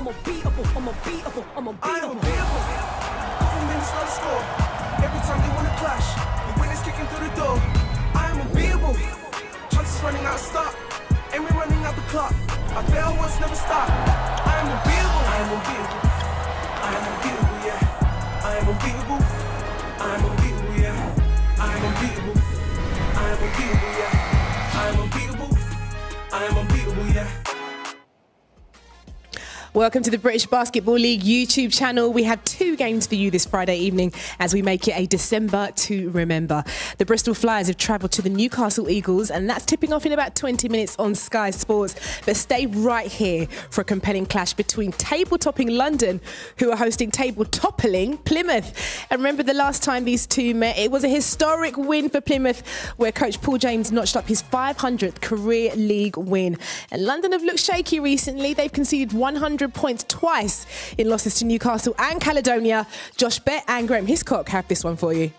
am unbeatable, I'm unbeatable, I'm unbeatable. I am unbeatable. Couple minutes no score. Every time they wanna clash, the winners kicking through the door. I am unbeatable. Chances running out of stop, and we're running out the clock. I fail once, never stop. I am unbeatable. I am unbeatable. I am unbeatable, yeah. I am unbeatable. I am unbeatable, yeah. I am unbeatable. I am unbeatable, yeah. I am unbeatable. I am unbeatable, yeah. Welcome to the British Basketball League YouTube channel. We have two games for you this Friday evening as we make it a December to remember. The Bristol Flyers have travelled to the Newcastle Eagles, and that's tipping off in about 20 minutes on Sky Sports. But stay right here for a compelling clash between table-topping London, who are hosting table-toppling Plymouth. And remember the last time these two met, it was a historic win for Plymouth, where coach Paul James notched up his 500th career league win. And London have looked shaky recently. They've conceded 100 points twice in losses to Newcastle and Caledonia. Josh Bett and Graham Hiscock have this one for you.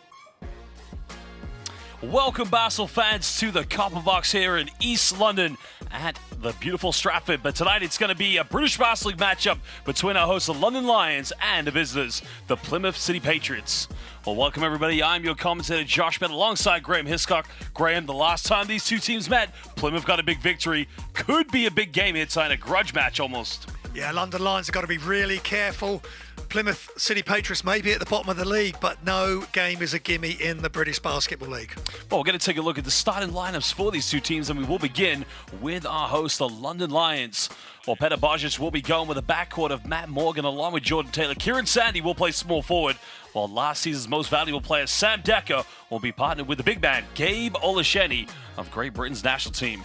Welcome, Basel fans, to the Copper Box here in East London at the beautiful Stratford. But tonight it's going to be a British Basketball League matchup between our hosts, the London Lions, and the visitors, the Plymouth City Patriots. Well, welcome everybody. I'm your commentator, Josh Bett, alongside Graham Hiscock. Graham, the last time these two teams met, Plymouth got a big victory. Could be a big game here tonight, a grudge match almost. Yeah, London Lions have got to be really careful. Plymouth City Patriots may be at the bottom of the league, but no game is a gimme in the British Basketball League. Well, we're going to take a look at the starting lineups for these two teams, and we will begin with our host, the London Lions. Well, Petar Bojic will be going with a backcourt of Matt Morgan along with Jordan Taylor. Kieran Sandy will play small forward, while last season's most valuable player, Sam Decker, will be partnered with the big man, Gabe Olasheni of Great Britain's national team.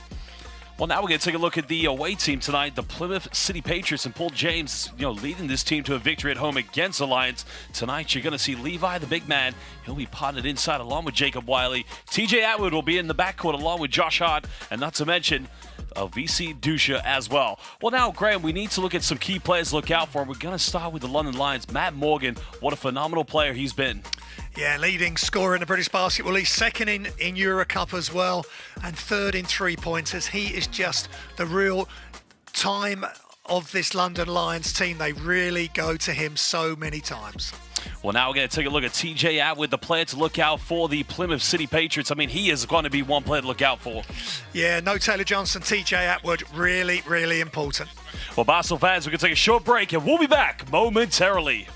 Well, now we're going to take a look at the away team tonight, the Plymouth City Patriots, and Paul James, leading this team to a victory at home against the Lions. Tonight, you're going to see Levi, the big man. He'll be partnered inside along with Jacob Wiley. TJ Atwood will be in the backcourt along with Josh Hart, and not to mention VC Dusha as well. Well, now, Graham, we need to look at some key players to look out for. We're going to start with the London Lions. Matt Morgan, what a phenomenal player he's been. Yeah, leading scorer in the British Basketball League, second in Euro Cup as well, and third in three-pointers. He is just the real time of this London Lions team. They really go to him so many times. Well, now we're going to take a look at TJ Atwood, the player to look out for the Plymouth City Patriots. I mean, he is going to be one player to look out for. Yeah, no Taylor Johnson, TJ Atwood, really, really important. Well, Basel fans, we're going to take a short break, and we'll be back momentarily.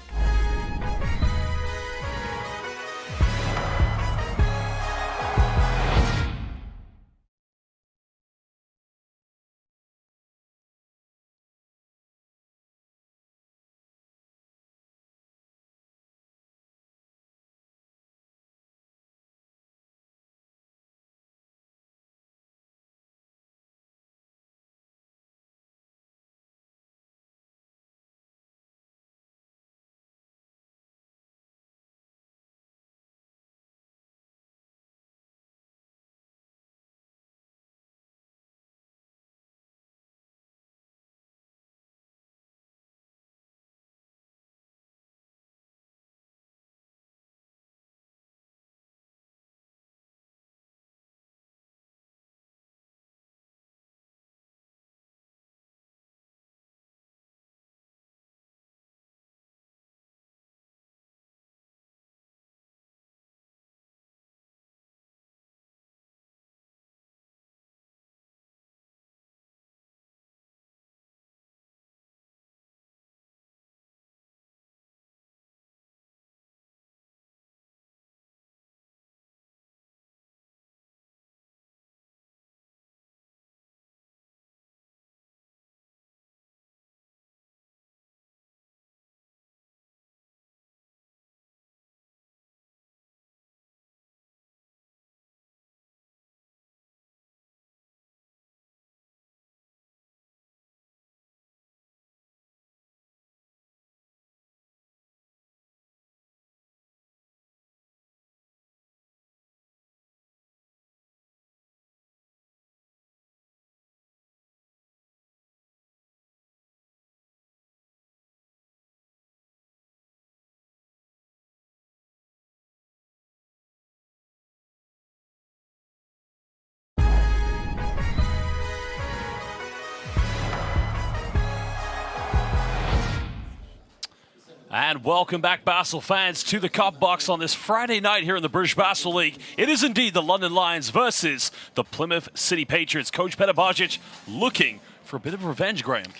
And welcome back, Basel fans, to the Cup Box on this Friday night here in the British Basel League. It is indeed the London Lions versus the Plymouth City Patriots. Coach Peter Bojic looking for a bit of revenge, Graham.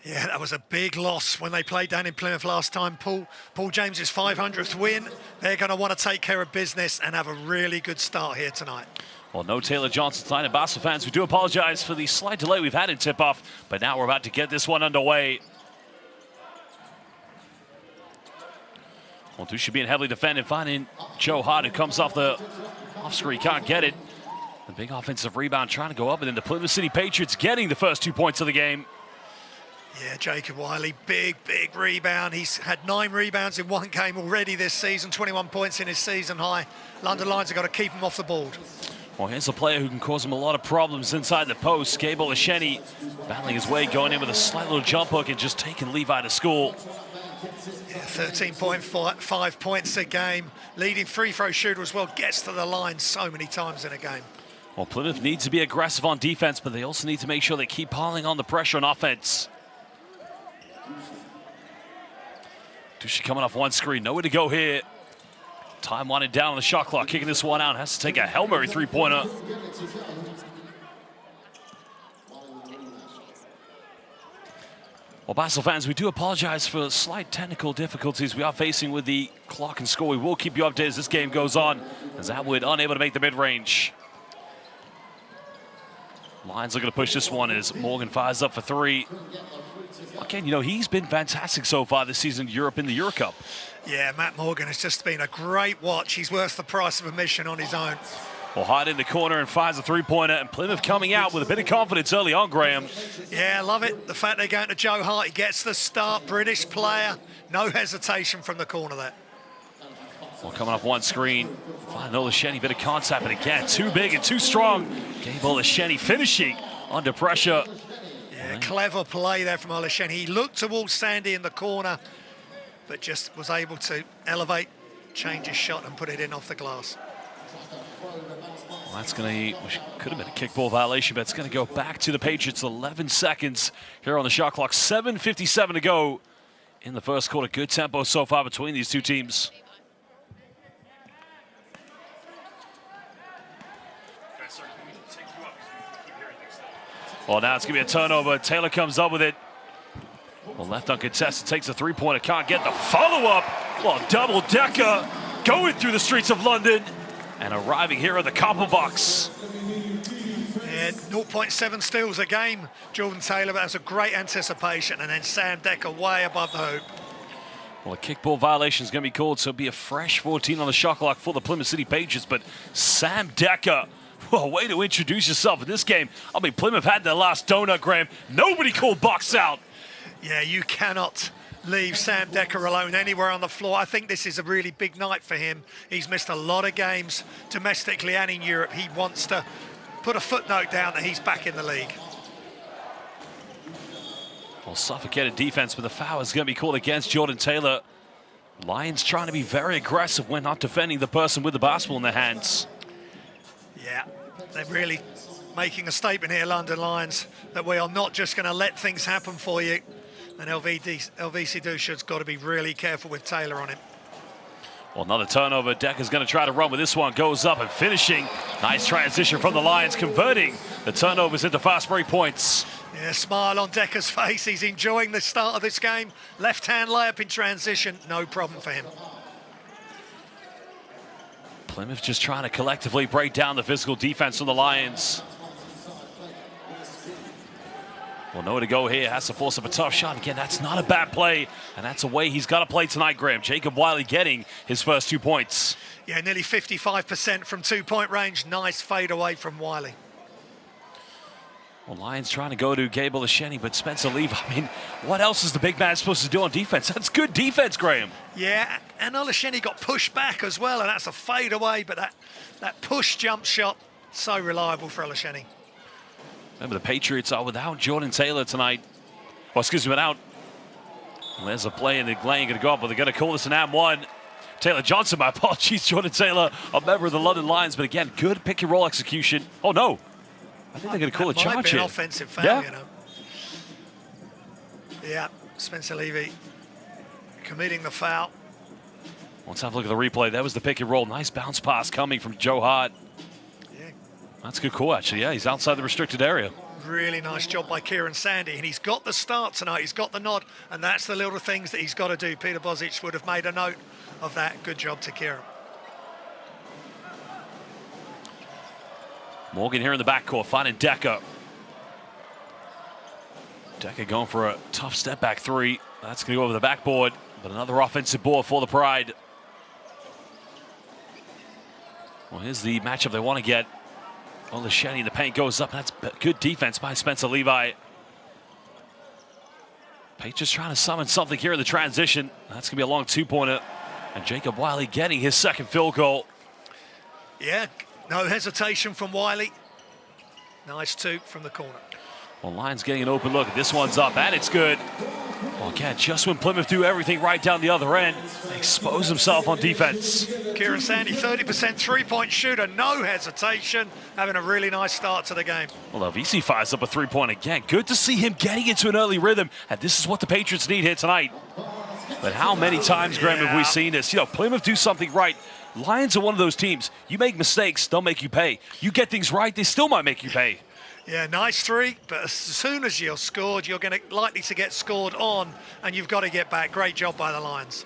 Yeah, that was a big loss when they played down in Plymouth last time. Paul James's 500th win. They're going to want to take care of business and have a really good start here tonight. Well, no Taylor Johnson tonight. And Basel fans, we do apologize for the slight delay we've had in tip-off, but now we're about to get this one underway. Well, Dusha being heavily defended, finding Joe Hart, who comes off the off-screen, can't get it. The big offensive rebound trying to go up, and then the Plymouth City Patriots getting the first 2 points of the game. Yeah, Jacob Wiley, big rebound. He's had 9 rebounds in one game already this season, 21 points in his season high. London Lions have got to keep him off the board. Well, here's a player who can cause him a lot of problems inside the post. Gable Lesheni battling his way, going in with a slight little jump hook and just taking Levi to school. Yeah, 13.5 points a game. Leading free throw shooter as well, gets to the line so many times in a game. Well, Plymouth needs to be aggressive on defense, but they also need to make sure they keep piling on the pressure on offense. Dusha coming off one screen, nowhere to go here. Time winding down on the shot clock, kicking this one out. Has to take a Hail Mary three-pointer. Well, Basel fans, we do apologize for slight technical difficulties we are facing with the clock and score. We will keep you updated as this game goes on, as Atwood unable to make the mid-range. Lions looking to push this one as Morgan fires up for 3. Again, you know, he's been fantastic so far this season in Europe in the Euro Cup. Yeah, Matt Morgan has just been a great watch. He's worth the price of admission on his own. Well, Hart in the corner and fires a three-pointer, and Plymouth coming out with a bit of confidence early on, Graham. Yeah, I love it. The fact they're going to Joe Hart, he gets the start, British player. No hesitation from the corner there. Well, coming off one screen, finding Olasheni, bit of contact, but again, too big and too strong. Gabe Olasheni finishing under pressure. Yeah, clever play there from Olasheni. He looked towards Sandy in the corner, but just was able to elevate, change his shot and put it in off the glass. Well, that's going to, could have been a kickball violation, but it's going to go back to the Patriots. 11 seconds here on the shot clock. 7:57 to go in the first quarter. Good tempo so far between these two teams. Well, now it's going to be a turnover. Taylor comes up with it. Well, left uncontested, takes a three-pointer, can't get the follow-up. Well, double-decker going through the streets of London and arriving here at the Copper Box. Yeah, 0.7 steals a game, Jordan Taylor, but that's a great anticipation. And then Sam Decker way above the hoop. Well, a kickball violation is going to be called, so it'll be a fresh 14 on the shot clock for the Plymouth City Patriots. But Sam Decker, well, way to introduce yourself in this game. I mean, Plymouth had their last donut, Graham. Nobody called box out. Yeah, you cannot leave Sam Decker alone anywhere on the floor. I think this is a really big night for him. He's missed a lot of games domestically and in Europe. He wants to put a footnote down that he's back in the league. Well, suffocated defense, but the foul is going to be called against Jordan Taylor. Lions trying to be very aggressive when not defending the person with the basketball in their hands. Yeah, they're really making a statement here, London Lions, that we are not just going to let things happen for you. And LVC Dusha's got to be really careful with Taylor on him. Well, another turnover. Decker's going to try to run with this one. Goes up and finishing. Nice transition from the Lions, converting the turnovers into fast break points. Yeah, smile on Decker's face. He's enjoying the start of this game. Left-hand layup in transition, no problem for him. Plymouth just trying to collectively break down the physical defense from the Lions. Well, nowhere to go here. Has to force up a tough shot. Again, that's not a bad play, and that's a way he's got to play tonight, Graham. Jacob Wiley getting his first 2 points. Yeah, nearly 55% from two-point range. Nice fade away from Wiley. Well, Lions trying to go to Gable Lesheni, but Spencer Levi, I mean, what else is the big man supposed to do on defense? That's good defense, Graham. Yeah, and Olasheni got pushed back as well, and that's a fade away, but that push jump shot, so reliable for Olasheni. Remember, the Patriots are without Jordan Taylor tonight. Well, excuse me, without. Well, there's a play, and the lane going to go up, but they're going to call this an and-1. Taylor Johnson, my apologies. Jordan Taylor, a member of the London Lions, but again, good pick-and-roll execution. Oh, no. I think they're going to call a charge here. Might be an offensive foul, yeah. you know. Yeah, Spencer Levy committing the foul. Let's have a look at the replay. That was the pick and roll. Nice bounce pass coming from Joe Hart. Yeah. That's a good call, actually. Yeah, he's outside the restricted area. Really nice job by Kieran Sandy, and he's got the start tonight. He's got the nod, and that's the little things that he's got to do. Peter Bozic would have made a note of that. Good job to Kieran. Morgan here in the backcourt, finding Decker. Decker going for a tough step back three. That's going to go over the backboard, but another offensive board for the Pride. Well, here's the matchup they want to get. Oh, Lashani in the paint goes up. That's good defense by Spencer Levi. Patriots trying to summon something here in the transition. That's going to be a long two-pointer. And Jacob Wiley getting his second field goal. Yeah, no hesitation from Wiley. Nice two from the corner. Well, Lions getting an open look. This one's up, and it's good. Well, again, just when Plymouth do everything right down the other end, they expose himself on defense. Kieran Sandy, 30% three-point shooter, no hesitation, having a really nice start to the game. Well, VC fires up a three-point again. Good to see him getting into an early rhythm, and this is what the Patriots need here tonight. But how many times, Graham, have we seen this? You know, Plymouth do something right. Lions are one of those teams. You make mistakes, they'll make you pay. You get things right, they still might make you pay. Yeah, nice three, but as soon as you're scored, you're going to likely to get scored on, and you've got to get back. Great job by the Lions.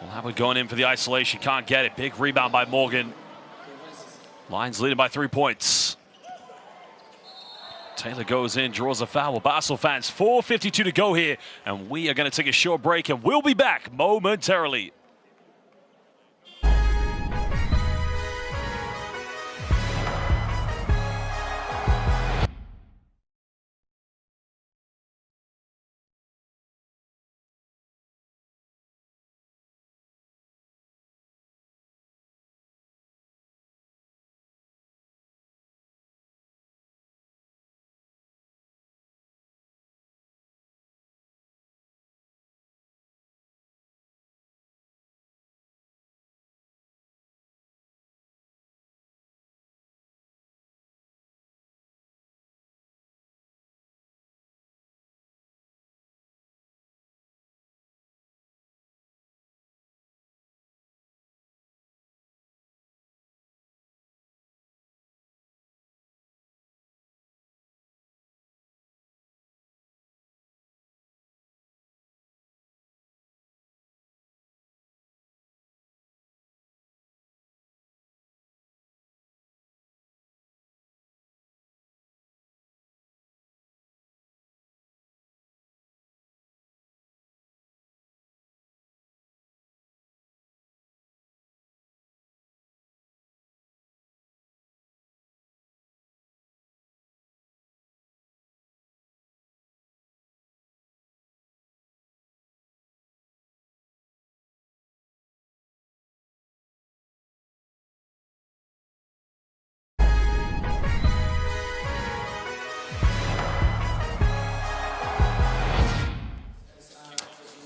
Well, Howard going in for the isolation, can't get it. Big rebound by Morgan. Lions leading by 3 points. Taylor goes in, draws a foul. Well, Basel fans, 4:52 to go here, and we are going to take a short break, and we'll be back momentarily.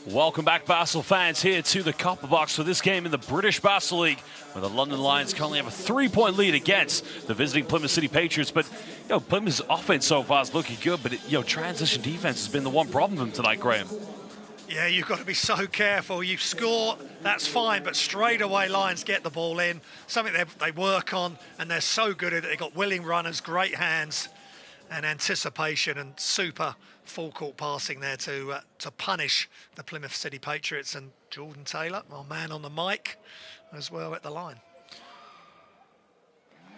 Welcome back, Basel fans, here to the Copper Box for this game in the British Basel League, where the London Lions currently have a 3-point lead against the visiting Plymouth City Patriots. But, you know, Plymouth's offense so far is looking good, but, transition defense has been the one problem for them tonight, Graham. Yeah, you've got to be so careful. You score, that's fine, but straight away Lions get the ball in, something they work on, and they're so good at it. They've got willing runners, great hands, and anticipation, and super full court passing there to punish the Plymouth City Patriots. And Jordan Taylor, our man on the mic, as well at the line.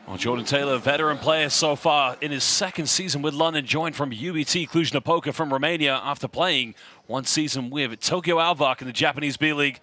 Well, Jordan Taylor, veteran player so far in his second season with London, joined from UBT Cluj-Napoca from Romania after playing one season with Tokyo Alvark in the Japanese B-League.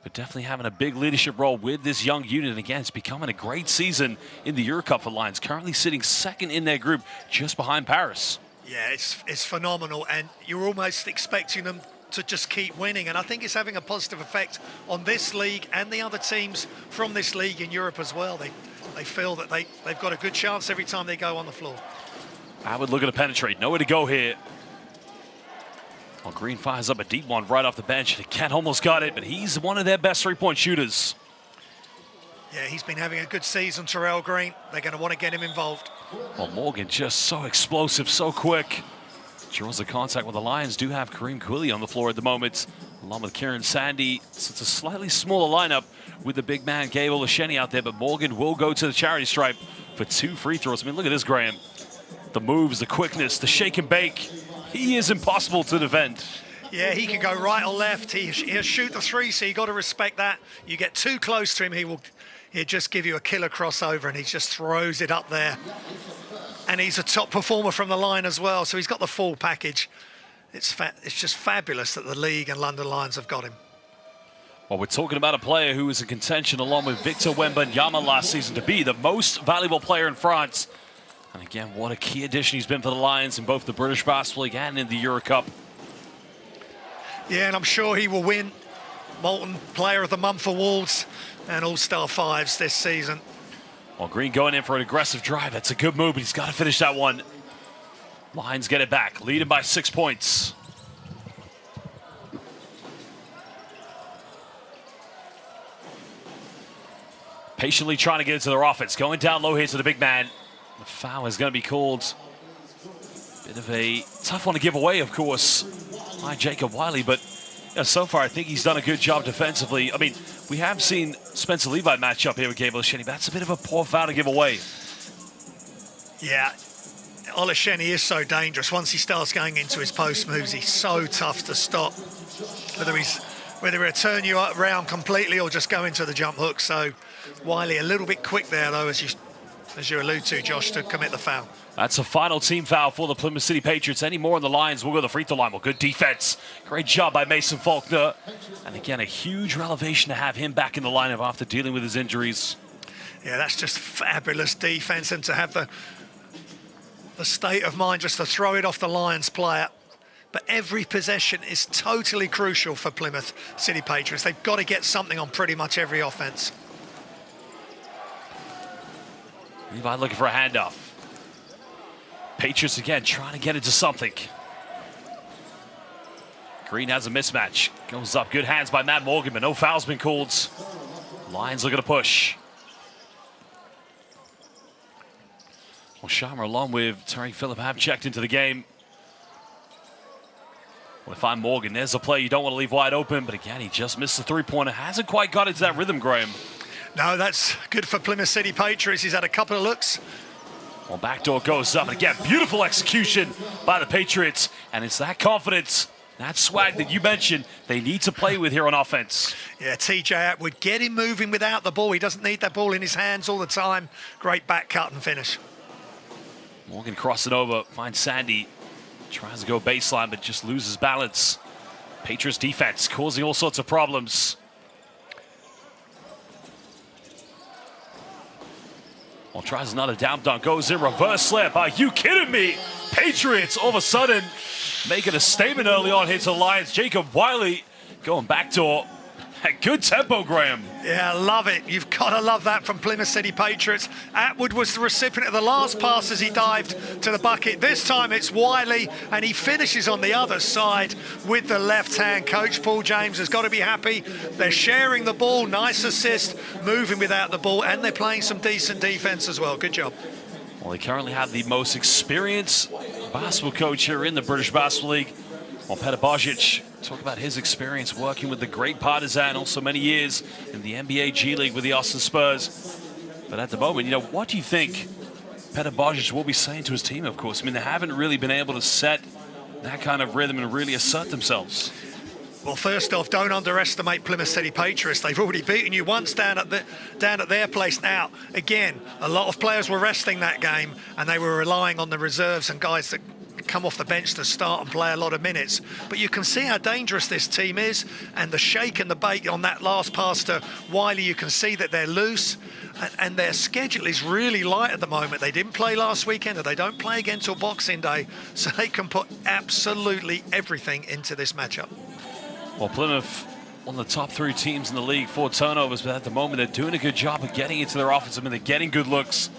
But definitely having a big leadership role with this young unit. And again, it's becoming a great season in the Eurocup for Lions, currently sitting second in their group, just behind Paris. Yeah, it's phenomenal, and you're almost expecting them to just keep winning, and I think it's having a positive effect on this league and the other teams from this league in Europe as well. They feel that they've got a good chance every time they go on the floor. Howard looking to penetrate, nowhere to go here. Well, Green fires up a deep one right off the bench. Again, almost got it, but he's one of their best three-point shooters. Yeah, he's been having a good season, Terrell Green. They're going to want to get him involved. Well, Morgan just so explosive, so quick. Draws the contact with the Lions. Do have Kareem Quilly on the floor at the moment, along with Kieran Sandy. So it's a slightly smaller lineup with the big man Gabe Olasheni out there, but Morgan will go to the charity stripe for 2 free throws. I mean, look at this, Graham. The moves, the quickness, the shake and bake. He is impossible to defend. Yeah, he can go right or left. He'll shoot the three, so you got to respect that. You get too close to him, he'll just give you a killer crossover, and he just throws it up there. And he's a top performer from the line as well, so he's got the full package. It's just fabulous that the league and London Lions have got him. Well, we're talking about a player who was in contention along with Victor Wembanyama last season to be the most valuable player in France. And again, what a key addition he's been for the Lions in both the British Basketball League and in the Euro Cup. Yeah, and I'm sure he will win Molten Player of the Month awards and All-Star 5s this season. Well, Green going in for an aggressive drive. That's a good move, but he's got to finish that one. Lions get it back, leading by 6 points. Patiently trying to get into their offense. Going down low here to the big man. The foul is going to be called. Bit of a tough one to give away, of course, by Jacob Wiley, but so far I think he's done a good job defensively. I mean, we have seen Spencer Levi match up here with Gabe Olasheni, but that's a bit of a poor foul to give away. Yeah, Olasheni is so dangerous. Once he starts going into his post moves, he's so tough to stop. Whether he'll turn you around completely or just go into the jump hook. So Wiley a little bit quick there, though, as you allude to, Josh, to commit the foul. That's a final team foul for the Plymouth City Patriots. Any more on the Lions will go to the free throw line. Well, good defense. Great job by Mason Faulkner. And again, a huge relevation to have him back in the lineup after dealing with his injuries. Yeah, that's just fabulous defense, and to have the state of mind just to throw it off the Lions player. But every possession is totally crucial for Plymouth City Patriots. They've got to get something on pretty much every offense. Levi looking for a handoff. Patriots again trying to get into something. Green has a mismatch. Goes up. Good hands by Matt Morgan, but no foul's been called. Lions looking to push. Well, Sharma along with Tariq Phillip have checked into the game. Well, if I'm Morgan, there's a play you don't want to leave wide open, but again, he just missed the three-pointer. Hasn't quite got into that rhythm, Graham. No, that's good for Plymouth City Patriots. He's had a couple of looks. Well, backdoor goes up, and again, beautiful execution by the Patriots. And it's that confidence, that swag that you mentioned, they need to play with here on offense. Yeah, TJ Atwood, get him moving without the ball. He doesn't need that ball in his hands all the time. Great back cut and finish. Morgan crossing over, finds Sandy. Tries to go baseline, but just loses balance. Patriots defense causing all sorts of problems. Well, tries another down dunk, goes in reverse slip. Are you kidding me? Patriots all of a sudden making a statement early on here to the Lions. Jacob Wiley going backdoor. Good tempo, Graham. Yeah, love it. You've got to love that from Plymouth City Patriots. Atwood was the recipient of the last pass as he dived to the bucket. This time it's Wiley, and he finishes on the other side with the left hand. Coach Paul James has got to be happy. They're sharing the ball. Nice assist, moving without the ball, and they're playing some decent defense as well. Good job. Well, they currently have the most experienced basketball coach here in the British Basketball League. Well, Petar Božić, talk about his experience working with the great Partizan, also many years in the NBA G League with the Austin Spurs. But at the moment, what do you think Petar Božić will be saying to his team, of course? I mean, they haven't really been able to set that kind of rhythm and really assert themselves. Well, first off, don't underestimate Plymouth City Patriots. They've already beaten you once down at their place. Now, again, a lot of players were resting that game, and they were relying on the reserves and guys that come off the bench to start and play a lot of minutes. But you can see how dangerous this team is, and the shake and the bake on that last pass to Wiley, you can see that they're loose, and their schedule is really light at the moment. They didn't play last weekend, and they don't play again till Boxing Day, so they can put absolutely everything into this matchup. Well, Plymouth, one of the top 3 teams in the league, 4 turnovers, but at the moment they're doing a good job of getting into their offense. I mean, they're getting good looks.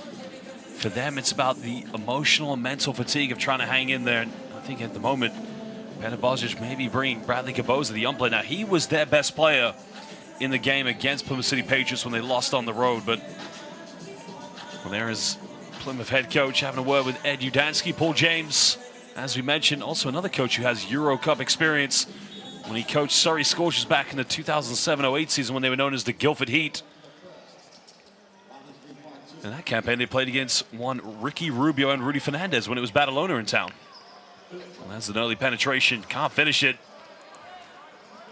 For them, it's about the emotional and mental fatigue of trying to hang in there. And I think at the moment, Petar Božić may be bringing Bradley Caboza, the young player. Now, he was their best player in the game against Plymouth City Patriots when they lost on the road. But well, there is Plymouth head coach having a word with Ed Udansky, Paul James, as we mentioned, also another coach who has Euro Cup experience when he coached Surrey Scorchers back in the 2007-08 season when they were known as the Guildford Heat. In that campaign, they played against one Ricky Rubio and Rudy Fernandez when it was Badalona in town. Well, that's an early penetration. Can't finish it.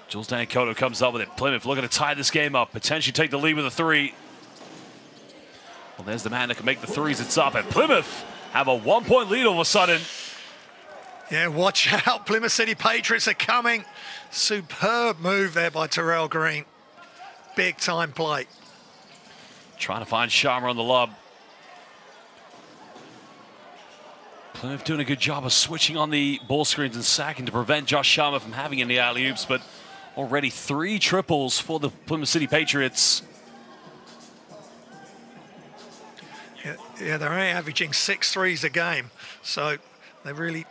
Jules Dancoto comes up with it. Plymouth looking to tie this game up. Potentially take the lead with a 3. Well, there's the man that can make the 3s. It's up. And Plymouth have a 1-point lead all of a sudden. Yeah, watch out. Plymouth City Patriots are coming. Superb move there by Terrell Green. Big time play. Trying to find Sharma on the lob. Plymouth doing a good job of switching on the ball screens and sacking to prevent Josh Sharma from having any alley-oops, but already 3 triples for the Plymouth City Patriots. Yeah, they're only averaging 6 threes a game, so they're really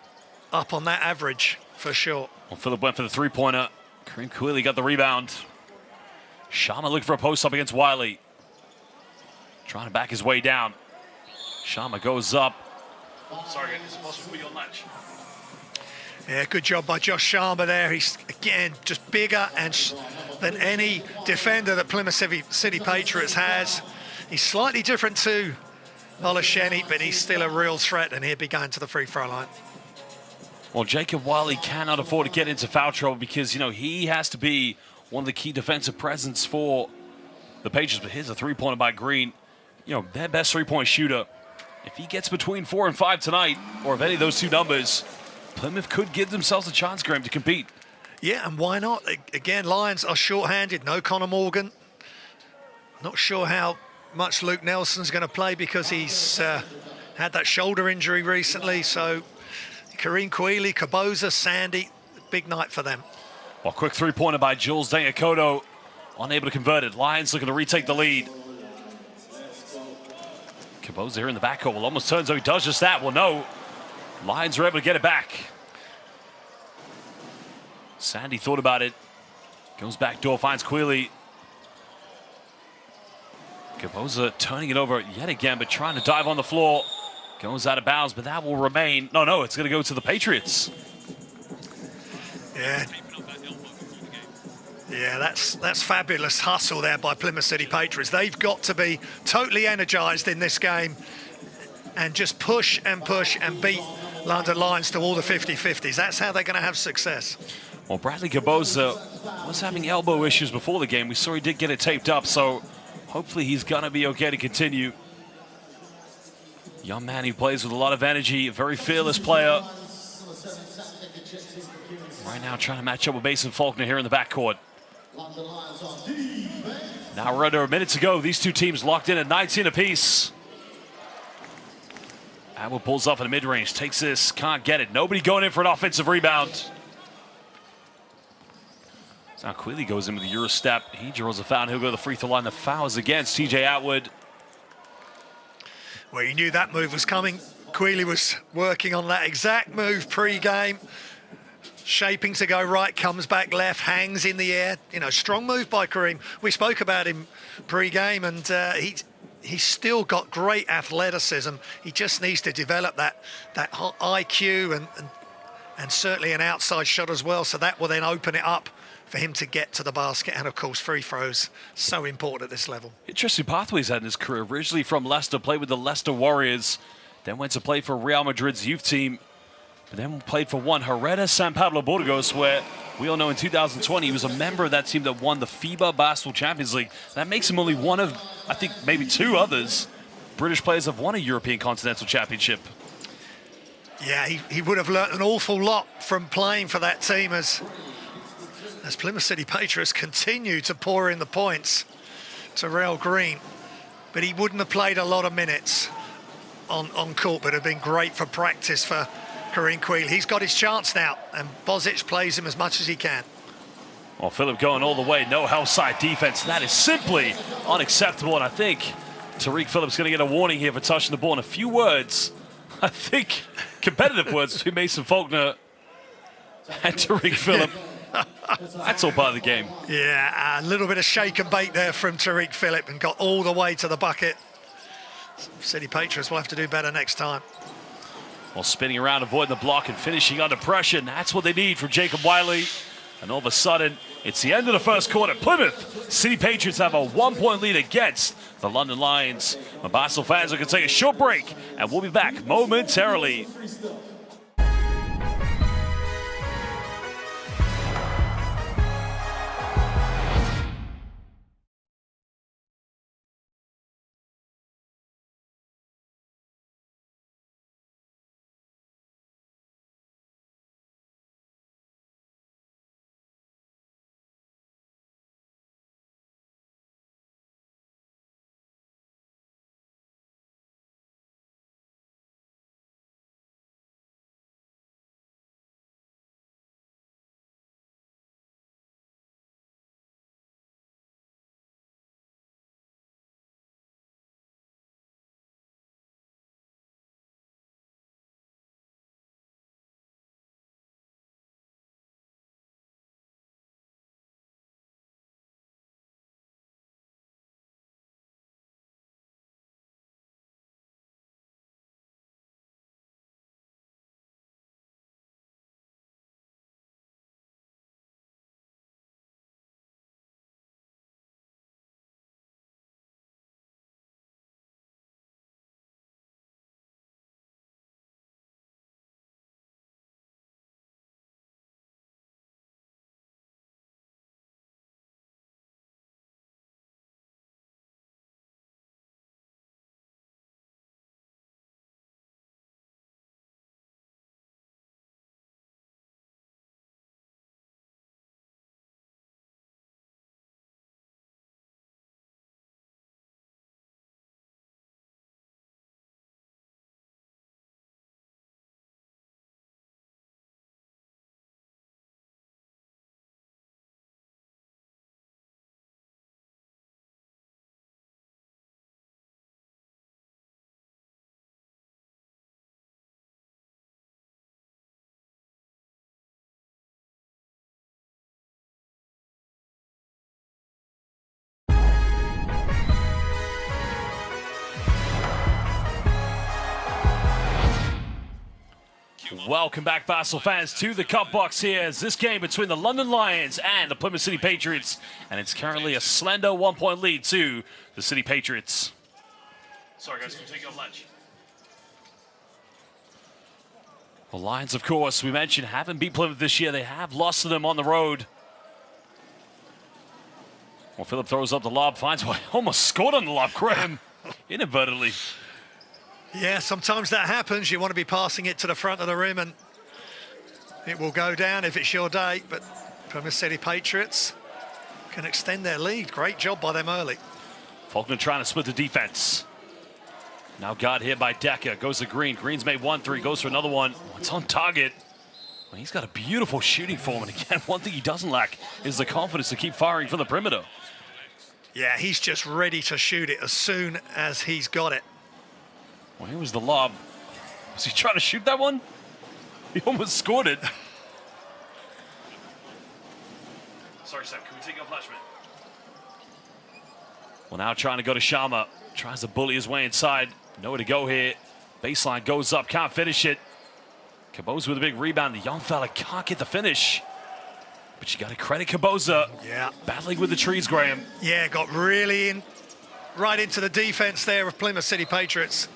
up on that average for sure. Well, Phillip went for the 3-pointer. Kareem Cooley got the rebound. Sharma looking for a post-up against Wiley. Trying to back his way down. Sharma goes up. Sorry, is it possible to be on latch? Yeah, good job by Josh Sharma there. He's, again, just bigger than any defender that Plymouth City Patriots has. He's slightly different to Olasheni, but he's still a real threat, and he'll be going to the free throw line. Well, Jacob Wiley cannot afford to get into foul trouble because, you know, he has to be one of the key defensive presence for the Patriots. But here's a 3-pointer by Green. You know, their best 3-point shooter. If he gets between 4 and 5 tonight, or if any of those 2 numbers, Plymouth could give themselves a chance, Graham, to compete. Yeah, and why not? Again, Lions are short-handed. No Connor Morgan. Not sure how much Luke Nelson's going to play because he's had that shoulder injury recently. So Kareem Quealy, Kaboza, Sandy, big night for them. Well, quick 3-pointer by Jules Dancoto, unable to convert it. Lions looking to retake the lead. Kaboza here in the backcourt. Well, almost turns out he does just that. Well, no. Lions are able to get it back. Sandy thought about it. Goes back door, finds Quealy. Kaboza turning it over yet again, but trying to dive on the floor. Goes out of bounds, but that will remain. No, it's going to go to the Patriots. Yeah, that's fabulous hustle there by Plymouth City Patriots. They've got to be totally energised in this game and just push and beat London Lions to all the 50-50s. That's how they're going to have success. Well, Bradley Kaboza was having elbow issues before the game. We saw he did get it taped up, so hopefully he's going to be okay to continue. Young man, he plays with a lot of energy, a very fearless player. Right now trying to match up with Mason Faulkner here in the backcourt. Now we're under a minute to go. These 2 teams locked in at 19 apiece. Atwood pulls off in the mid-range, takes this, can't get it. Nobody going in for an offensive rebound. So now Quealy goes in with the Euro step. He draws a foul, and he'll go to the free throw line. The foul is against TJ Atwood. Well, you knew that move was coming. Quealy was working on that exact move pre-game. Shaping to go right, comes back left, hangs in the air. You know, strong move by Kareem. We spoke about him pre-game, and he's still got great athleticism. He just needs to develop that IQ and certainly an outside shot as well. So that will then open it up for him to get to the basket. And of course, free throws, so important at this level. Interesting pathways had in his career. Originally from Leicester, played with the Leicester Warriors, then went to play for Real Madrid's youth team. But then played for one Herrera San Pablo Burgos, where we all know in 2020 he was a member of that team that won the FIBA Basketball Champions League. That makes him only one of, I think, maybe 2 others British players have won a European Continental Championship. Yeah, he would have learnt an awful lot from playing for that team as Plymouth City Patriots continue to pour in the points to Terrell Green. But he wouldn't have played a lot of minutes on court, but it would have been great for practice for Kareem Quealy. He's got his chance now, and Bozic plays him as much as he can. Well, Phillip going all the way, no house side defense. That is simply unacceptable, and I think Tariq Phillips going to get a warning here for touching the ball. In a few words, I think competitive words between Mason Faulkner and Tariq Phillip. That's all part of the game. Yeah, a little bit of shake and bake there from Tariq Phillip and got all the way to the bucket. City Patriots will have to do better next time. While spinning around, avoiding the block and finishing under pressure. And that's what they need from Jacob Wiley. And all of a sudden, it's the end of the first quarter. Plymouth City Patriots have a 1-point lead against the London Lions. The Basel fans are going to take a short break, and we'll be back momentarily. Welcome back, Basel fans, to the Cup Box here as this game between the London Lions and the Plymouth City Patriots, and it's currently a slender 1-point lead to the City Patriots. Sorry guys, can you take off ledge? The Lions, of course, we mentioned, haven't beat Plymouth this year. They have lost to them on the road. Well, Phillip throws up the lob, finds one, almost scored on the lob, Graham, inadvertently. Yeah, sometimes that happens. You want to be passing it to the front of the rim and it will go down if it's your day. But Plymouth City Patriots can extend their lead. Great job by them early. Faulkner trying to split the defense. Now got here by Decker. Goes to Green. Green's made 1-3. Goes for another one. It's on target. Well, he's got a beautiful shooting form. And again, one thing he doesn't lack is the confidence to keep firing from the perimeter. Yeah, he's just ready to shoot it as soon as he's got it. Well, here was the lob. Was he trying to shoot that one? He almost scored it. Sorry, Sam, can we take off Flashman? Well, now trying to go to Sharma. Tries to bully his way inside. Nowhere to go here. Baseline goes up, can't finish it. Caboza with a big rebound. The young fella can't get the finish. But you got to credit Caboza. Yeah. Battling with the trees, Graham. Yeah, got really in, right into the defense there of Plymouth City Patriots.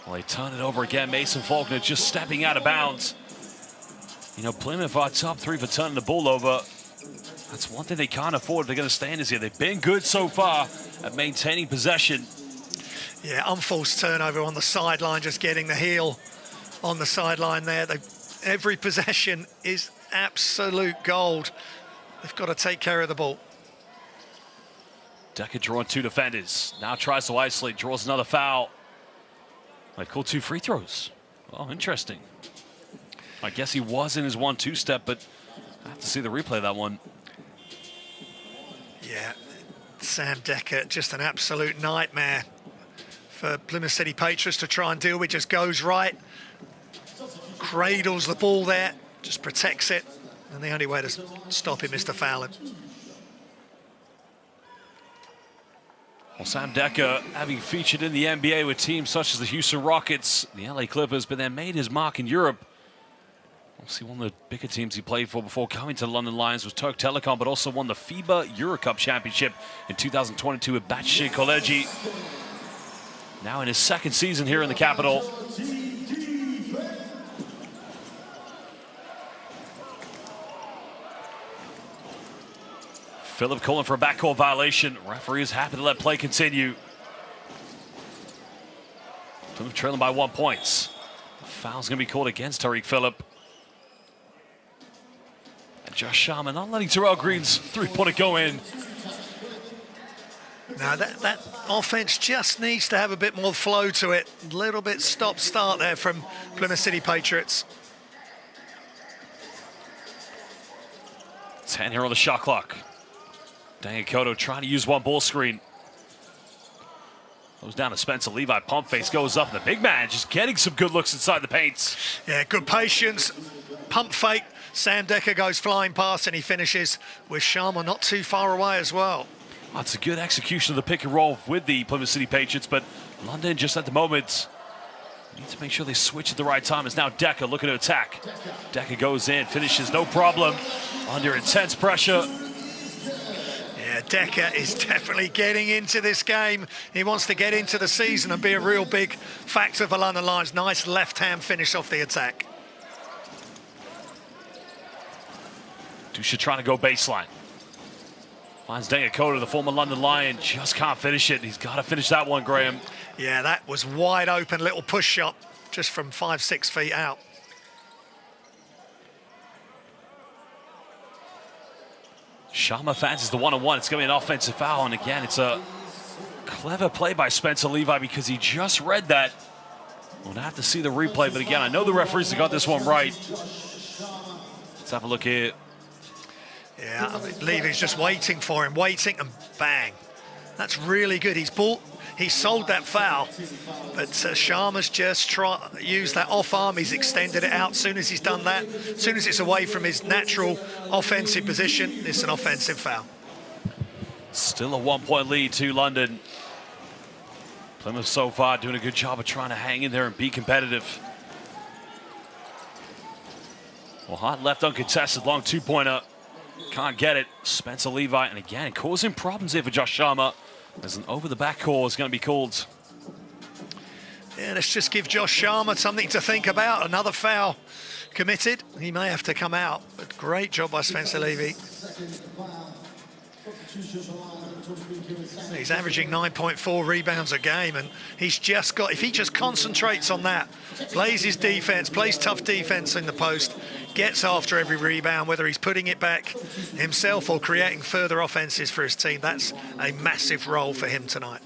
Well, they turn it over again. Mason Faulkner just stepping out of bounds. You know, Plymouth are top 3 for turning the ball over. That's one thing they can't afford if they're going to stay in this year. They've been good so far at maintaining possession. Yeah, unforced turnover on the sideline, just getting the heel on the sideline there. Every possession is absolute gold. They've got to take care of the ball. Decker drawing 2 defenders. Now tries to isolate, draws another foul. They've called 2 free throws. Oh, interesting. I guess he was in his 1-2 step, but I have to see the replay of that one. Yeah, Sam Decker, just an absolute nightmare for Plymouth City Patriots to try and deal with. Just goes right, cradles the ball there, just protects it, and the only way to stop him is to foul him. Well, Sam Decker, having featured in the NBA with teams such as the Houston Rockets, the LA Clippers, but then made his mark in Europe. Obviously, one of the bigger teams he played for before coming to the London Lions was Turk Telekom, but also won the FIBA Eurocup Championship in 2022 with Batche Collegi. Now in his second season here in the capital. Phillip calling for a backcourt violation. Referee is happy to let play continue. Plymouth trailing by 1 point. Foul's going to be called against Tariq Phillip. And Josh Sharma not letting Terrell Green's three-pointer go in. Now that offense just needs to have a bit more flow to it. A little bit stop-start there from Plymouth City Patriots. 10 here on the shot clock. Dangakoto trying to use one ball screen. Goes down to Spencer Levi. Pump face goes up. The big man just getting some good looks inside the paint. Yeah, good patience. Pump fake. Sam Decker goes flying past and he finishes with Sharma not too far away as well. That's a good execution of the pick and roll with the Plymouth City Patriots, but London just at the moment need to make sure they switch at the right time. It's now Decker looking to attack. Decker goes in, finishes no problem under intense pressure. Yeah, Decker is definitely getting into this game. He wants to get into the season and be a real big factor for London Lions. Nice left-hand finish off the attack. Dusha trying to go baseline. Finds Dangakoto, the former London Lion, just can't finish it. He's got to finish that one, Graham. Yeah, that was wide open, little push shot just from 5-6 feet out. Sharma fancies the one-on-one. It's going to be an offensive foul, and again, it's a clever play by Spencer Levi because he just read that. We'll have to see the replay, but again, I know the referees have got this one right. Let's have a look here. Yeah, I mean, Levy's just waiting for him, waiting, and bang. That's really good. He sold that foul, but Sharma's just used that off arm. He's extended it out. As soon as he's done that, as soon as it's away from his natural offensive position, it's an offensive foul. Still a 1 point lead to London. Plymouth so far doing a good job of trying to hang in there and be competitive. Well, hot left uncontested, long two-pointer. Can't get it. Spencer Levi, and again, causing problems here for Josh Sharma. As an over-the-back call is going to be called. Yeah, let's just give Josh Sharma something to think about. Another foul committed. He may have to come out, but great job by Spencer Levy. He's averaging 9.4 rebounds a game, and he's just got, if he just concentrates on that, plays his defense, plays tough defense in the post, gets after every rebound, whether he's putting it back himself or creating further offenses for his team, that's a massive role for him tonight.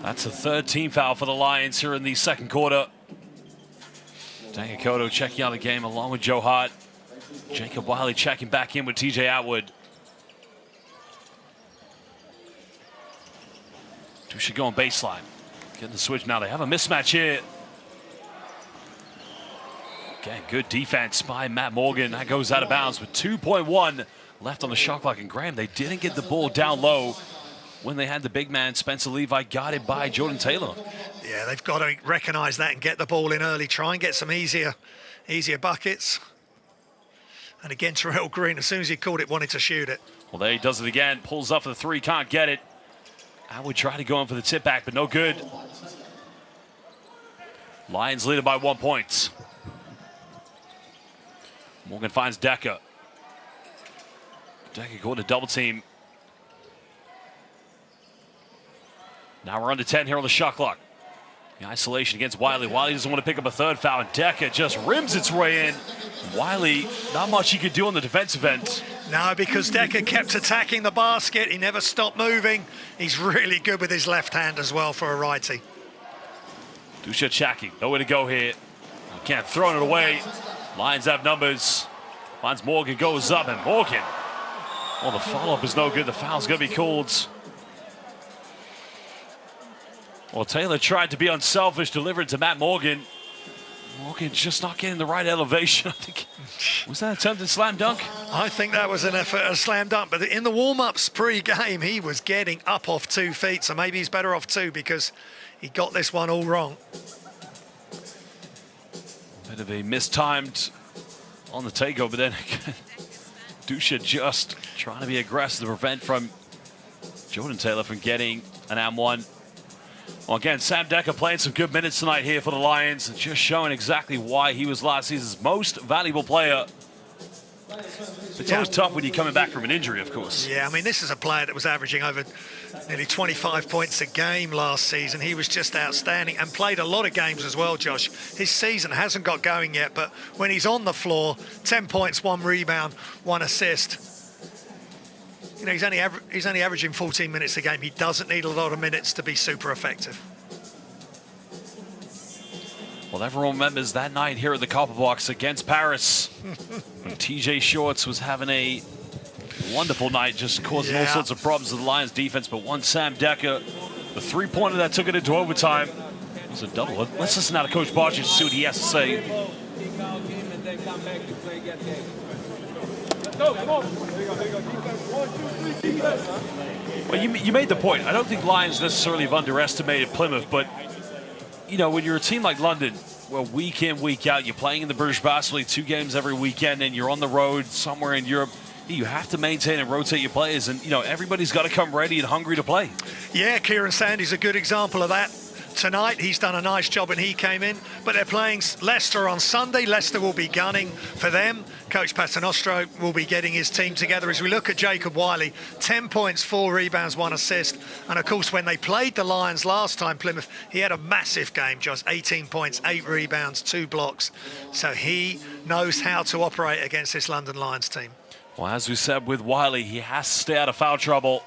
That's a third team foul for the Lions here in the second quarter. Dangakoto checking out the game along with Joe Hart. Jacob Wiley checking back in with TJ Atwood. Dusha going baseline. Getting the switch now. They have a mismatch here. Again, good defense by Matt Morgan. That goes out of bounds with 2.1 left on the shot clock. And Graham, they didn't get the ball down low when they had the big man, Spencer Levi, guarded by Jordan Taylor. Yeah, they've got to recognize that and get the ball in early. Try and get some easier buckets. And again, Terrell Green, as soon as he caught it, wanted to shoot it. Well, there he does it again. Pulls up for the three, can't get it. I would try to go in for the tip back, but no good. Lions lead it by 1 point. Morgan finds Decker. Decker going to double team. Now we're under 10 here on the shot clock. The isolation against Wiley. Wiley doesn't want to pick up a third foul, and Decker just rims its way in. Wiley, not much he could do on the defensive end. No, because Decker kept attacking the basket. He never stopped moving. He's really good with his left hand as well for a righty. Dusha checking. Nowhere to go here. Can't throw it away. Lions have numbers. Finds Morgan, goes up, and Morgan. Well, the follow-up is no good. The foul's going to be called. Well, Taylor tried to be unselfish, delivered to Matt Morgan. Morgan just not getting the right elevation. I think, was that attempted slam dunk? I think that was an effort, a slam dunk, but in the warm-ups pre-game, he was getting up off 2 feet, so maybe he's better off 2 because he got this one all wrong. Bit of a mistimed on the takeover, but then Dusha just trying to be aggressive to prevent from Jordan Taylor from getting an M1. Well, again, Sam Dekker playing some good minutes tonight here for the Lions, and just showing exactly why he was last season's most valuable player. It's always tough when you're coming back from an injury, of course. Yeah, I mean, this is a player that was averaging over nearly 25 points a game last season. He was just outstanding and played a lot of games as well, Josh. His season hasn't got going yet, but when he's on the floor, 10 points, 1 rebound, 1 assist. You know, he's only averaging 14 minutes a game. He doesn't need a lot of minutes to be super effective. Well, everyone remembers that night here at the Copper Box against Paris. When TJ Shorts was having a wonderful night, just causing all sorts of problems to the Lions defense. But one Sam Dekker, the 3-pointer that took it into overtime, was a double. Let's listen now to Coach Barger to see what he has to say. Well, you made the point. I don't think Lions necessarily have underestimated Plymouth, but you know, when you're a team like London, where week in, week out, you're playing in the British Basketball League 2 games every weekend, and you're on the road somewhere in Europe, you have to maintain and rotate your players, and you know, everybody's got to come ready and hungry to play. Yeah, Kieran Sandy's a good example of that. Tonight, he's done a nice job and he came in, but they're playing Leicester on Sunday. Leicester will be gunning for them. Coach Paternostro will be getting his team together. As we look at Jacob Wiley, 10 points, 4 rebounds, 1 assist. And of course, when they played the Lions last time, Plymouth, he had a massive game, just 18 points, 8 rebounds, 2 blocks. So he knows how to operate against this London Lions team. Well, as we said with Wiley, he has to stay out of foul trouble.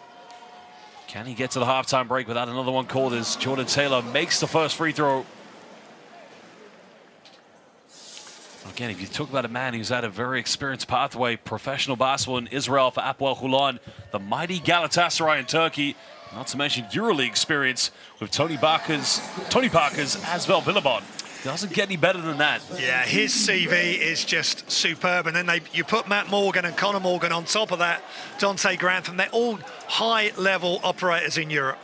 Can he get to the halftime break without another one called as Jordan Taylor makes the first free throw? Again, if you talk about a man who's had a very experienced pathway, professional basketball in Israel for Hapoel Holon, the mighty Galatasaray in Turkey, not to mention EuroLeague experience with Tony Parker's Asvel Villabon. Doesn't get any better than that. Yeah, his CV is just superb. And then you put Matt Morgan and Connor Morgan on top of that, Dante Grantham. They're all high-level operators in Europe.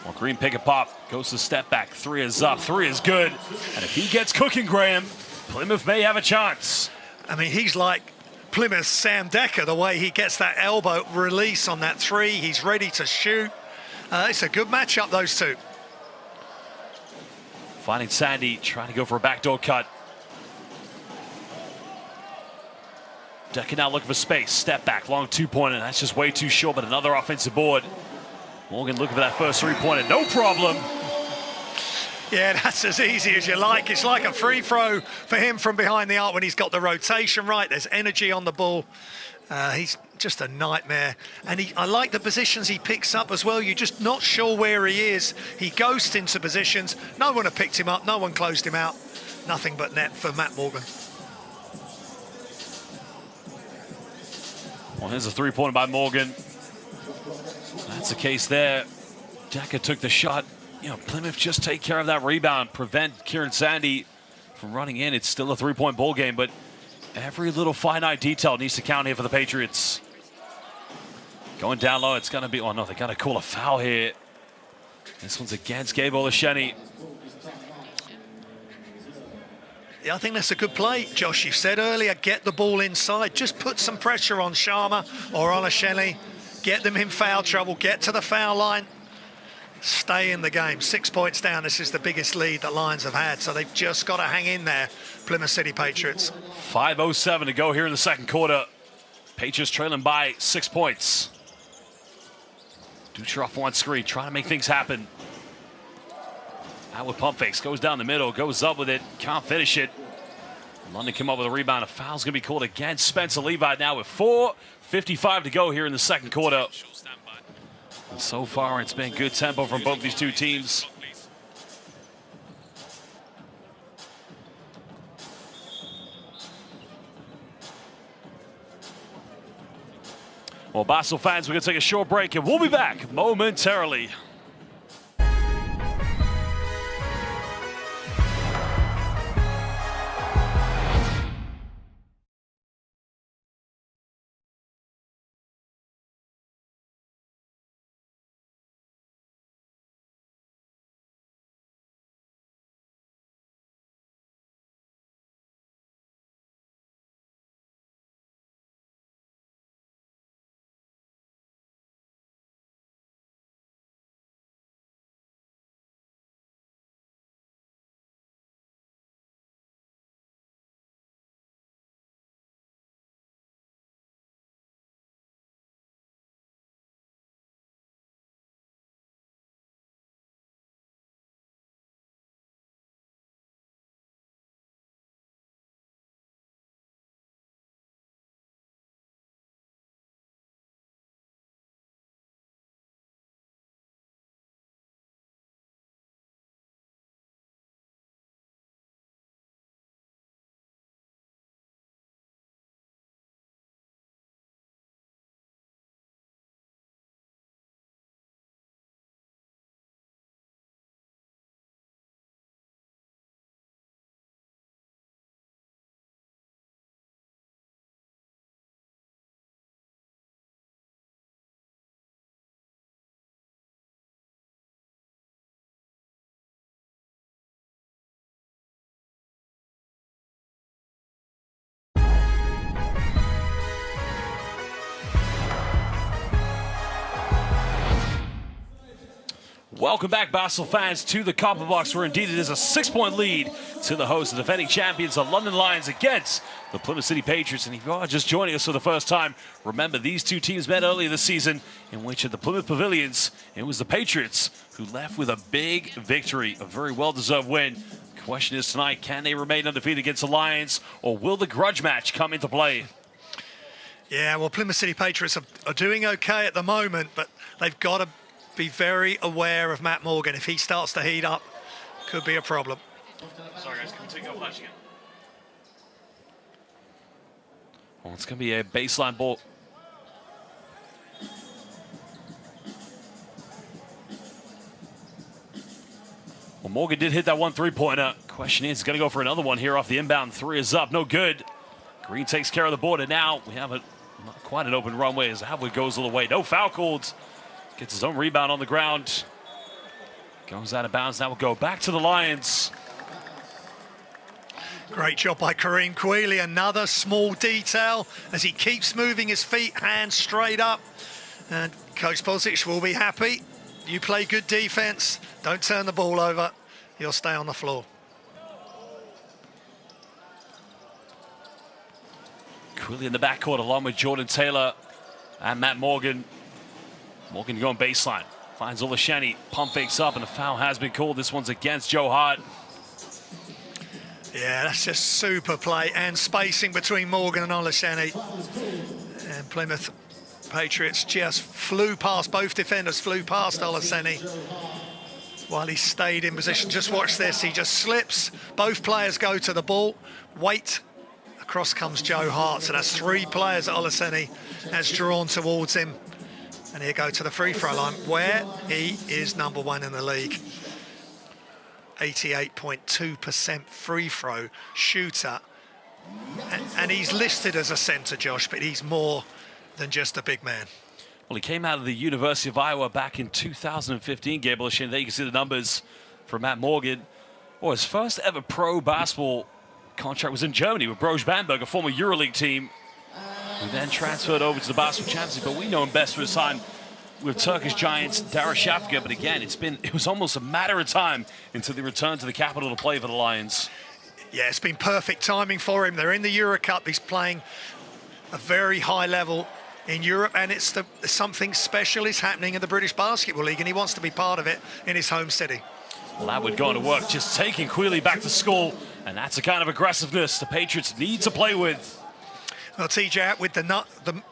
Well, Green pick and pop, goes to step back. 3 is up, 3 is good. And if he gets cooking, Graham, Plymouth may have a chance. I mean, he's like Plymouth's Sam Dekker, the way he gets that elbow release on that 3. He's ready to shoot. It's a good matchup, those two. Finding Sandy, trying to go for a backdoor cut. Dekker now looking for space. Step back, long 2-pointer. That's just way too short, but another offensive board. Morgan looking for that first 3-pointer. No problem. Yeah, that's as easy as you like. It's like a free throw for him from behind the arc when he's got the rotation right. There's energy on the ball. He's just a nightmare. And I like the positions he picks up as well. You're just not sure where he is. He ghosts into positions. No one had picked him up. No one closed him out. Nothing but net for Matt Morgan. Well, here's a 3-pointer by Morgan. That's the case there. Dekker took the shot. You know, Plymouth just take care of that rebound, prevent Kieran Sandy from running in. It's still a 3-point ball game, but every little finite detail needs to count here for the Patriots. Going down low, it's going to be... Oh, no, they got to call a foul here. This one's against Gabe Olasheni. Yeah, I think that's a good play, Josh. You said earlier, get the ball inside. Just put some pressure on Sharma or Olasheni. Get them in foul trouble. Get to the foul line. Stay in the game. 6 points down. This is the biggest lead that Lions have had, so they've just got to hang in there, Plymouth City Patriots. 5:07 to go here in the second quarter. Patriots trailing by 6 points. Dutra off one screen, trying to make things happen. Out with pump fakes, goes down the middle, goes up with it, can't finish it. London came up with a rebound. A foul's going to be called against Spencer Levi now with 4:55 to go here in the second quarter. And so far, it's been good tempo from both these two teams. Well, Basel fans, we're going to take a short break, and we'll be back momentarily. Welcome back, Basel fans, to the Copper Box, where indeed it is a 6-point lead to the host, the defending champions, the London Lions, against the Plymouth City Patriots. And if you are just joining us for the first time, remember these two teams met earlier this season, in which at the Plymouth Pavilions, it was the Patriots who left with a big victory, a very well-deserved win. The question is tonight, can they remain undefeated against the Lions, or will the grudge match come into play? Yeah, well, Plymouth City Patriots are doing okay at the moment, but they've got to be very aware of Matt Morgan. If he starts to heat up, could be a problem. Sorry, guys, can we take off flash again? Well, it's going to be a baseline ball. Well, Morgan did hit that one three-pointer. Question is, he's going to go for another one here off the inbound. Three is up, no good. Green takes care of the board, and now we have not quite an open runway as Howard goes all the way. No foul called. Gets his own rebound on the ground. Goes out of bounds. Now we'll go back to the Lions. Great job by Kareem Quealy. Another small detail as he keeps moving his feet, hands straight up. And Coach Bozic will be happy. You play good defense. Don't turn the ball over. You'll stay on the floor. Quealy in the backcourt along with Jordan Taylor and Matt Morgan. Morgan going baseline. Finds Olasheni. Pump fakes up, and a foul has been called. This one's against Joe Hart. Yeah, that's just super play and spacing between Morgan and Olasheni. And Plymouth Patriots just flew past, both defenders flew past Olasheni while he stayed in position. Just watch this. He just slips. Both players go to the ball. Wait. Across comes Joe Hart. So that's three players that Olasheni has drawn towards him. And he'll go to the free throw line, where he is number one in the league. 88.2% free throw shooter. And he's listed as a centre, Josh, but he's more than just a big man. Well, he came out of the University of Iowa back in 2015, Gabriel. There you can see the numbers for Matt Morgan. Well, his first ever pro basketball contract was in Germany with Brose Bamberg, a former EuroLeague team, who then transferred over to the Basketball Championship, but we know him best for his time with Turkish giants Darüşşafaka. But again, it was almost a matter of time until they returned to the capital to play for the Lions. Yeah, it's been perfect timing for him. They're in the Euro Cup. He's playing a very high level in Europe, and something special is happening in the British Basketball League, and he wants to be part of it in his home city. Well, Atwood going to work, just taking Quealy back to school, and that's the kind of aggressiveness the Patriots need to play with. Well, TJ Atwood, the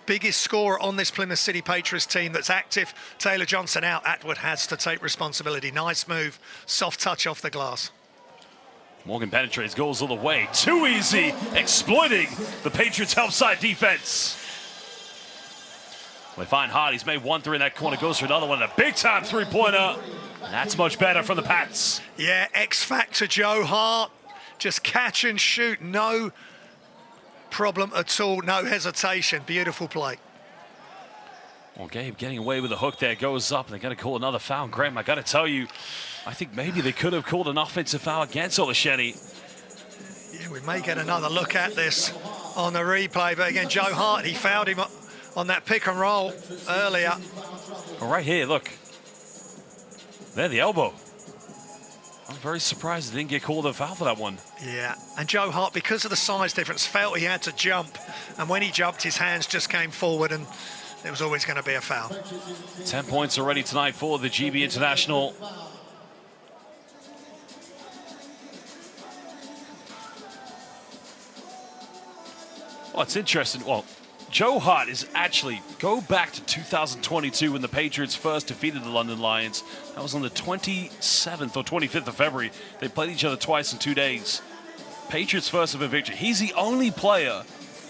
biggest scorer on this Plymouth City Patriots team that's active. Taylor Johnson out. Atwood has to take responsibility. Nice move. Soft touch off the glass. Morgan penetrates, goes all the way. Too easy, exploiting the Patriots' help side defense. They find Hart. He's made 1-3 in that corner. Goes for another one. A big-time three-pointer. That's much better from the Pats. Yeah, X-Factor Joe Hart. Just catch and shoot. No problem at all. No hesitation. Beautiful play. Well, Gabe getting away with the hook there. Goes up, and they're going to call another foul. Graham, I got to tell you, I think maybe they could have called an offensive foul against Olasheni. Yeah, we may get another look at this on the replay. But again, Joe Hart, he fouled him on that pick and roll earlier. Well, right here, look. There, the elbow. I'm very surprised they didn't get called a foul for that one. Yeah, and Joe Hart, because of the size difference, felt he had to jump. And when he jumped, his hands just came forward, and there was always going to be a foul. 10 points already tonight for the GB International. Well, it's interesting. Well, Joe Hart is actually, go back to 2022 when the Patriots first defeated the London Lions. That was on the 27th or 25th of February. They played each other twice in 2 days. Patriots first ever victory. He's the only player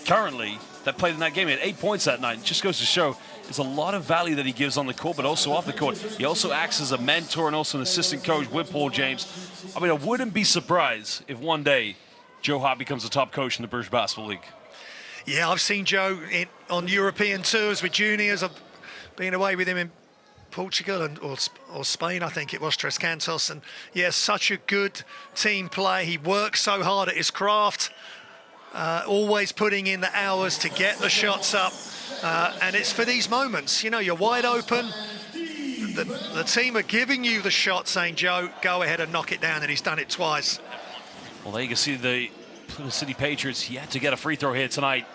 currently that played in that game. He had 8 points that night. It just goes to show there's a lot of value that he gives on the court, but also off the court. He also acts as a mentor and also an assistant coach with Paul James. I mean, I wouldn't be surprised if one day Joe Hart becomes the top coach in the British Basketball League. Yeah, I've seen Joe on European tours with juniors. I've been away with him in Portugal or Spain, I think it was, Tres Cantos. And yeah, such a good team play. He works so hard at his craft, always putting in the hours to get the shots up. And it's for these moments, you know, you're wide open. the team are giving you the shot, saying, Joe, go ahead and knock it down, and he's done it twice. Well, there you can see the Plymouth City Patriots yet to get a free throw here tonight.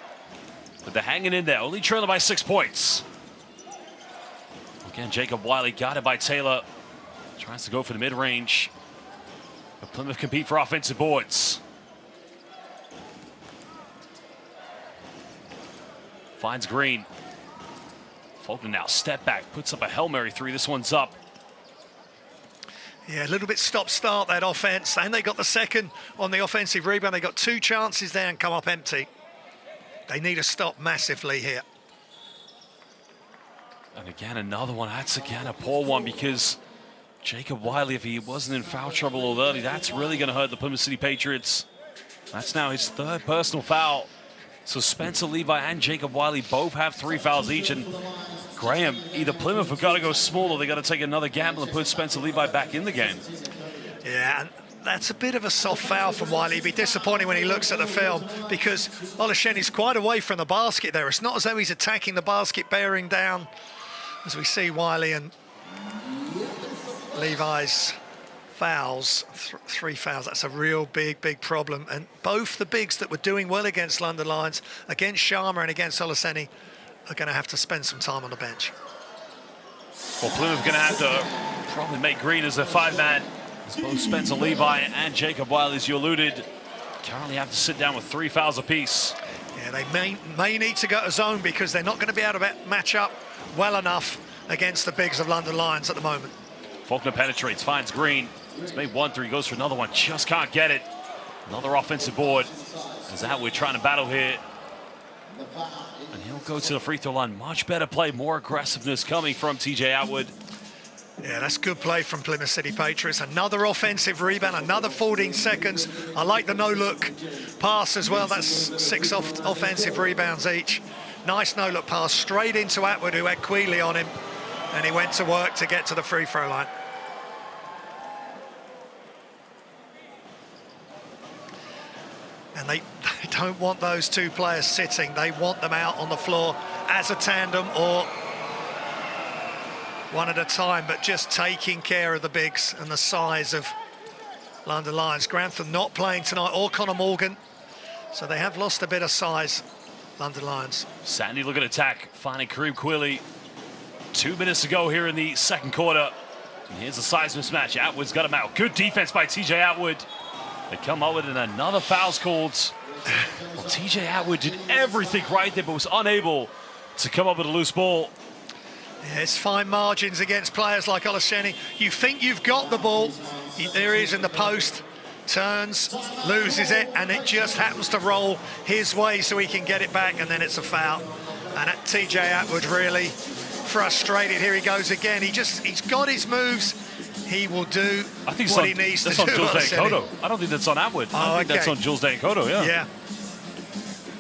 But they're hanging in there, only trailing by 6 points. Again, Jacob Wiley got it by Taylor. Tries to go for the mid-range. But Plymouth compete for offensive boards. Finds Green. Faulkner now step back, puts up a Hail Mary three. This one's up. Yeah, a little bit stop-start, that offense. And they got the second on the offensive rebound. They got 2 chances there and come up empty. They need a stop massively here. And again, another one. That's again a poor one because Jacob Wiley, if he wasn't in foul trouble all early, that's really going to hurt the Plymouth City Patriots. That's now his 3rd personal foul. So Spencer Levi and Jacob Wiley both have 3 fouls each. And Graham, either Plymouth have got to go small or they got to take another gamble and put Spencer Levi back in the game. Yeah, and that's a bit of a soft foul from Wiley. It'd be disappointing when he looks at the film because Olasheni's quite away from the basket there. It's not as though he's attacking the basket, bearing down, as we see Wiley and Levi's fouls, 3 fouls. That's a real big problem. And both the bigs that were doing well against London Lions, against Sharma and against Olaseni, are going to have to spend some time on the bench. Well, Plymouth going to have to probably make Green as a 5-man. As both Spencer Levi and Jacob Wiley, as you alluded, currently have to sit down with 3 fouls apiece. Yeah, they may need to go to zone because they're not going to be able to match up well enough against the bigs of London Lions at the moment. Faulkner penetrates, finds Green. He's made 1 3, goes for another one, just can't get it. Another offensive board. As Atwood trying to battle here. And he'll go to the free throw line. Much better play, more aggressiveness coming from TJ Atwood. Yeah, that's good play from Plymouth City Patriots. Another offensive rebound, another 14 seconds. I like the no-look pass as well. That's 6 offensive rebounds each. Nice no-look pass straight into Atwood, who had Queeley on him. And he went to work to get to the free throw line. And they don't want those 2 players sitting. They want them out on the floor as a tandem or one at a time, but just taking care of the bigs and the size of London Lions. Grantham not playing tonight, or Connor Morgan. So they have lost a bit of size, London Lions. Sandy looking to attack, finding Kareem Queeley. 2 minutes to go here in the second quarter. And here's a size mismatch. Atwood's got him out. Good defense by TJ Atwood. They come up with another foul's called. Well, TJ Atwood did everything right there, but was unable to come up with a loose ball. Yeah, it's fine margins against players like Olaseni. You think you've got the ball. There he is in the post. Turns, loses it, and it just happens to roll his way so he can get it back, and then it's a foul. And TJ Atwood really frustrated. Here he goes again. He's got his moves. He will do what he needs to do. That's on Jules Dancoto. I don't think that's on Atwood. I think that's on Jules Dancoto, yeah. Yeah.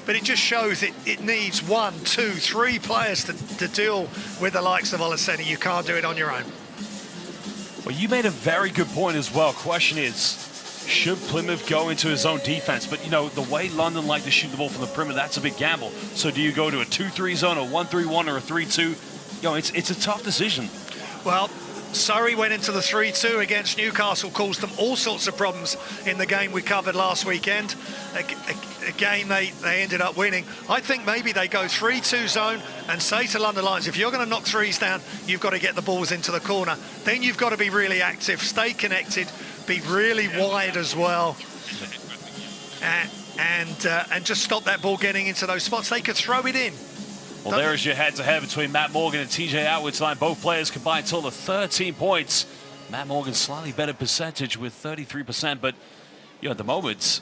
But it just shows it needs 1, 2, 3 players to deal with the likes of Olaseni. You can't do it on your own. Well, you made a very good point as well. Question is, should Plymouth go into his own defense? But, you know, the way London like to shoot the ball from the perimeter, that's a big gamble. So do you go to a 2-3 zone, a 1-3-1, or a 3-2? You know, it's a tough decision. Well, Surrey went into the 3-2 against Newcastle, caused them all sorts of problems in the game we covered last weekend. A game they ended up winning. I think maybe they go 3-2 zone and say to London Lions, if you're going to knock threes down, you've got to get the balls into the corner. Then you've got to be really active, stay connected, be really wide as well. And just stop that ball getting into those spots. They could throw it in. Well, there is your head-to-head between Matt Morgan and TJ Atwood tonight. Both players combined total of 13 points. Matt Morgan slightly better percentage with 33%, but you know, at the moment,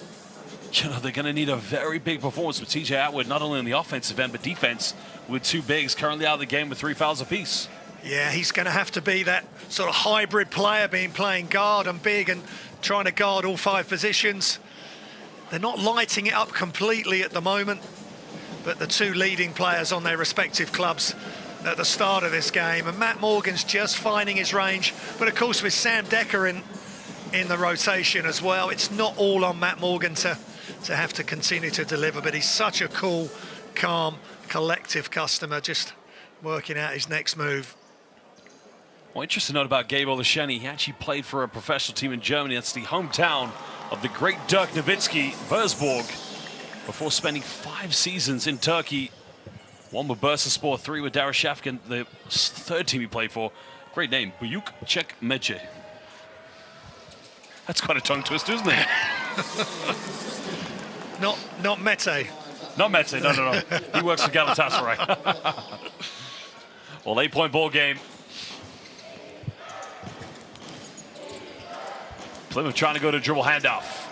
you know, they're going to need a very big performance with TJ Atwood, not only on the offensive end, but defense, with 2 bigs currently out of the game with 3 fouls apiece. Yeah, he's going to have to be that sort of hybrid player, playing guard and big and trying to guard all 5 positions. They're not lighting it up completely at the moment, but the 2 leading players on their respective clubs at the start of this game. And Matt Morgan's just finding his range. But of course, with Sam Decker in the rotation as well, it's not all on Matt Morgan to have to continue to deliver. But he's such a cool, calm, collective customer, just working out his next move. Well, interesting note about Gabe Olasheni. He actually played for a professional team in Germany. That's the hometown of the great Dirk Nowitzki, Würzburg, before spending 5 seasons in Turkey. 1 with Bursaspor, 3 with Darüşşafaka, the 3rd team he played for. Great name, Buyuk Çekmece. That's quite a tongue twister, isn't it? Not Mete. Not Mete, no. He works for Galatasaray. Well, 8-point ball game. Plymouth trying to go to dribble handoff.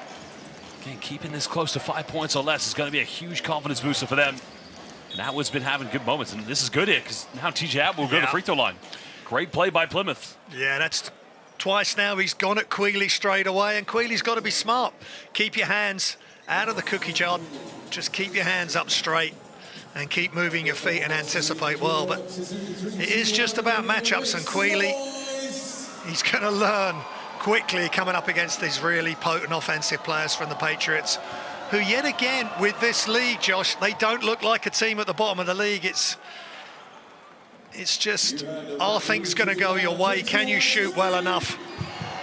Again, keeping this close to 5 points or less is going to be a huge confidence booster for them. And Atwood's been having good moments, and this is good here because now TJ Atwood will go to the free throw line. Great play by Plymouth. Yeah, that's twice now he's gone at Quealy straight away, and Quealy's got to be smart. Keep your hands out of the cookie jar. Just keep your hands up straight and keep moving your feet and anticipate well. But it is just about matchups, and Quealy, he's going to learn quickly coming up against these really potent offensive players from the Patriots, who yet again with this league, Josh, they don't look like a team at the bottom of the league. It's just, are things going to go your way? Can you shoot well enough?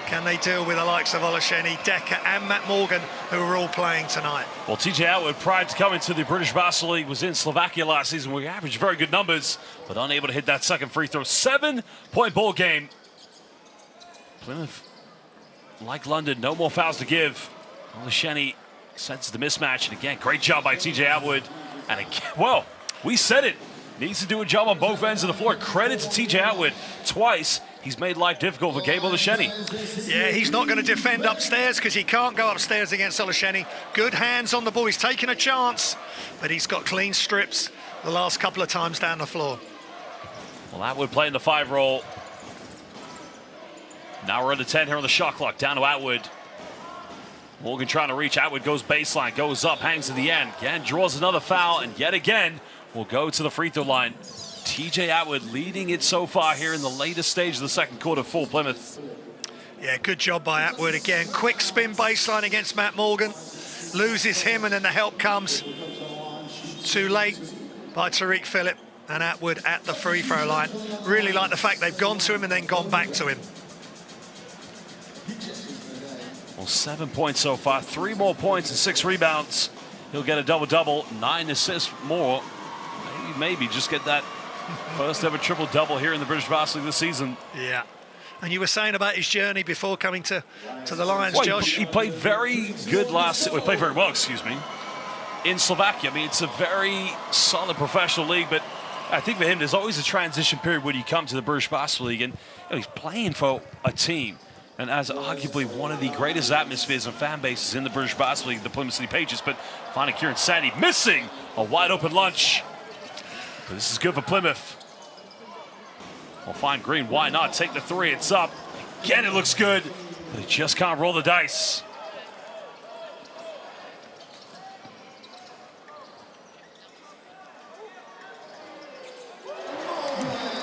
Can they deal with the likes of Olasheni, Decker and Matt Morgan, who are all playing tonight? Well, TJ Atwood, prior to coming to the British Basketball League, was in Slovakia last season where he averaged very good numbers, but unable to hit that second free throw. 7-point ball game. Plymouth, like London, no more fouls to give. Olasheni senses the mismatch, and again, great job by TJ Atwood. And again, well, we said it. Needs to do a job on both ends of the floor. Credit to TJ Atwood. Twice, he's made life difficult for Gabe Olasheni. Yeah, he's not going to defend upstairs because he can't go upstairs against Olasheni. Good hands on the ball. He's taking a chance, but he's got clean strips the last couple of times down the floor. Well, Atwood playing the 5 role. Now we're under 10 here on the shot clock. Down to Atwood. Morgan trying to reach. Atwood goes baseline, goes up, hangs to the end. Again, draws another foul, and yet again, will go to the free throw line. TJ Atwood leading it so far here in the latest stage of the second quarter for Plymouth. Yeah, good job by Atwood again. Quick spin baseline against Matt Morgan. Loses him, and then the help comes too late by Tariq Phillip, and Atwood at the free throw line. Really like the fact they've gone to him and then gone back to him. Well, 7 points so far, 3 more points and 6 rebounds. He'll get a double-double, 9 assists more. Maybe just get that first ever triple-double here in the British Basketball League this season. Yeah. And you were saying about his journey before coming to the Lions, well, Josh. He played very good he played very well, excuse me, in Slovakia. I mean, it's a very solid professional league, but I think for him, there's always a transition period when you come to the British Basketball League, and he's playing for a team. And as arguably one of the greatest atmospheres and fan bases in the British Basketball League, the Plymouth City Patriots, but finding Kieran Sandy missing a wide open lunch. But this is good for Plymouth. Well, fine Green, why not? Take the 3, it's up. Again, it looks good, but he just can't roll the dice.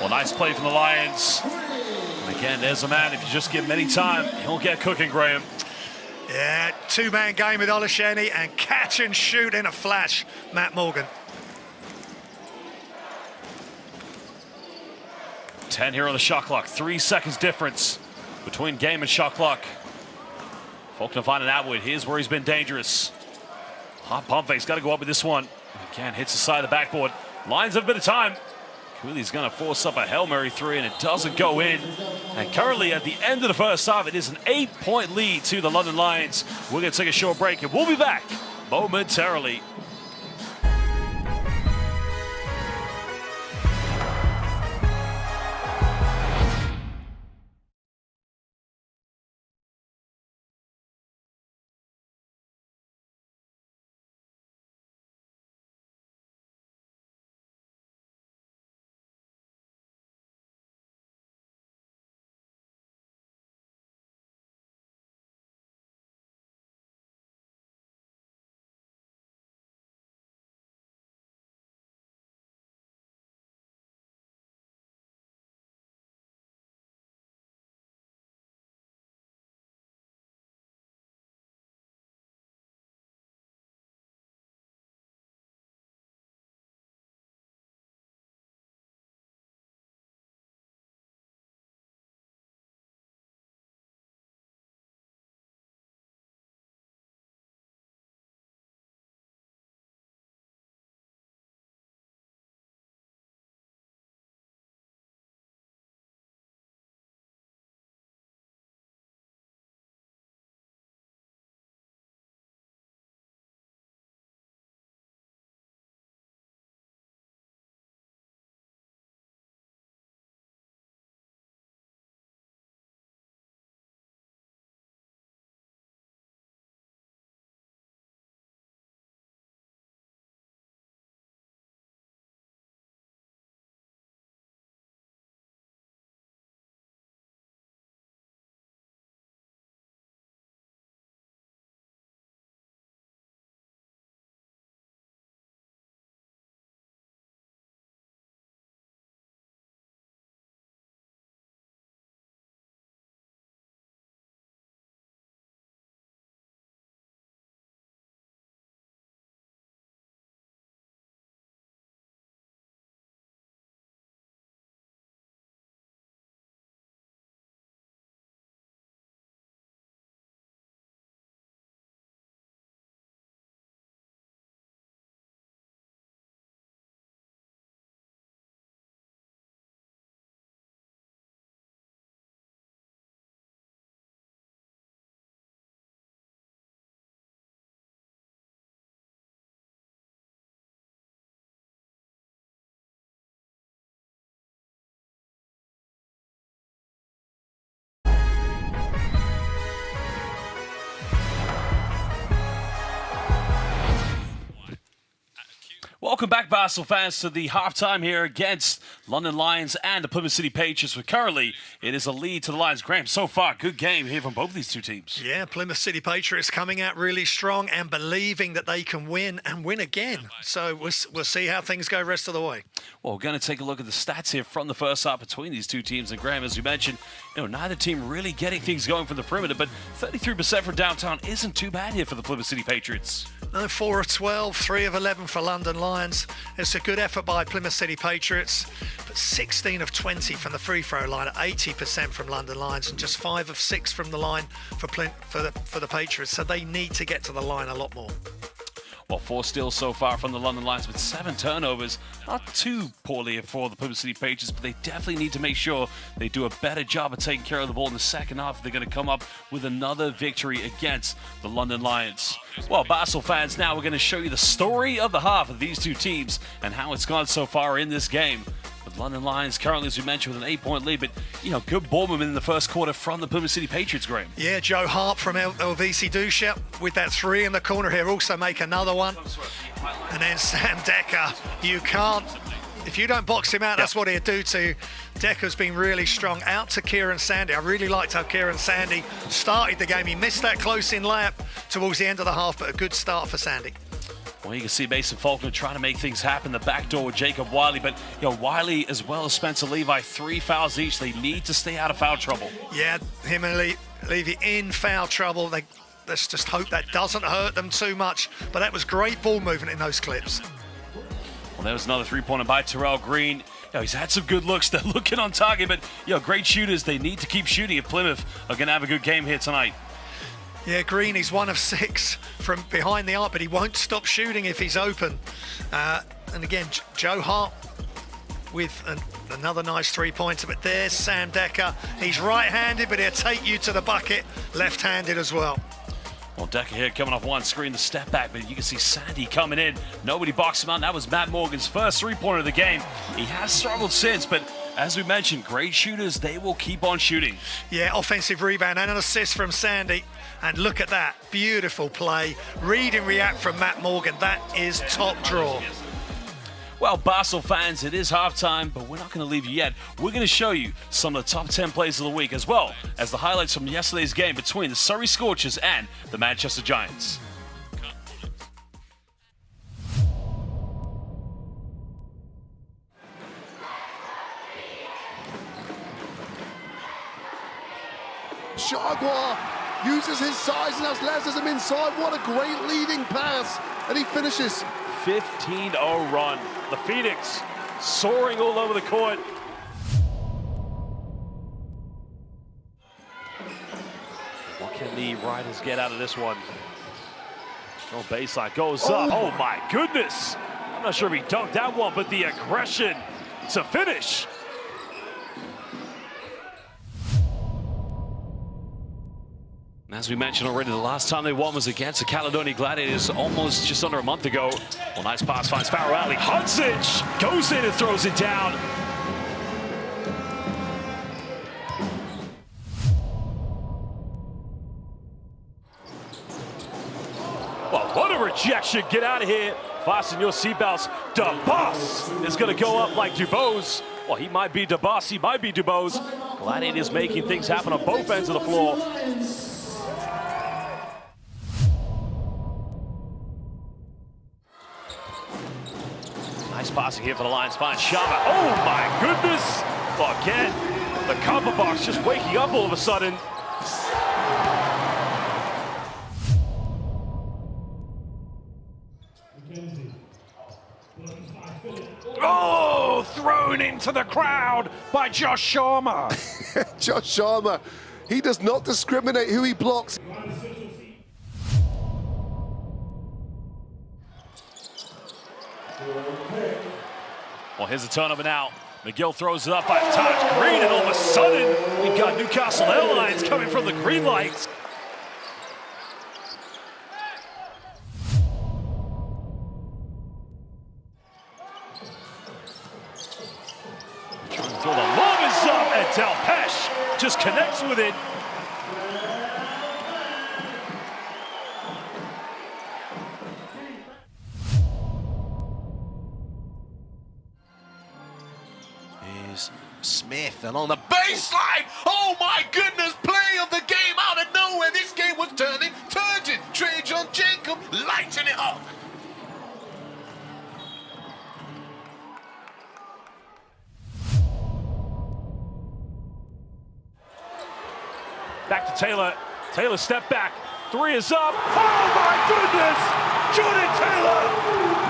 Well, nice play from the Lions. And again, there's a man, if you just give him any time, he'll get cooking, Graham. Yeah, 2-man game with Olasheni, and catch and shoot in a flash, Matt Morgan. 10 here on the shot clock. 3 seconds difference between game and shot clock. Faulkner finding Atwood. Here's where he's been dangerous. Hot pump face. Got to go up with this one. Again, hits the side of the backboard. Lions have a bit of time. Cooley's going to force up a Hail Mary 3, and it doesn't go in. And currently, at the end of the first half, it is an 8-point lead to the London Lions. We're going to take a short break, and we'll be back momentarily. Welcome back, Basel fans, to the halftime here against London Lions and the Plymouth City Patriots. Currently, it is a lead to the Lions. Graham, so far, good game here from both of these two teams. Yeah, Plymouth City Patriots coming out really strong and believing that they can win and win again. So we'll see how things go rest of the way. Well, we're going to take a look at the stats here from the first half between these two teams. And Graham, as we mentioned, neither team really getting things going from the perimeter, but 33% from downtown isn't too bad here for the Plymouth City Patriots. No, 4 of 12, 3 of 11 for London Lions. It's a good effort by Plymouth City Patriots, but 16 of 20 from the free throw line at 80% from London Lions, and just 5 of 6 from the line for the Patriots. So they need to get to the line a lot more. Well, 4 steals so far from the London Lions, with 7 turnovers. Not too poorly for the Plymouth City Patriots, but they definitely need to make sure they do a better job of taking care of the ball in the second half if they're going to come up with another victory against the London Lions. Well, Basel fans, now we're going to show you the story of the half of these two teams and how it's gone so far in this game. With London Lions currently, as we mentioned, with an 8-point lead, but, good ball movement in the first quarter from the Plymouth City Patriots, Graham. Yeah, Joe Hart from LVC Dusha with that 3 in the corner here, also make another one. And then Sam Decker, if you don't box him out, that's what he'll do to you. Decker's been really strong. Out to Kieran Sandy. I really liked how Kieran Sandy started the game. He missed that close-in layup towards the end of the half, but a good start for Sandy. Well, you can see Mason Faulkner trying to make things happen. The back door with Jacob Wiley. But, Wiley as well as Spencer Levi, 3 fouls each. They need to stay out of foul trouble. Yeah, him and Levy in foul trouble. Let's just hope that doesn't hurt them too much. But that was great ball movement in those clips. Well, there was another 3-pointer by Terrell Green. He's had some good looks. They're looking on target. But, great shooters. They need to keep shooting if Plymouth are going to have a good game here tonight. Yeah, Green, he's 1 of 6 from behind the arc, but he won't stop shooting if he's open. And again, Joe Hart with another nice 3-pointer. But there's Sam Decker. He's right-handed, but he'll take you to the bucket, left-handed as well. Well, Decker here coming off one screen, the step back, but you can see Sandy coming in. Nobody boxed him out. That was Matt Morgan's first 3-pointer of the game. He has struggled since, but as we mentioned, great shooters, they will keep on shooting. Yeah, offensive rebound and an assist from Sandy. And look at that, beautiful play. Read and react from Matt Morgan. That is top draw. Well, Basel fans, it is halftime, but we're not going to leave you yet. We're going to show you some of the top 10 plays of the week, as well as the highlights from yesterday's game between the Surrey Scorchers and the Manchester Giants. Chagua uses his size and has left him inside. What a great leading pass. And he finishes. 15-0 run. The Phoenix soaring all over the court. What can the Riders get out of this one? Oh, baseline goes up. Oh my goodness. I'm not sure if he dunked that one, but the aggression to finish. As we mentioned already, the last time they won was against the Caledonia Gladiators almost just under a month ago. Well, nice pass, finds Farrell Alley. Huncic goes in and throws it down. Well, what a rejection. Get out of here. Fasten your seatbelts. DeBoss is going to go up like Dubose. Well, he might be DeBoss, he might be Dubose. Gladiators making things happen on both ends of the floor. Nice passing here for the Lions. Finds Sharma. Oh my goodness! Well, again, the cover box just waking up all of a sudden. Oh, thrown into the crowd by Josh Sharma. Josh Sharma, he does not discriminate who he blocks. Well, here's a turnover now. McGill throws it up by Taj Green, and all of a sudden, we've got Newcastle Airlines coming from the green lights. Trying to throw the lob is up, and Delpesh just connects with it. goes Smith along the baseline. Oh my goodness, play of the game out of nowhere. This game was turning. Trey John Jacob lighting it up. Back to Taylor. Taylor step back. 3 is up. Oh my goodness! Jordan Taylor,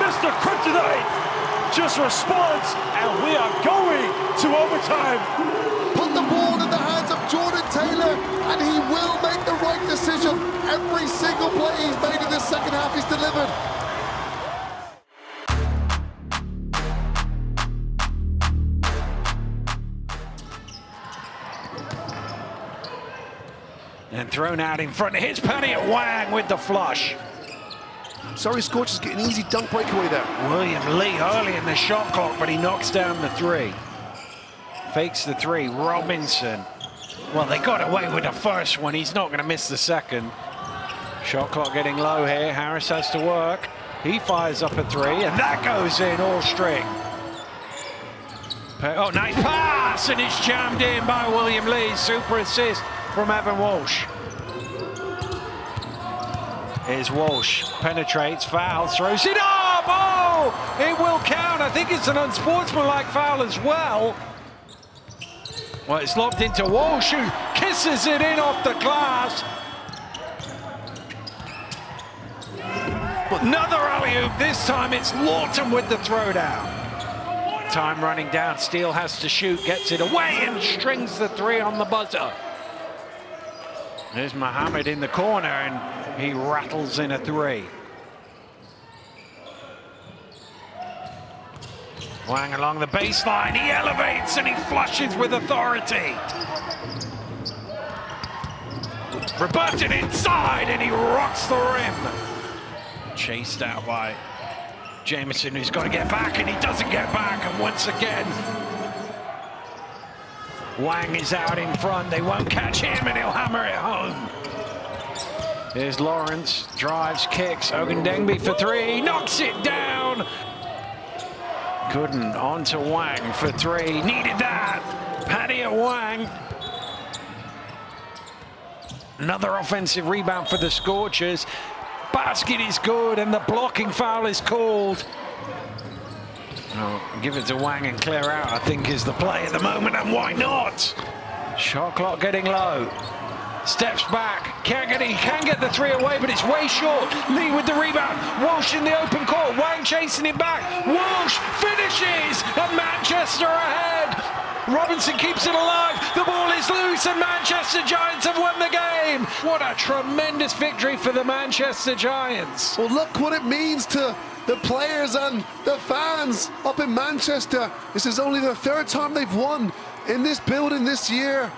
Mr. Kryptonite, just responds, and we are going to overtime. Put the ball in the hands of Jordan Taylor, and he will make the right decision. Every single play he's made in the second half, he's delivered. And thrown out in front. Here's Paddy at Wang with the flush. Sorry, Scorchers get an easy dunk breakaway there. William Lee early in the shot clock, but he knocks down the 3. Fakes the 3. Robinson. Well, they got away with the first one. He's not going to miss the second. Shot clock getting low here. Harris has to work. He fires up a 3, and that goes in all string. Oh, nice pass, and it's jammed in by William Lee. Super assist from Evan Walsh. Here's Walsh, penetrates, fouls, throws it up. Oh, it will count. I think it's an unsportsmanlike foul as well. Well, it's lobbed into Walsh, who kisses it in off the glass. Another alley-oop. This time it's Lawton with the throwdown. Time running down. Steele has to shoot, gets it away, and strings the 3 on the buzzer. There's Mohammed in the corner, and he rattles in a 3. Wang along the baseline, he elevates and he flushes with authority. Rebutted inside, and he rocks the rim. Chased out by Jameson, who's got to get back, and he doesn't get back, and once again, Wang is out in front. They won't catch him, and he'll hammer it home. Here's Lawrence, drives, kicks. Ogundengbe for 3, knocks it down. Gooden on to Wang for 3, needed that. Paddy at Wang. Another offensive rebound for the Scorchers. Basket is good, and the blocking foul is called. Oh, give it to Wang and clear out, I think, is the play at the moment, and why not? Shot clock getting low. Steps back, he can get the 3 away, but it's way short. Lee with the rebound, Walsh in the open court, Wang chasing it back. Walsh finishes, and Manchester ahead. Robinson keeps it alive, the ball is loose, and Manchester Giants have won the game. What a tremendous victory for the Manchester Giants. Well, look what it means to the players and the fans up in Manchester. This is only the 3rd time they've won in this building this year.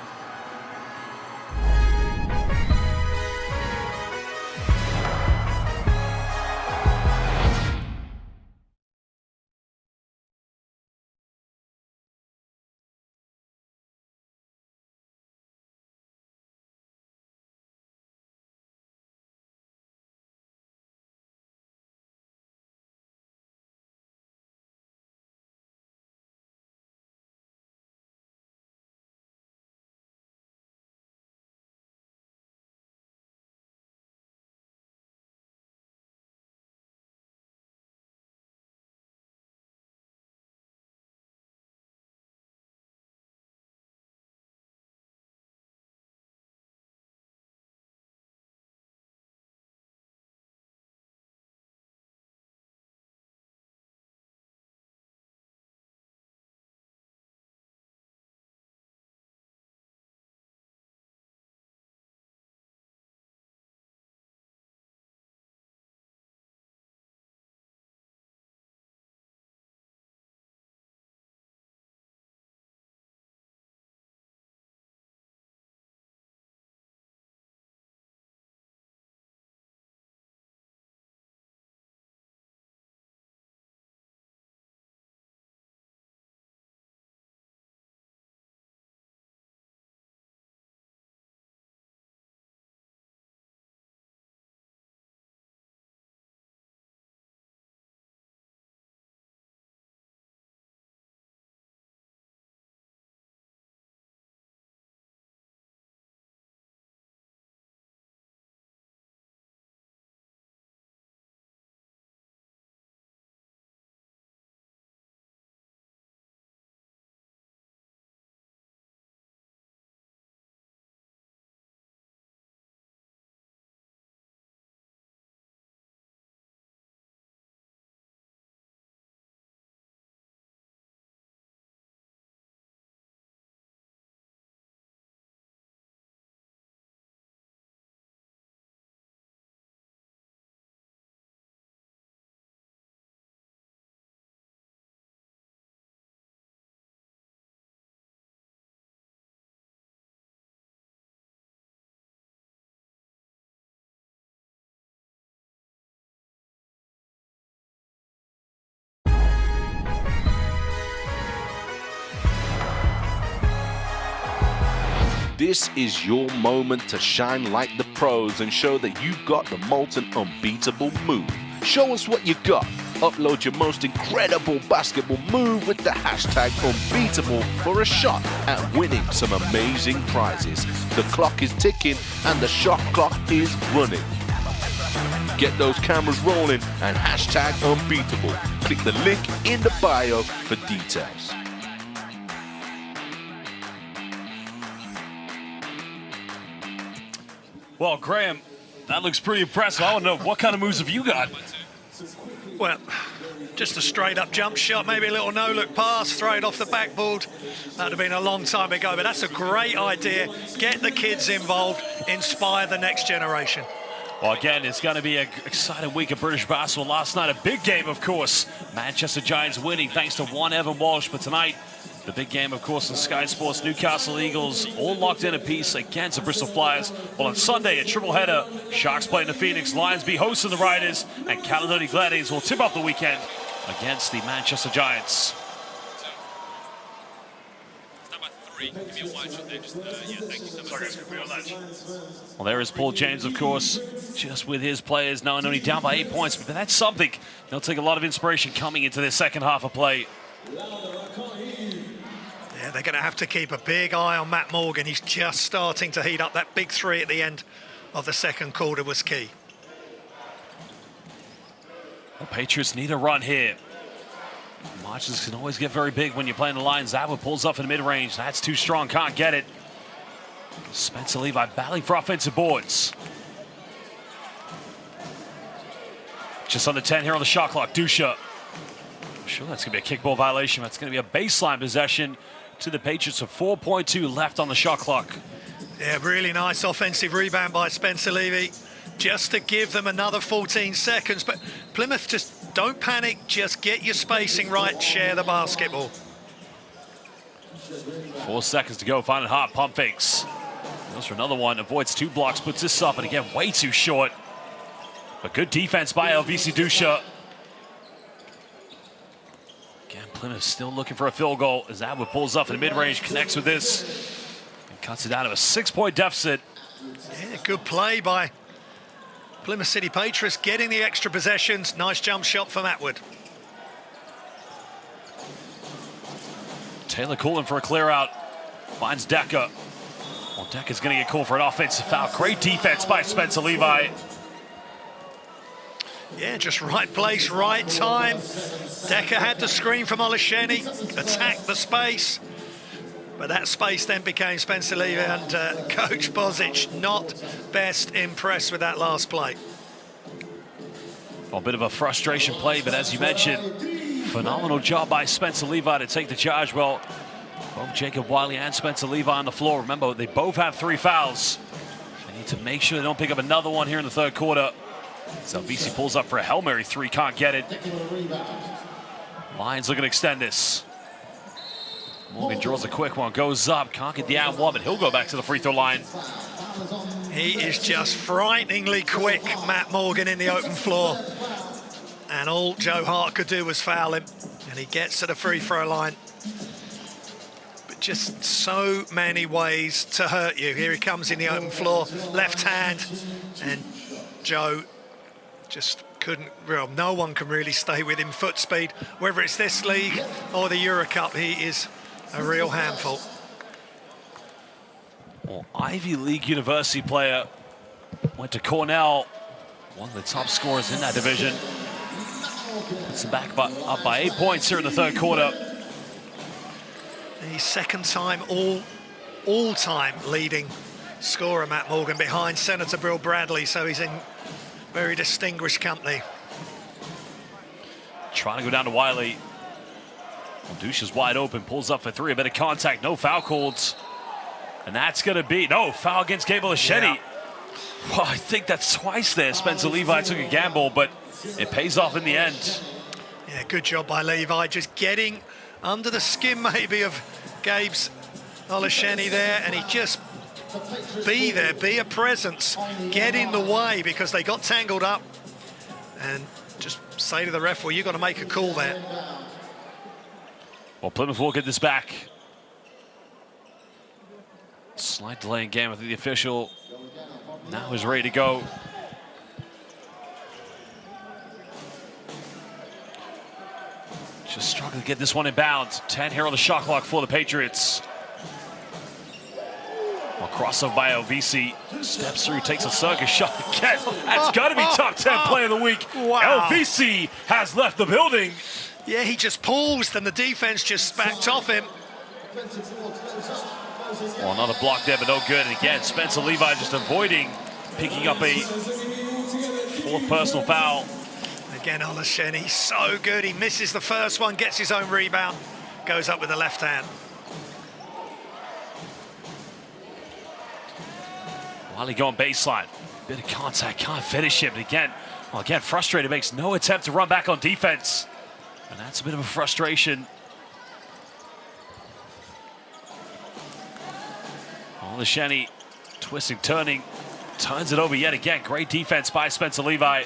This is your moment to shine like the pros and show that you've got the molten unbeatable move. Show us what you got. Upload your most incredible basketball move with the hashtag unbeatable for a shot at winning some amazing prizes. The clock is ticking and the shot clock is running. Get those cameras rolling and hashtag unbeatable. Click the link in the bio for details. Well, Graham, that looks pretty impressive. I want to know, what kind of moves have you got? Well, just a straight-up jump shot, maybe a little no-look pass, throw it off the backboard. That would have been a long time ago, but that's a great idea. Get the kids involved, inspire the next generation. Well, again, it's going to be an exciting week of British basketball. Last night, a big game, of course. Manchester Giants winning thanks to one Evan Walsh. But tonight, the big game, of course, in Sky Sports, Newcastle Eagles, all locked in a piece against the Bristol Flyers. Well, on Sunday, a triple header. Sharks playing the Phoenix, Lions be hosting the Riders, and Caledonia Gladiators will tip off the weekend against the Manchester Giants. Well, there is Paul James, of course, just with his players now only down by 8 points, but that's something. They'll take a lot of inspiration coming into their second half of play. Yeah, they're going to have to keep a big eye on Matt Morgan. He's just starting to heat up. That big three at the end of the second quarter was key. The Patriots need a run here. Margins can always get very big when you're playing the Lions. Atwood pulls up in the mid-range. That's too strong, can't get it. Spencer Levi battling for offensive boards. Just under 10 here on the shot clock. Dusha. Sure, that's going to be a kickball violation. That's going to be a baseline possession to the Patriots with 4.2 left on the shot clock. Yeah, really nice offensive rebound by Spencer Levy, just to give them another 14 seconds. But Plymouth, just don't panic. Just get your spacing right. Share the basketball. 4 seconds to go. Find it hot. Pump fakes. Goes for another one. Avoids 2 blocks. Puts this up. And again, way too short. But good defense by LVC Dusha. Again, Plymouth still looking for a field goal as Atwood pulls up in the mid-range, connects with this, and cuts it down to a 6-point deficit. Yeah, good play by Plymouth City Patriots, getting the extra possessions. Nice jump shot from Atwood. Taylor calling for a clear out. Finds Decker. Well, Decker's going to get called for an offensive foul. Great defense by Spencer Levi. Yeah, just right place, right time. Decker had to screen from Olasheni, attack the space. But that space then became Spencer Levi, and Coach Bozic not best impressed with that last play. Well, a bit of a frustration play, but as you mentioned, phenomenal job by Spencer Levi to take the charge. Well, both Jacob Wiley and Spencer Levi on the floor. Remember, they both have 3 fouls. They need to make sure they don't pick up another one here in the third quarter. So VC pulls up for a Hail Mary 3, can't get it. Lions looking to extend this. Morgan draws a quick one, goes up, can't get the and one, but he'll go back to the free throw line. He is just frighteningly quick, Matt Morgan, in the open floor. And all Joe Hart could do was foul him, and he gets to the free throw line. But just so many ways to hurt you. Here he comes in the open floor, left hand, and Joe just couldn't, well, no one can really stay with him foot speed. Whether it's this league or the Euro Cup, he is a real handful. Well, Ivy League University player, went to Cornell, one of the top scorers in that division. Puts them back up by 8 points here in the third quarter. The second time all-time leading scorer, Matt Morgan, behind Senator Bill Bradley, so he's in very distinguished company. Trying to go down to Wiley. Well, Dusha's wide open, pulls up for 3, a bit of contact, no foul called. And that's going to be, no, foul against Gable Asheni. Yeah. Well, I think that's twice there. Spencer Levi took a gamble, but it pays off in the end. Yeah, good job by Levi, just getting under the skin maybe of Gabe's Olasheni there, and he just be there, be a presence, get in the way, because they got tangled up, and just say to the ref, well, you've got to make a call there. Well, Plymouth will get this back. Slight delay in game. I think the official now is ready to go. Just struggling to get this one in bounds. 10 here on the shot clock for the Patriots. Well, crossover by LVC. Steps through, takes a circus shot again. That's got to be top 10 play of the week. Wow. LVC has left the building. Yeah, he just paused and the defense just backed off him. Well, another block there, but no good. And again, Spencer Levi just avoiding picking up a fourth personal foul. Again, Olasheni, so good. He misses the first one, gets his own rebound, goes up with the left hand. Wiley going baseline. Bit of contact, can't finish it. But again, frustrated, makes no attempt to run back on defense. And that's a bit of a frustration. Olasheni twisting, turning, turns it over yet again. Great defense by Spencer Levi.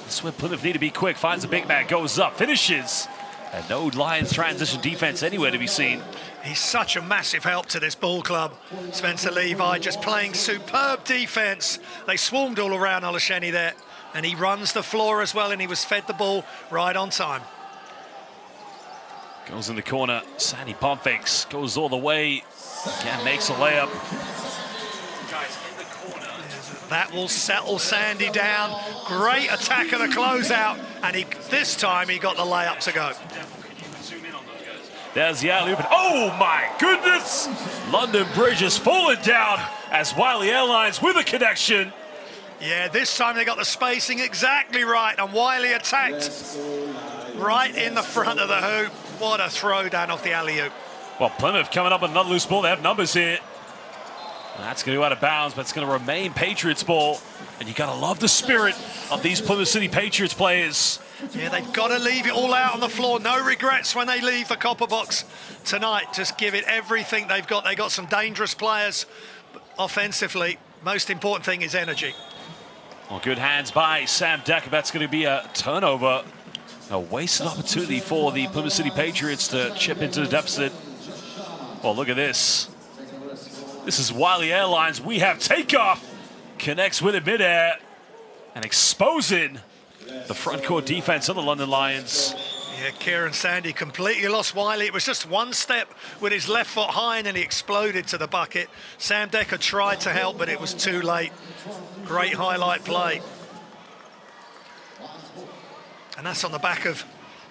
This is where Plymouth need to be quick. Finds a big man, goes up, finishes. And no Lions transition defense anywhere to be seen. He's such a massive help to this ball club. Spencer Levi just playing superb defense. They swarmed all around Olasheni there. And he runs the floor as well, and he was fed the ball right on time. Goes in the corner. Sandy pump fakes. Goes all the way. Again, makes a layup. That will settle Sandy down. Great attack of the closeout. And this time he got the layup to go. There's the alley-oop. Oh my goodness! London Bridge has fallen down as Wiley Airlines with a connection. Yeah, this time they got the spacing exactly right. And Wiley attacked right in the front of the hoop. What a throw down off the alley-oop. Well, Plymouth coming up with another loose ball. They have numbers here. That's going to go out of bounds, but it's going to remain Patriots ball. And you got to love the spirit of these Plymouth City Patriots players. Yeah, they've got to leave it all out on the floor. No regrets when they leave the copper box tonight. Just give it everything they've got. They got some dangerous players offensively. Most important thing is energy. Well, good hands by Sam Decker. That's going to be a turnover. A wasted opportunity for the Plymouth City Patriots to chip into the deficit. Well, look at this. This is Wiley Airlines. We have takeoff. Connects with it midair and exposing the front court defense of the London Lions. Yeah, Kieran Sandy completely lost Wiley. It was just one step with his left foot high and then he exploded to the bucket. Sam Decker tried to help, but it was too late. Great highlight play. And that's on the back of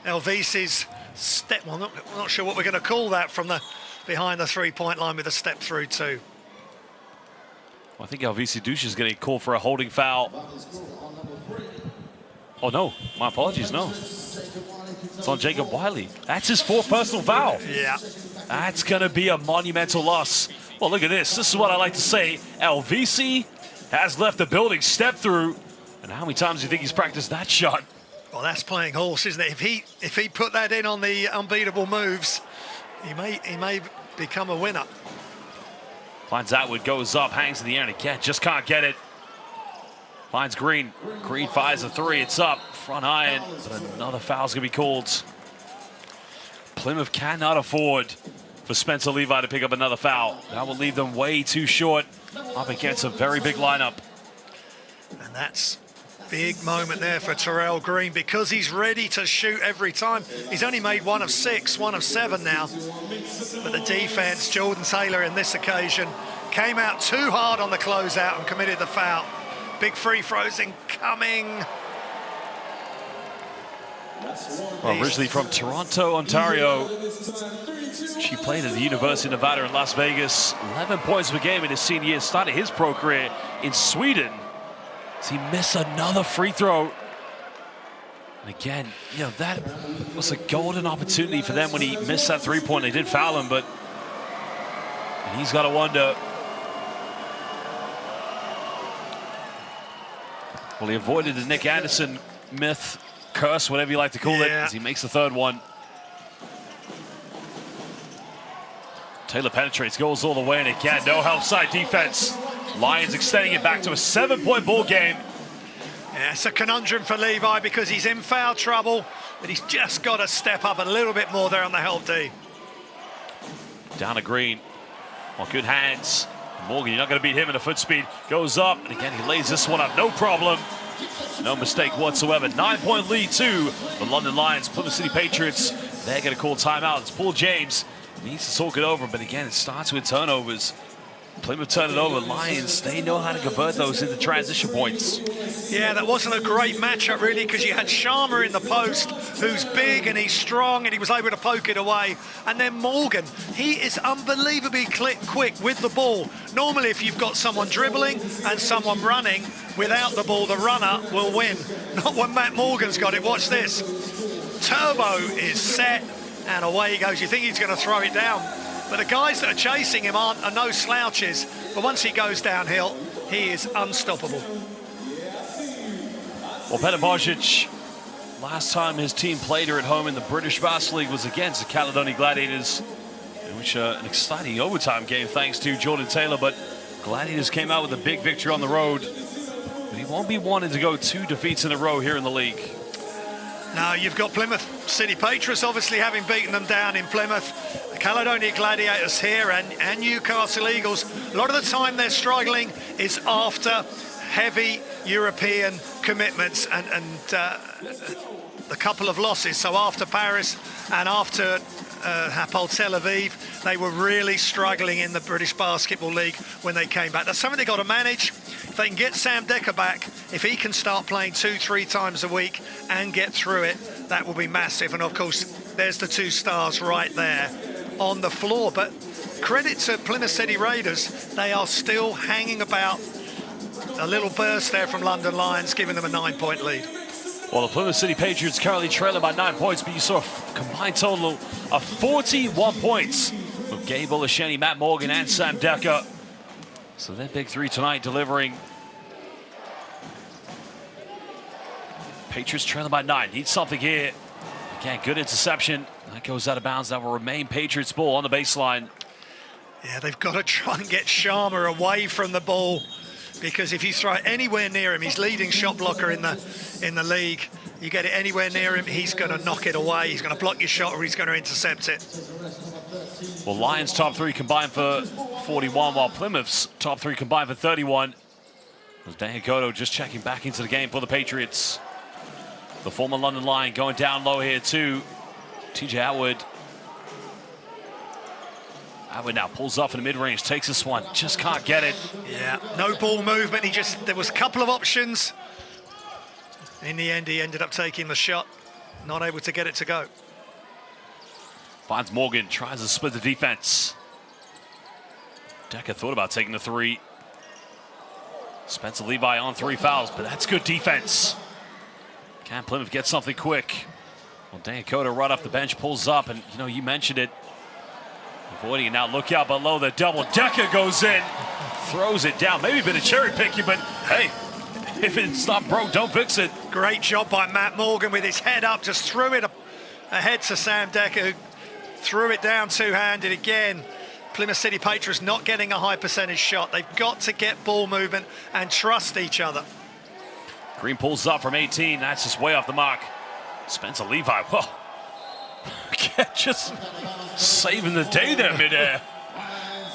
LVC's step. Well, I'm not sure what we're going to call that from the behind the three-point line with a step through two. Well, I think LVC Douche is going to call for a holding foul. Oh, no. My apologies, no. It's on Jacob Wiley. That's his fourth personal foul. Yeah. That's going to be a monumental loss. Well, look at this. This is what I like to say. LVC has left the building, step through. And how many times do you think he's practiced that shot? Well, that's playing horse, isn't it? If he put that in on the unbeatable moves, he may become a winner. Finds Atwood, goes up, hangs in the air, and again, just can't get it. Finds Green. Green fires a three. It's up. Front iron. But another foul's going to be called. Plymouth cannot afford for Spencer Levi to pick up another foul. That will leave them way too short up against a very big lineup. And that's big moment there for Terrell Green because he's ready to shoot every time. He's only made 1 of 6, 1 of 7 now. But the defense, Jordan Taylor in this occasion, came out too hard on the closeout and committed the foul. Big free throws incoming. Well, originally from Toronto, Ontario. She played at the University of Nevada in Las Vegas. 11 points per game in his senior year. Started his pro career in Sweden. As he missed another free throw. And again, you know, that was a golden opportunity for them when he missed that three-point. They did foul him, but and he's got to wonder. Well, he avoided the Nick Anderson myth, curse, whatever you like to call it, as he makes the third one. Taylor penetrates, goes all the way, and again, no help side defense. Lions extending it back to a 7-point ball game. Yeah, it's a conundrum for Levi because he's in foul trouble, but he's just got to step up a little bit more there on the help D. Down to Green. Well, good hands. Morgan, you're not going to beat him in a foot speed. Goes up, and again, he lays this one up, no problem. No mistake whatsoever. 9-point lead to the London Lions. Plymouth City Patriots, they're going to call timeout. It's Paul James. Needs to talk it over, but again, it starts with turnovers. Plymouth turn it over. Lions, they know how to convert those into transition points. Yeah, that wasn't a great matchup, really, because you had Sharma in the post, who's big and he's strong, and he was able to poke it away. And then Morgan, he is unbelievably quick with the ball. Normally, if you've got someone dribbling and someone running without the ball, the runner will win. Not when Matt Morgan's got it. Watch this. Turbo is set, and away he goes. You think he's going to throw it down. But the guys that are chasing him are no slouches. But once he goes downhill, he is unstoppable. Well, Peter Božić, last time his team played her at home in the British Basketball League was against the Caledonian Gladiators, in which an exciting overtime game thanks to Jordan Taylor. But Gladiators came out with a big victory on the road. But he won't be wanting to go 2 defeats in a row here in the league. Now you've got Plymouth City Patriots obviously having beaten them down in Plymouth. The Caledonian Gladiators here and Newcastle Eagles. A lot of the time they're struggling is after heavy European commitments and a couple of losses. So after Paris and after Hapoel Tel Aviv, they were really struggling in the British Basketball League when they came back. That's something they've got to manage. If they can get Sam Decker back, if he can start playing 2-3 times a week and get through it, that will be massive. And of course, there's the 2 stars right there on the floor. But credit to Plymouth City Raiders, they are still hanging about. A little burst there from London Lions, giving them a 9-point lead. Well, the Plymouth City Patriots currently trailing by 9 points, but you saw a combined total of 41 points with Gabe Olasheni, Matt Morgan, and Sam Decker. So their big 3 tonight delivering. Patriots trailing by 9. Need something here. Again, good interception. That goes out of bounds. That will remain Patriots ball on the baseline. Yeah, they've got to try and get Sharma away from the ball, because if you throw it anywhere near him, he's leading shot blocker in the league. You get it anywhere near him, he's going to knock it away. He's going to block your shot, or he's going to intercept it. Well, Lions top 3 combined for 41, while Plymouth's top 3 combined for 31. Dan Hikoto just checking back into the game for the Patriots. The former London Lion going down low here too. TJ Atwood. Atwood now pulls off in the mid-range, takes this one, just can't get it. Yeah, no ball movement. There was a couple of options. In the end, he ended up taking the shot, not able to get it to go. Finds Morgan, tries to split the defense. Decker thought about taking the 3. Spencer Levi on 3 fouls, but that's good defense. Can Plymouth get something quick? Well, Dan Coda right off the bench pulls up, and you know, you mentioned it. Avoiding it now, look out below the double. Decker goes in, throws it down. Maybe a bit of cherry picking, but hey, if it's not broke, don't fix it. Great job by Matt Morgan with his head up, just threw it ahead to Sam Decker, who threw it down two-handed again. Plymouth City Patriots not getting a high percentage shot. They've got to get ball movement and trust each other. Green pulls up from 18. That's just way off the mark. Spencer Levi, whoa. Just saving the day there midair.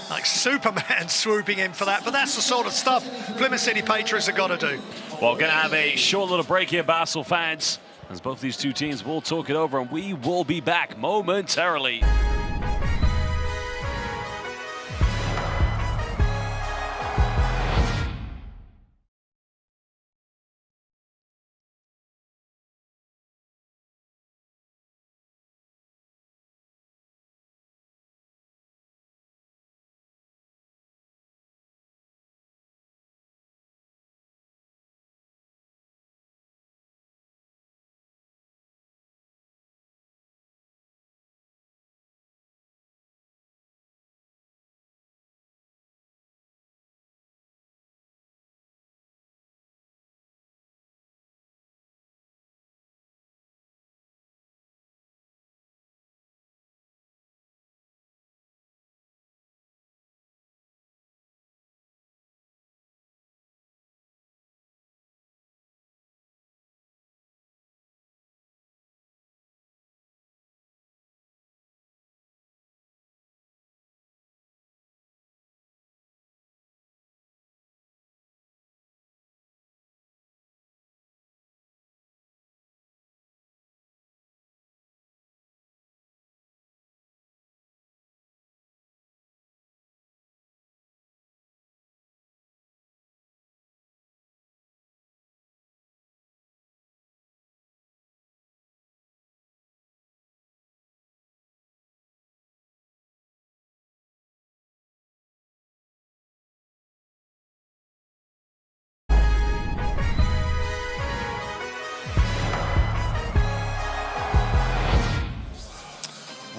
Like Superman swooping in for that. But that's the sort of stuff Plymouth City Patriots have got to do. Well, going to have a short little break here, Basel fans, as both these 2 teams will talk it over, and we will be back momentarily.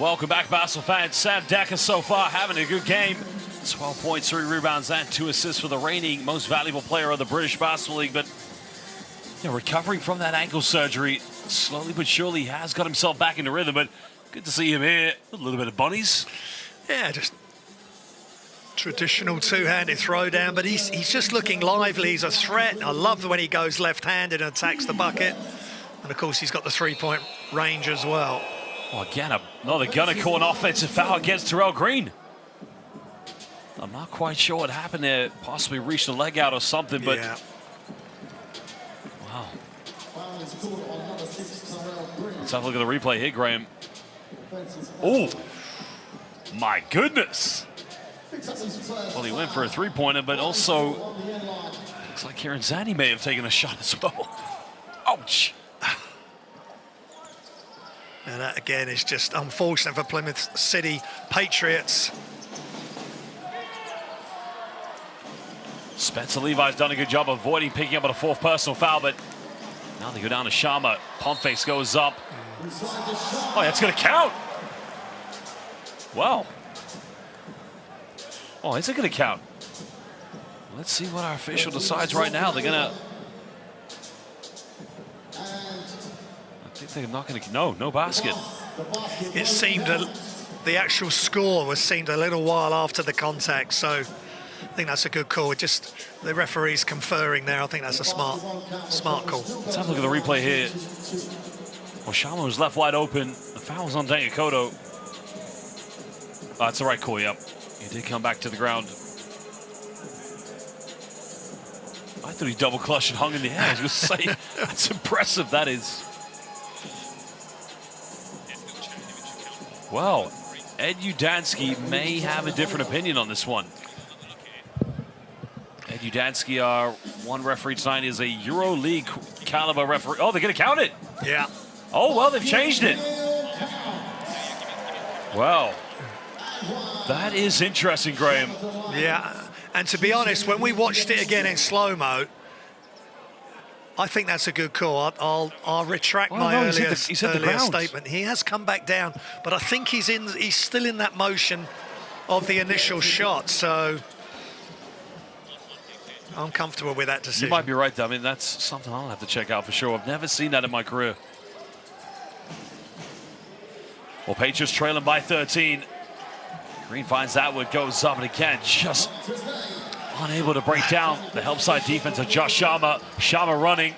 Welcome back, Basel fans. Sam Decker so far having a good game. 12 points, 3 rebounds, and 2 assists for the reigning most valuable player of the British Basketball League. But recovering from that ankle surgery, slowly but surely has got himself back into rhythm. But good to see him here. A little bit of bunnies. Yeah, just traditional two-handed throwdown, but he's just looking lively. He's a threat. I love when he goes left-handed and attacks the bucket. And of course, he's got the three-point range as well. Well, again, another gunner caught an offensive foul against Terrell Green. I'm not quite sure what happened there. Possibly reached a leg out or something, but yeah. Wow. Let's have a look at the replay here, Graham. Oh, my goodness. Well, he went for a three-pointer, but also looks like Kieran Zandy may have taken a shot as well. Ouch. And that, again, is just unfortunate for Plymouth City Patriots. Spencer Levi's done a good job avoiding picking up on a fourth personal foul, but now they go down to Sharma. Pump fakes goes up. Oh, that's going to count. Wow. Oh, is it going to count? Let's see what our official decides right now. They're going to... I think they're not going to... No basket. It seemed the actual score seemed a little while after the contact, so I think that's a good call. Just the referee's conferring there. I think that's a smart call. Let's have a look at the replay here. Well, Sharma was left wide open. The foul was on Dangakoto. Oh, that's the right call, yep. He did come back to the ground. I thought he double clutched and hung in the air. I was going to say, that's impressive, that is. Well, Ed Udansky may have a different opinion on this one. Ed Udansky, our one referee tonight, is a EuroLeague caliber referee. Oh, they're going to count it. Yeah. Oh, well, they've changed it. Well, that is interesting, Graham. Yeah, and to be honest, when we watched it again in slow-mo, I think that's a good call. I'll retract my earlier statement. He has come back down, but I think he's still in that motion of the initial shot, so I'm comfortable with that decision. You might be right, though. I mean, that's something I'll have to check out for sure. I've never seen that in my career. Well, Patriots trailing by 13. Green finds Atwood, goes up, and again, just unable to break down the help side defense of Josh Sharma. Sharma running.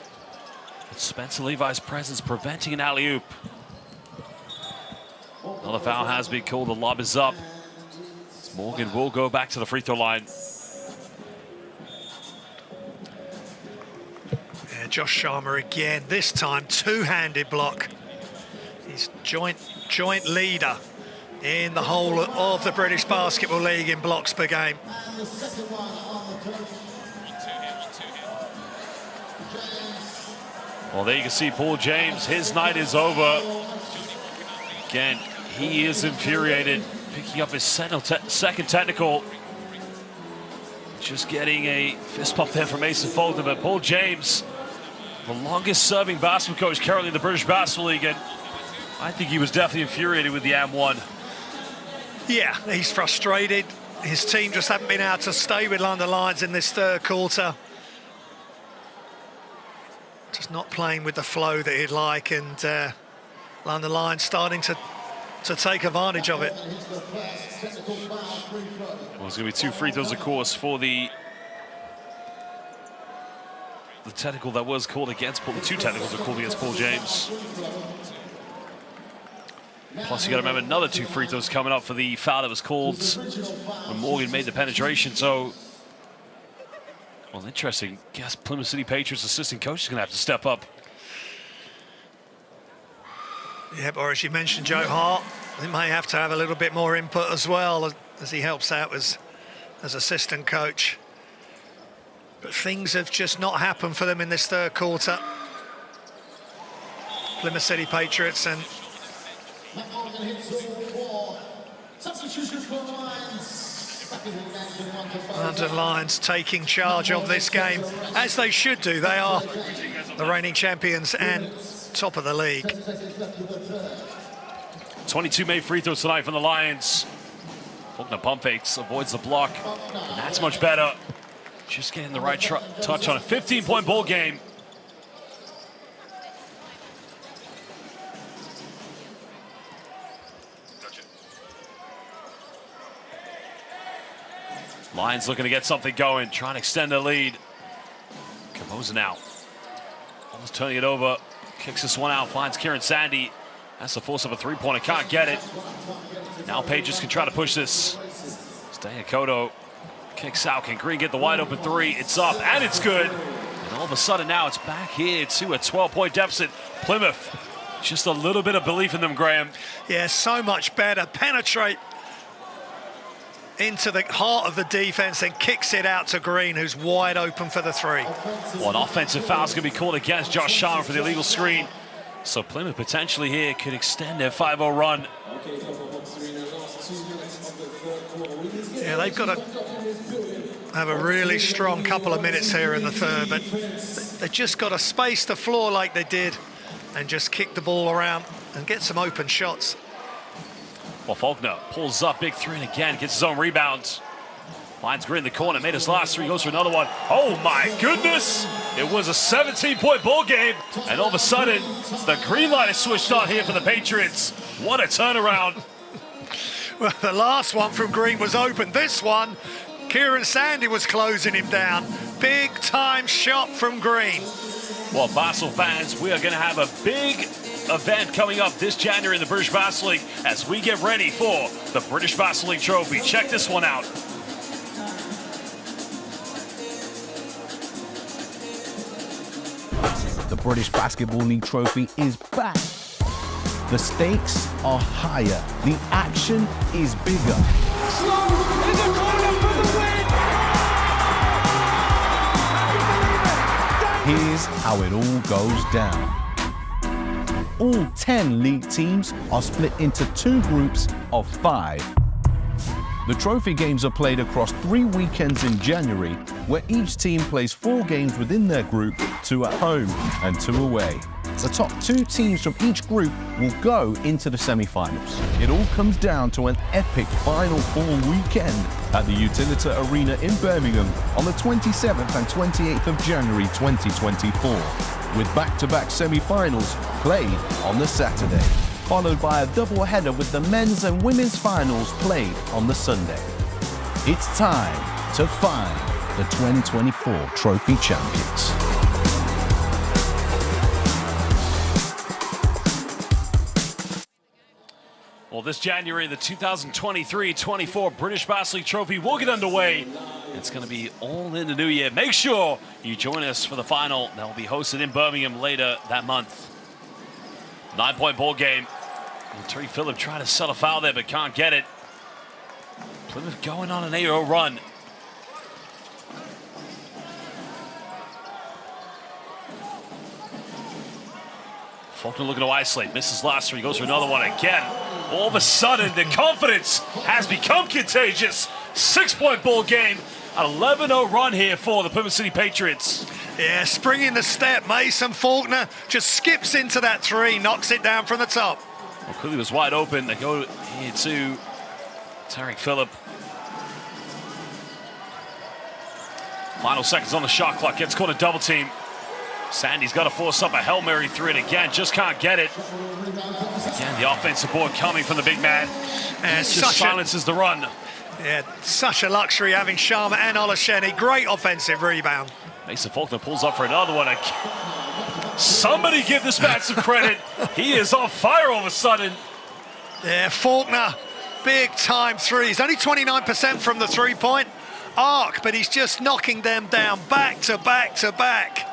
But Spencer Levi's presence preventing an alley-oop. Another foul has been called. The lob is up. Morgan will go back to the free throw line. Yeah, Josh Sharma again, this time two-handed block. He's joint leader in the whole of the British Basketball League in blocks per game. Well, there you can see Paul James. His night is over. Again, he is infuriated, picking up his second technical. Just getting a fist pump there from Mason Fulton, but Paul James, the longest serving basketball coach currently in the British Basketball League, and I think he was definitely infuriated with the M1. Yeah, he's frustrated. His team just haven't been able to stay with London Lions in this third quarter. Just not playing with the flow that he'd like, and London Lions starting to take advantage of it. Well, there's going to be 2 free throws, of course, for the technical that was called against Paul. The 2 technicals are called against Paul James. Plus, you got to remember another 2 free throws coming up for the foul that was called when Morgan made the penetration. So, well, interesting. Guess Plymouth City Patriots assistant coach is going to have to step up. Yeah, or as you mentioned, Joe Hart, he may have to have a little bit more input as well as he helps out as assistant coach. But things have just not happened for them in this third quarter. Plymouth City Patriots, and London Lions taking charge of this game, as they should do. They are the reigning champions and top of the league. 22 made free throws tonight from the Lions. Faulkner pump fakes, avoids the block. And that's much better. Just getting the right touch on a 15-point ball game. Lions looking to get something going, trying to extend their lead. Caboza now. Almost turning it over. Kicks this one out, finds Kieran Sandy. That's the force of a three-pointer, can't get it. Now Patriots can try to push this. Kodo kicks out. Can Green get the wide open three? It's up and it's good. And all of a sudden now it's back here to a 12-point deficit. Plymouth, just a little bit of belief in them, Graham. Yeah, so much better. Penetrate into the heart of the defense and kicks it out to Green, who's wide open for the three. Well, an offensive foul is going to be called against Josh Sharma for the illegal screen. So Plymouth potentially here could extend their 5-0 run. Yeah, they've got to have a really strong couple of minutes here in the third, but they just got to space the floor like they did and just kick the ball around and get some open shots. Well, Faulkner pulls up, big three, and again gets his own rebound. Finds Green in the corner, made his last three, goes for another one. Oh my goodness! It was a 17-point ball game, and all of a sudden, the green light is switched on here for the Patriots. What a turnaround. Well, the last one from Green was open. This one, Kieran Sandy was closing him down. Big time shot from Green. Well, Basel fans, we are going to have a big event coming up this January in the British Basketball League as we get ready for the British Basketball League Trophy. Check this one out. The British Basketball League Trophy is back. The stakes are higher. The action is bigger. In the corner for the win! Here's how it all goes down. All 10 league teams are split into 2 groups of 5. The trophy games are played across 3 weekends in January, where each team plays 4 games within their group, 2 at home and 2 away. The top 2 teams from each group will go into the semi-finals. It all comes down to an epic Final Four weekend at the Utilita Arena in Birmingham on the 27th and 28th of January 2024, with back-to-back semi-finals played on the Saturday, followed by a double-header with the men's and women's finals played on the Sunday. It's time to find the 2024 Trophy champions. Well, this January, the 2023-24 British Basketball League Trophy will get underway. It's going to be all in the new year. Make sure you join us for the final that will be hosted in Birmingham later that month. 9-point ball game. Terry Phillip trying to set a foul there, but can't get it. Plymouth going on an 8-0 run. Faulkner looking to isolate, misses last three, goes for another one again. All of a sudden, the confidence has become contagious. 6-point ball game, an 11-0 run here for the Plymouth City Patriots. Yeah, springing the step, Mason Faulkner just skips into that three, knocks it down from the top. Well, clearly was wide open. They go here to Tarek Phillip. Final seconds on the shot clock, gets caught a double team. Sandy's got to force up a Hail Mary three, and again, just can't get it. Again, the offensive board coming from the big man. And just silences the run. Yeah, such a luxury having Sharma and Olasheni. Great offensive rebound. Mason Faulkner pulls up for another one. Somebody give this man some credit. He is on fire all of a sudden. Yeah, Faulkner, big time three. He's only 29% from the three-point arc, but he's just knocking them down back to back to back.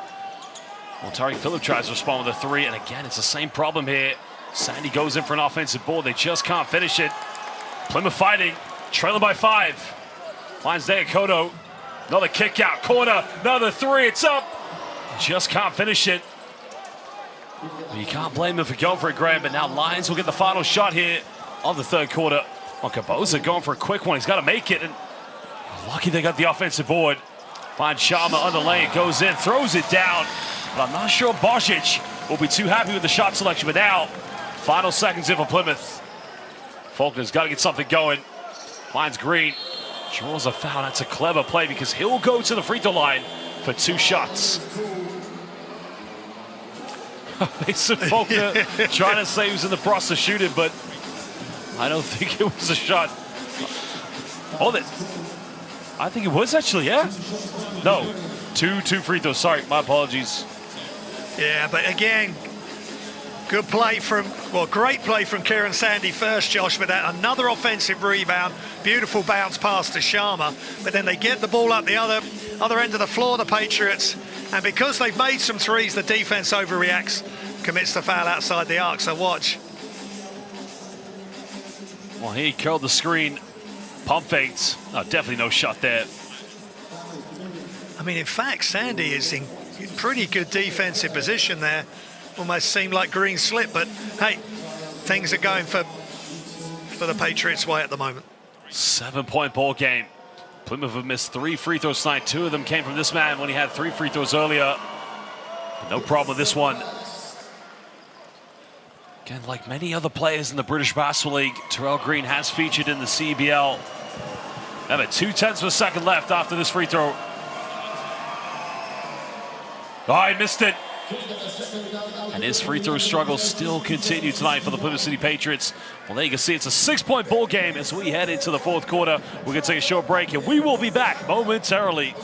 Well, Tarek Phillip tries to respond with a three, and again, it's the same problem here. Sandy goes in for an offensive board. They just can't finish it. Plymouth fighting, trailing by 5. Finds Kodo. Another kick out, corner, another three, it's up. Just can't finish it. You can't blame them for going for it, Graham, but now Lions will get the final shot here of the third quarter. Well, Caboza going for a quick one. He's got to make it, and lucky they got the offensive board. Finds Sharma on the lane, goes in, throws it down. But I'm not sure Bošić will be too happy with the shot selection. But now, final seconds in for Plymouth. Faulkner's got to get something going. Finds Green. Draws a foul. That's a clever play because he'll go to the free throw line for 2 shots. Mason Faulkner trying to say he was in the process of shooting, but I don't think it was a shot. Hold it. I think it was actually, yeah? No, two free throws. Sorry, my apologies. Yeah, but again, good play from, well, great play from Kieran Sandy first, Josh, with that another offensive rebound. Beautiful bounce pass to Sharma. But then they get the ball up the other end of the floor, the Patriots. And because they've made some threes, the defense overreacts, commits the foul outside the arc. So watch. Well, he curled the screen. Pump fakes. Oh, definitely no shot there. I mean, in fact, Sandy is in pretty good defensive position there. Almost seemed like Green slip, but hey, things are going for the Patriots' way at the moment. 7-point ball game. Plymouth have missed 3 free throws tonight. 2 of them came from this man when he had 3 free throws earlier. But no problem with this one. Again, like many other players in the British Basketball League, Terrell Green has featured in the CBL. Have 2/10 of a second left after this free throw. Oh, he missed it. And his free throw struggles still continue tonight for the Plymouth City Patriots. Well, there you can see it's a 6-point ball game as we head into the 4th quarter. We're going to take a short break and we will be back momentarily.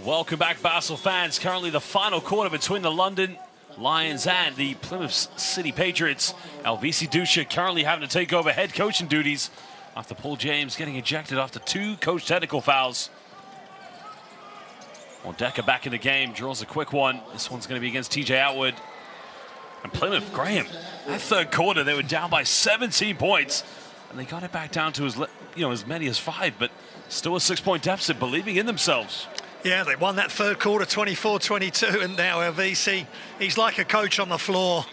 Welcome back, Basel fans. Currently the final quarter between the London Lions and the Plymouth City Patriots. Elvisi Dusha currently having to take over head coaching duties after Paul James getting ejected after 2 coach technical fouls. Well, Decker back in the game, draws a quick one. This one's going to be against TJ Outwood. And Plymouth, Graham, that 3rd quarter, they were down by 17 points. And they got it back down to as many as 5, but still a 6-point deficit, believing in themselves. Yeah, they won that 3rd quarter 24-22, and now Elvisi, he's like a coach on the floor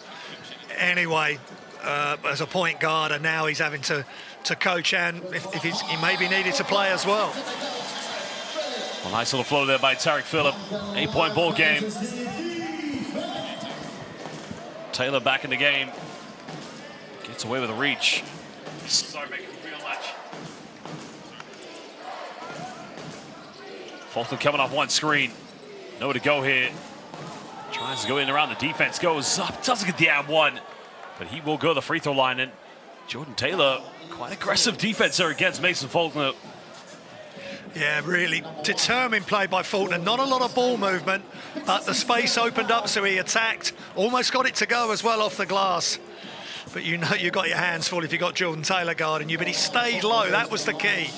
anyway, as a point guard, and now he's having to coach, and if he may be needed to play as well. Well, nice little flow there by Tarek Phillip. 8-point ball game. Taylor back in the game. Gets away with a reach. Sorry, making a real match. Fulton coming off one screen. Nowhere to go here. Tries to go in around the defense. Goes up. Doesn't get the and one. But he will go to the free throw line. And Jordan Taylor, quite aggressive defense there against Mason Faulkner. Yeah, really determined play by Faulkner. Not a lot of ball movement, but the space opened up, so he attacked. Almost got it to go as well off the glass. But you know you got your hands full if you got Jordan Taylor guarding you. But he stayed low. That was the key.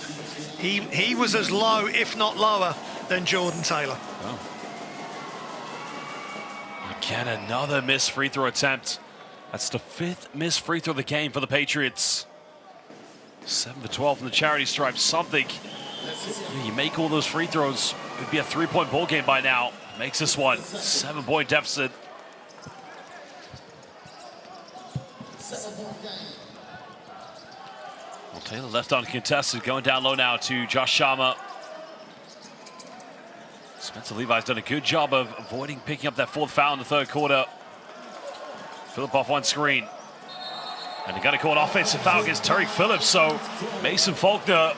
He was as low, if not lower, than Jordan Taylor. Oh. Again, another missed free throw attempt. That's the 5th missed free throw of the game for the Patriots. 7 for 12 from the charity stripe. Something. You make all those free throws, it'd be a 3-point ball game by now. Makes this one 7-point deficit. Well, Taylor left uncontested, going down low now to Josh Sharma. Spencer Levi's done a good job of avoiding picking up that 4th foul in the 3rd quarter. Phillip off one screen. And he got a call an offensive foul against Tariq Phillips, so Mason Faulkner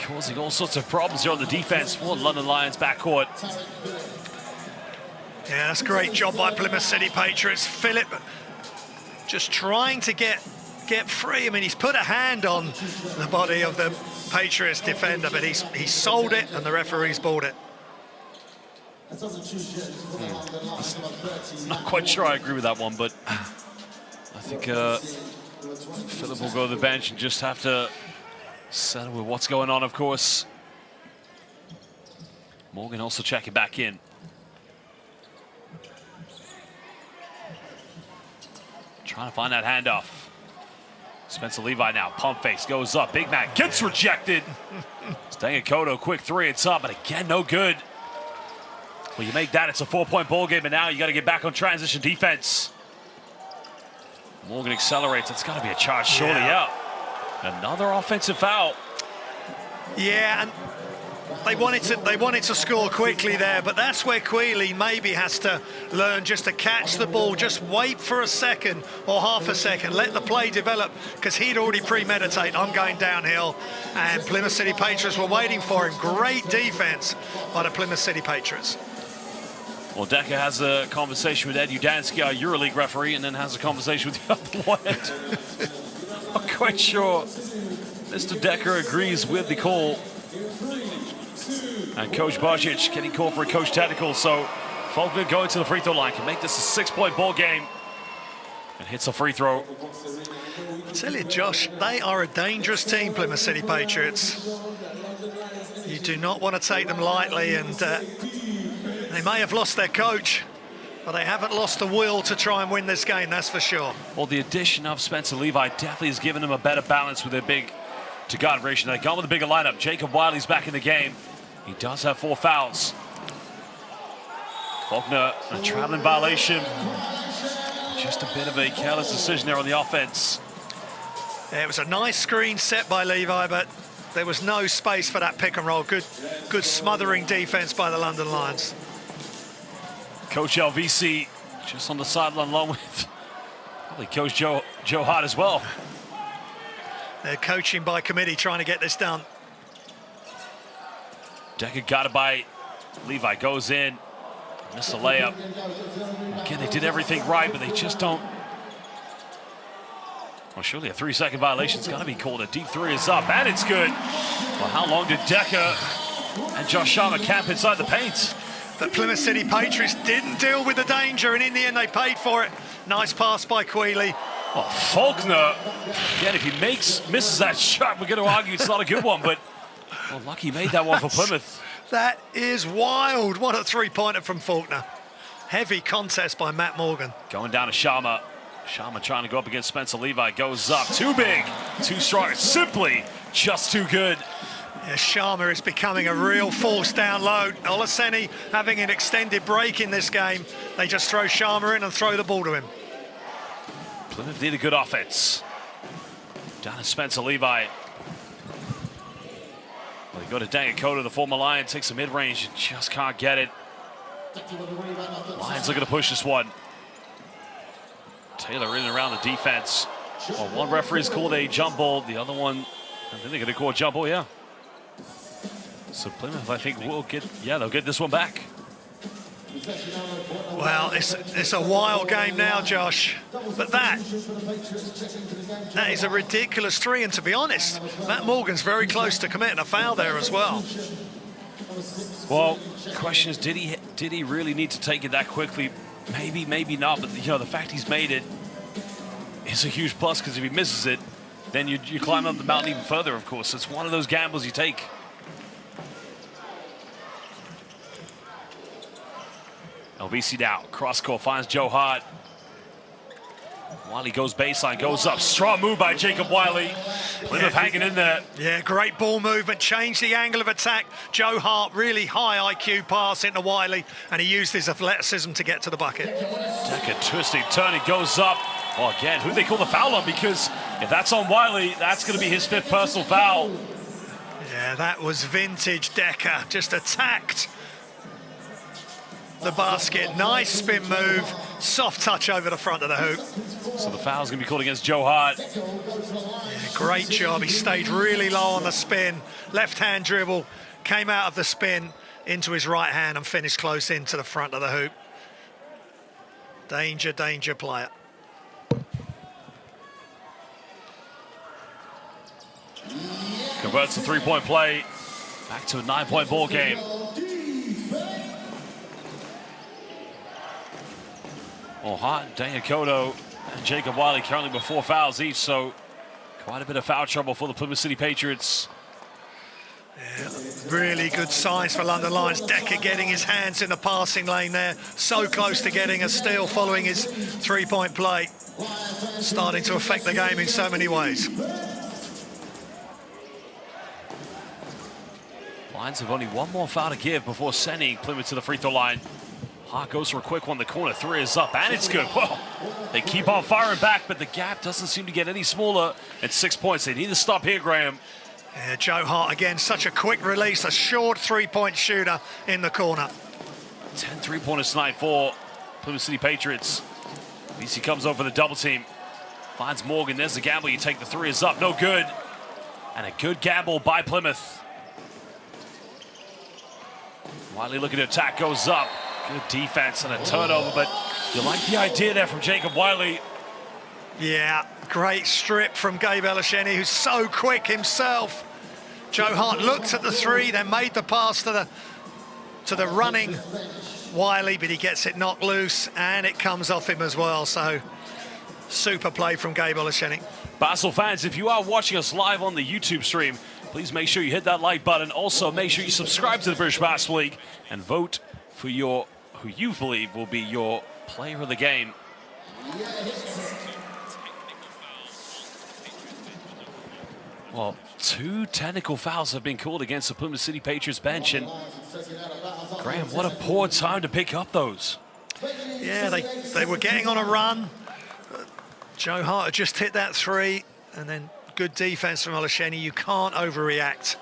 causing all sorts of problems here on the defense for the London Lions backcourt. Yeah, that's a great job by Plymouth City Patriots. Phillip just trying to get free. I mean, he's put a hand on the body of the Patriots defender, but he sold it and the referee's balled it. Not quite sure I agree with that one, but I think Phillip will go to the bench and just have to settle with what's going on, of course. Morgan also checking back in. Trying to find that handoff. Spencer Levi now, pump face, goes up. Big man gets rejected. Stangakoto, quick 3, it's up, but again, no good. Well, you make that, it's a 4-point ball game, and now you got to get back on transition defense. Morgan accelerates, it's got to be a charge surely out. Another offensive foul. Yeah, and they wanted to score quickly there, but that's where Quealy maybe has to learn just to catch the ball, just wait for a second or half a second, let the play develop, because he'd already premeditated, I'm going downhill, and Plymouth City Patriots were waiting for him. Great defense by the Plymouth City Patriots. Well, Decker has a conversation with Ed Udansky, our EuroLeague referee, and then has a conversation with the other one. Not quite sure Mr. Decker agrees with the call. And Coach Bojic getting called for a coach technical, so Faulkner going to the free throw line can make this a 6-point ball game and hits a free throw. I tell you, Josh, they are a dangerous team, Plymouth City Patriots. You do not want to take them lightly, and they may have lost their coach, but they haven't lost the will to try and win this game, that's for sure. Well, the addition of Spencer Levi definitely has given them a better balance with their big to-guard ratio. They've gone with a bigger lineup. Jacob Wiley's back in the game. He does have 4 fouls. Faulkner, a traveling violation. Just a bit of a careless decision there on the offense. Yeah, it was a nice screen set by Levi, but there was no space for that pick and roll. Good smothering defense by the London Lions. Coach LVC just on the sideline along with probably Coach Joe Hart as well. They're coaching by committee trying to get this done. Decker got it by Levi, goes in, missed the layup. Again, they did everything right, but they just don't. Well, surely a 3-second violation's got to be called. A deep 3 is up, and it's good. Well, how long did Decker and Josh Sharma camp inside the paint? The Plymouth City Patriots didn't deal with the danger, and in the end they paid for it. Nice pass by Quealy. Well, Faulkner, again, if he misses that shot, we're going to argue it's not a good one, but well, lucky he made that one for Plymouth. That is wild. What a 3-pointer from Faulkner. Heavy contest by Matt Morgan. Going down to Sharma. Sharma trying to go up against Spencer Levi. Goes up. Too big, too strong. Simply just too good. Yeah, Sharma is becoming a real force down low. Olaseni having an extended break in this game. They just throw Sharma in and throw the ball to him. Plymouth need a good offense. Down to Spencer Levi. Well, they go to Dangakoto, the former Lion, takes a mid-range and just can't get it. Lions looking to push this one. Taylor in and around the defense. Well, one referee's called a jump ball, the other one, I think they're going to call a jump ball, yeah. So Plymouth, I think, will get, yeah, they'll get this one back. Well, it's a wild game now, Josh. But that is a ridiculous three. And to be honest, Matt Morgan's very close to committing a foul there as well. Well, the question is, did he really need to take it that quickly? Maybe, maybe not. But you know, the fact he's made it is a huge plus, because if he misses it, then you climb up the mountain even further. Of course, it's one of those gambles you take. LVC now, cross court, finds Joe Hart. Wiley goes baseline, goes up. Strong move by Jacob Wiley. Plymouth hanging in there. Yeah, great ball movement, changed the angle of attack. Joe Hart, really high IQ pass into Wiley, and he used his athleticism to get to the bucket. Decker twisting, turning, goes up. Well, again, who they call the foul on? Because if that's on Wiley, that's going to be his 5th personal foul. Yeah, that was vintage Decker, just attacked the basket. Nice spin move, soft touch over the front of the hoop. So the foul's going to be called against Joe Hart. Yeah, great job. He stayed really low on the spin. Left-hand dribble, came out of the spin into his right hand and finished close into the front of the hoop. Danger, danger player. Converts the 3-point play. Back to a 9-point ball game. Well, Hart, Daniel Cotto, and Jacob Wiley currently with 4 fouls each, so quite a bit of foul trouble for the Plymouth City Patriots. Yeah, really good signs for London Lions. Decker getting his hands in the passing lane there. So close to getting a steal following his 3-point play. Starting to affect the game in so many ways. Lions have only one more foul to give before sending Plymouth to the free throw line. Hart goes for a quick one. The corner 3 is up, and it's good. Whoa. They keep on firing back, but the gap doesn't seem to get any smaller at 6 points. They need to stop here, Graham. Yeah, Joe Hart again, such a quick release, a short 3-point shooter in the corner. 10 3-pointers tonight for Plymouth City Patriots. VC comes over the double team. Finds Morgan, there's the gamble. You take the 3 is up, no good. And a good gamble by Plymouth. Wiley looking to attack, goes up. Good defense and a turnover, but you like the idea there from Jacob Wiley. Yeah, great strip from Gabe Elisheni, who's so quick himself. Joe Hart looked at the 3, then made the pass to the running Wiley, but he gets it knocked loose, and it comes off him as well. So, super play from Gabe Elisheni. Basel fans, if you are watching us live on the YouTube stream, please make sure you hit that like button. Also, make sure you subscribe to the British Basketball League and vote for who you believe will be your player of the game. Well, 2 technical fouls have been called against the Plymouth City Patriots bench, and Graham, what a poor time to pick up those. Yeah, they were getting on a run. Joe Hart had just hit that 3, and then good defense from Elisheni. You can't overreact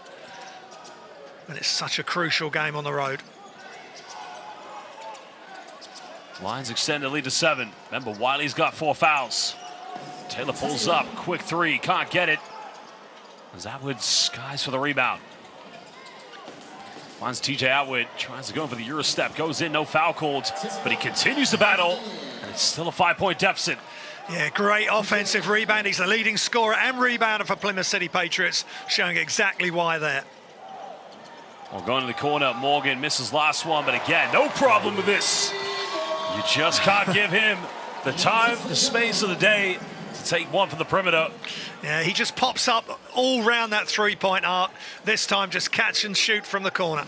when it's such a crucial game on the road. Lions extend the lead to 7. Remember, Wiley's got 4 fouls. Taylor pulls up, quick 3, can't get it. As Atwood skies for the rebound. Finds TJ Atwood, tries to go in for the Euro step, goes in, no foul called, but he continues to battle, and it's still a 5-point deficit. Yeah, great offensive rebound. He's the leading scorer and rebounder for Plymouth City Patriots, showing exactly why there. Well, going to the corner, Morgan misses last one, but again, no problem with this. You just can't give him the time, the space of the day to take one from the perimeter. Yeah, he just pops up all round that 3-point arc. This time just catch and shoot from the corner.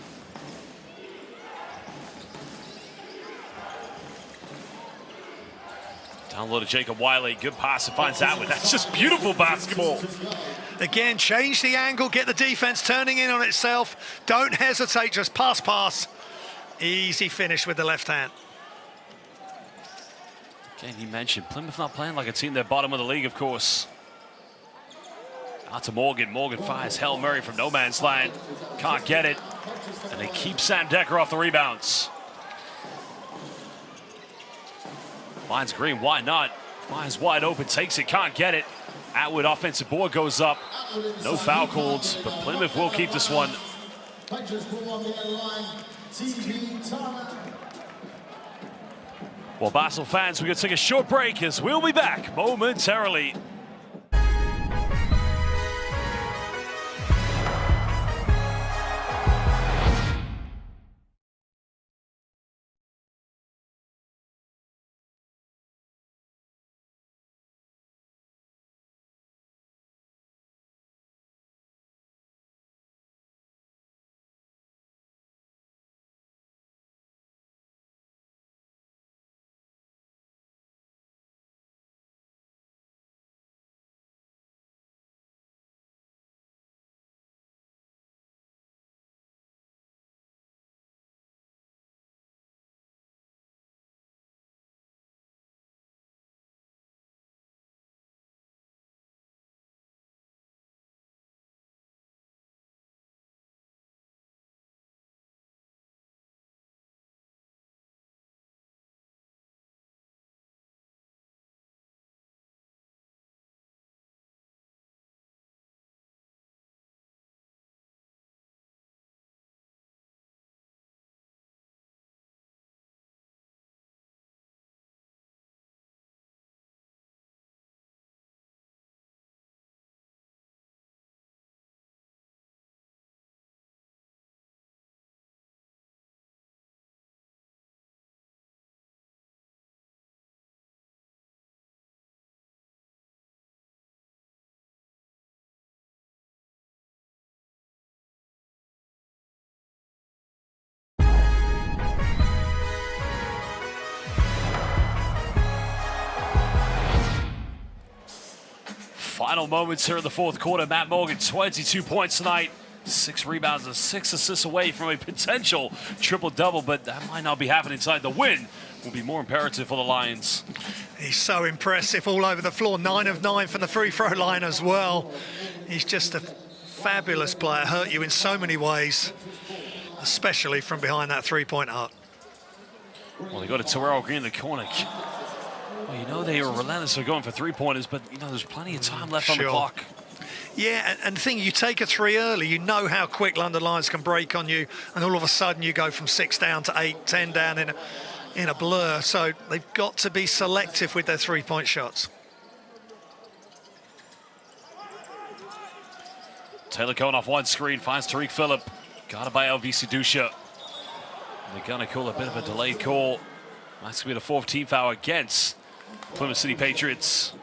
Down low to Jacob Wiley, good pass and finds Atwood. That's just beautiful basketball. Again, change the angle, get the defense turning in on itself. Don't hesitate, just pass. Easy finish with the left hand. Again, you mentioned Plymouth not playing like a team. They're bottom of the league, of course. Out to Morgan. Morgan fires Hail Mary from no man's land. Can't get it. And they keep Sam Decker off the rebounds. Finds Green, why not? Finds wide open, takes it, can't get it. Atwood offensive board goes up. No foul calls, but Plymouth will keep this one. Well, Basel fans, we're going to take a short break as we'll be back momentarily. Final moments here in the fourth quarter. Matt Morgan, 22 points tonight, 6 rebounds and 6 assists away from a potential triple-double, but that might not be happening tonight. The win will be more imperative for the Lions. He's so impressive all over the floor. 9 of 9 from the free throw line as well. He's just a fabulous player. Hurt you in so many ways, especially from behind that three-point arc. Well, they go to Terrell Green in the corner. Well, you know they were relentless for going for three-pointers, but you know there's plenty of time left on the clock. Yeah, and the thing, you take a three early, you know how quick London Lions can break on you, and all of a sudden you go from 6 down to 8, 10 down in a blur. So they've got to be selective with their three-point shots. Taylor Cohen off one screen, finds Tariq Phillip. Got it by LVC Dusha. They're going to call a bit of a delayed call. That's going to be the 4th team foul against Plymouth City Patriots.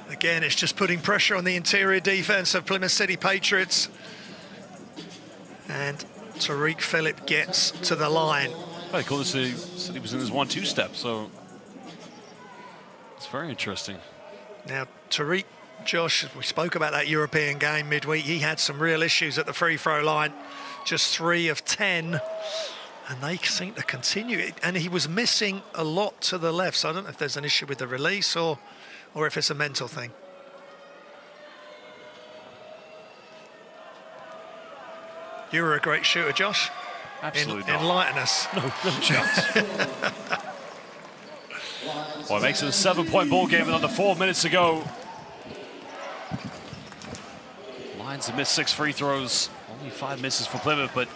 Again, it's just putting pressure on the interior defense of Plymouth City Patriots. And Tariq Phillip gets to the line. I call this said he was in his 1-2 step, so it's very interesting. Now, Tariq, Josh, we spoke about that European game midweek. He had some real issues at the free throw line. Just 3 of 10. And they seem to continue it. And he was missing a lot to the left. So I don't know if there's an issue with the release or if it's a mental thing. You were a great shooter, Josh. Absolutely not. Enlighten us. No chance. Well, it makes it a 7-point ball game with under 4 minutes to go. Lions have missed 6 free throws. Only 5 misses for Plymouth, but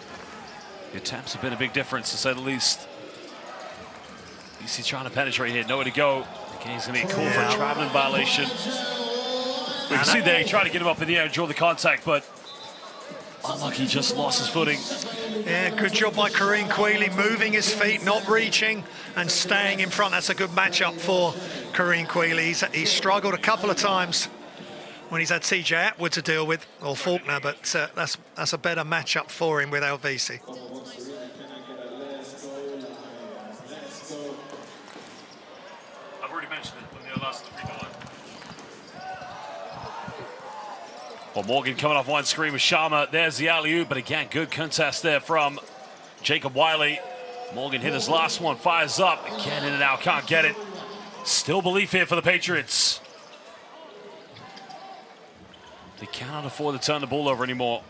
the attempts have been a big difference, to say the least. BC trying to penetrate here, nowhere to go. The game's going to be called for a traveling violation. We can see there, he tried to get him up in the air and draw the contact, but unlucky, just lost his footing. Yeah, good job by Kareem Quealy, moving his feet, not reaching, and staying in front. That's a good matchup for Kareem Quealy. He's struggled a couple of times when he's had TJ Atwood to deal with, or Faulkner, but that's a better matchup for him with LVC. I've already mentioned it when they lost the free throw line. Well, Morgan coming off one screen with Sharma. There's the alley-oop, but again, good contest there from Jacob Wiley. Morgan hit his last one, fires up, again in and out, can't get it. Still belief here for the Patriots. They cannot afford to turn the ball over anymore.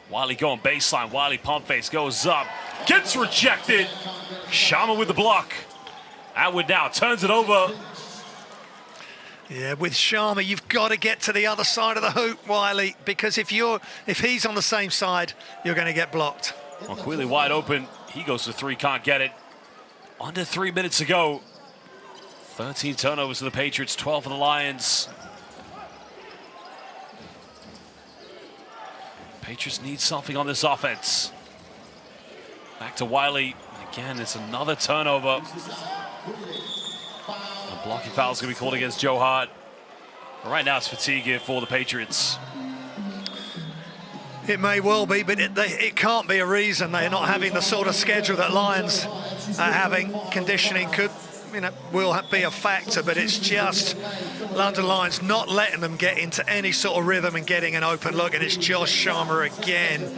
Wiley going baseline, Wiley pump face, goes up, gets rejected. Sharma with the block. Atwood now turns it over. Yeah, with Sharma, you've got to get to the other side of the hoop, Wiley, because if he's on the same side, you're going to get blocked. Well, Quealy wide open. He goes to three, can't get it. Under 3 minutes to go. 13 turnovers for the Patriots, 12 for the Lions. Patriots need something on this offense. Back to Wiley. Again, it's another turnover. A blocking foul is going to be called against Joe Hart. But right now, it's fatigue here for the Patriots. It may well be, but it can't be a reason they're not having the sort of schedule that Lions are having. Conditioning will be a factor, but it's just London Lions not letting them get into any sort of rhythm and getting an open look. And it's Josh Sharma again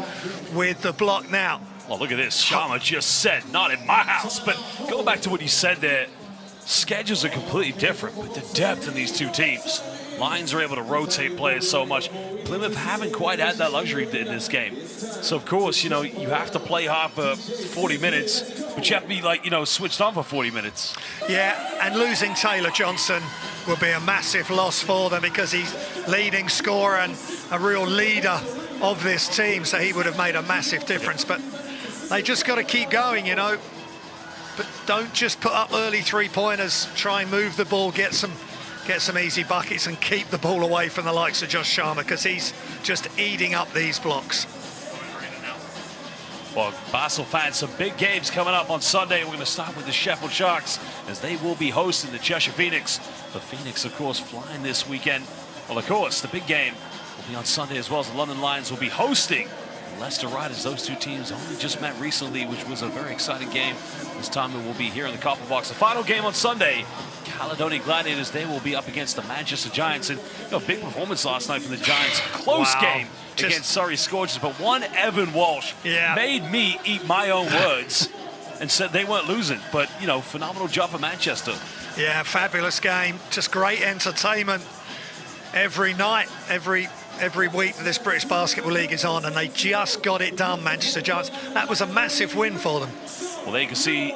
with the block now. Well, look at this. Sharma just said, not in my house. But going back to what you said there, schedules are completely different, but the depth in these two teams. Lions are able to rotate players so much. Plymouth haven't quite had that luxury in this game. So, of course, you have to play hard for 40 minutes, but you have to be, switched on for 40 minutes. Yeah, and losing Taylor Johnson will be a massive loss for them because he's leading scorer and a real leader of this team, so he would have made a massive difference. But they just got to keep going, But don't just put up early three-pointers. Try and move the ball, get some easy buckets and keep the ball away from the likes of Josh Sharma because he's just eating up these blocks. Well, Basel fans, some big games coming up on Sunday. We're going to start with the Sheffield Sharks as they will be hosting the Cheshire Phoenix. The Phoenix, of course, flying this weekend. Well, of course, the big game will be on Sunday as well as the London Lions will be hosting Leicester Riders. Those two teams only just met recently, which was a very exciting game. This time it will be here in the Copper Box. The final game on Sunday, Caledonian Gladiators, they will be up against the Manchester Giants. And big performance last night from the Giants. Close game against Surrey Scorchers, but one Evan Walsh made me eat my own words and said they weren't losing. But, phenomenal job for Manchester. Yeah, fabulous game. Just great entertainment every night, every week that this British Basketball League is on, and they just got it done, Manchester Giants. That was a massive win for them. Well, there you can see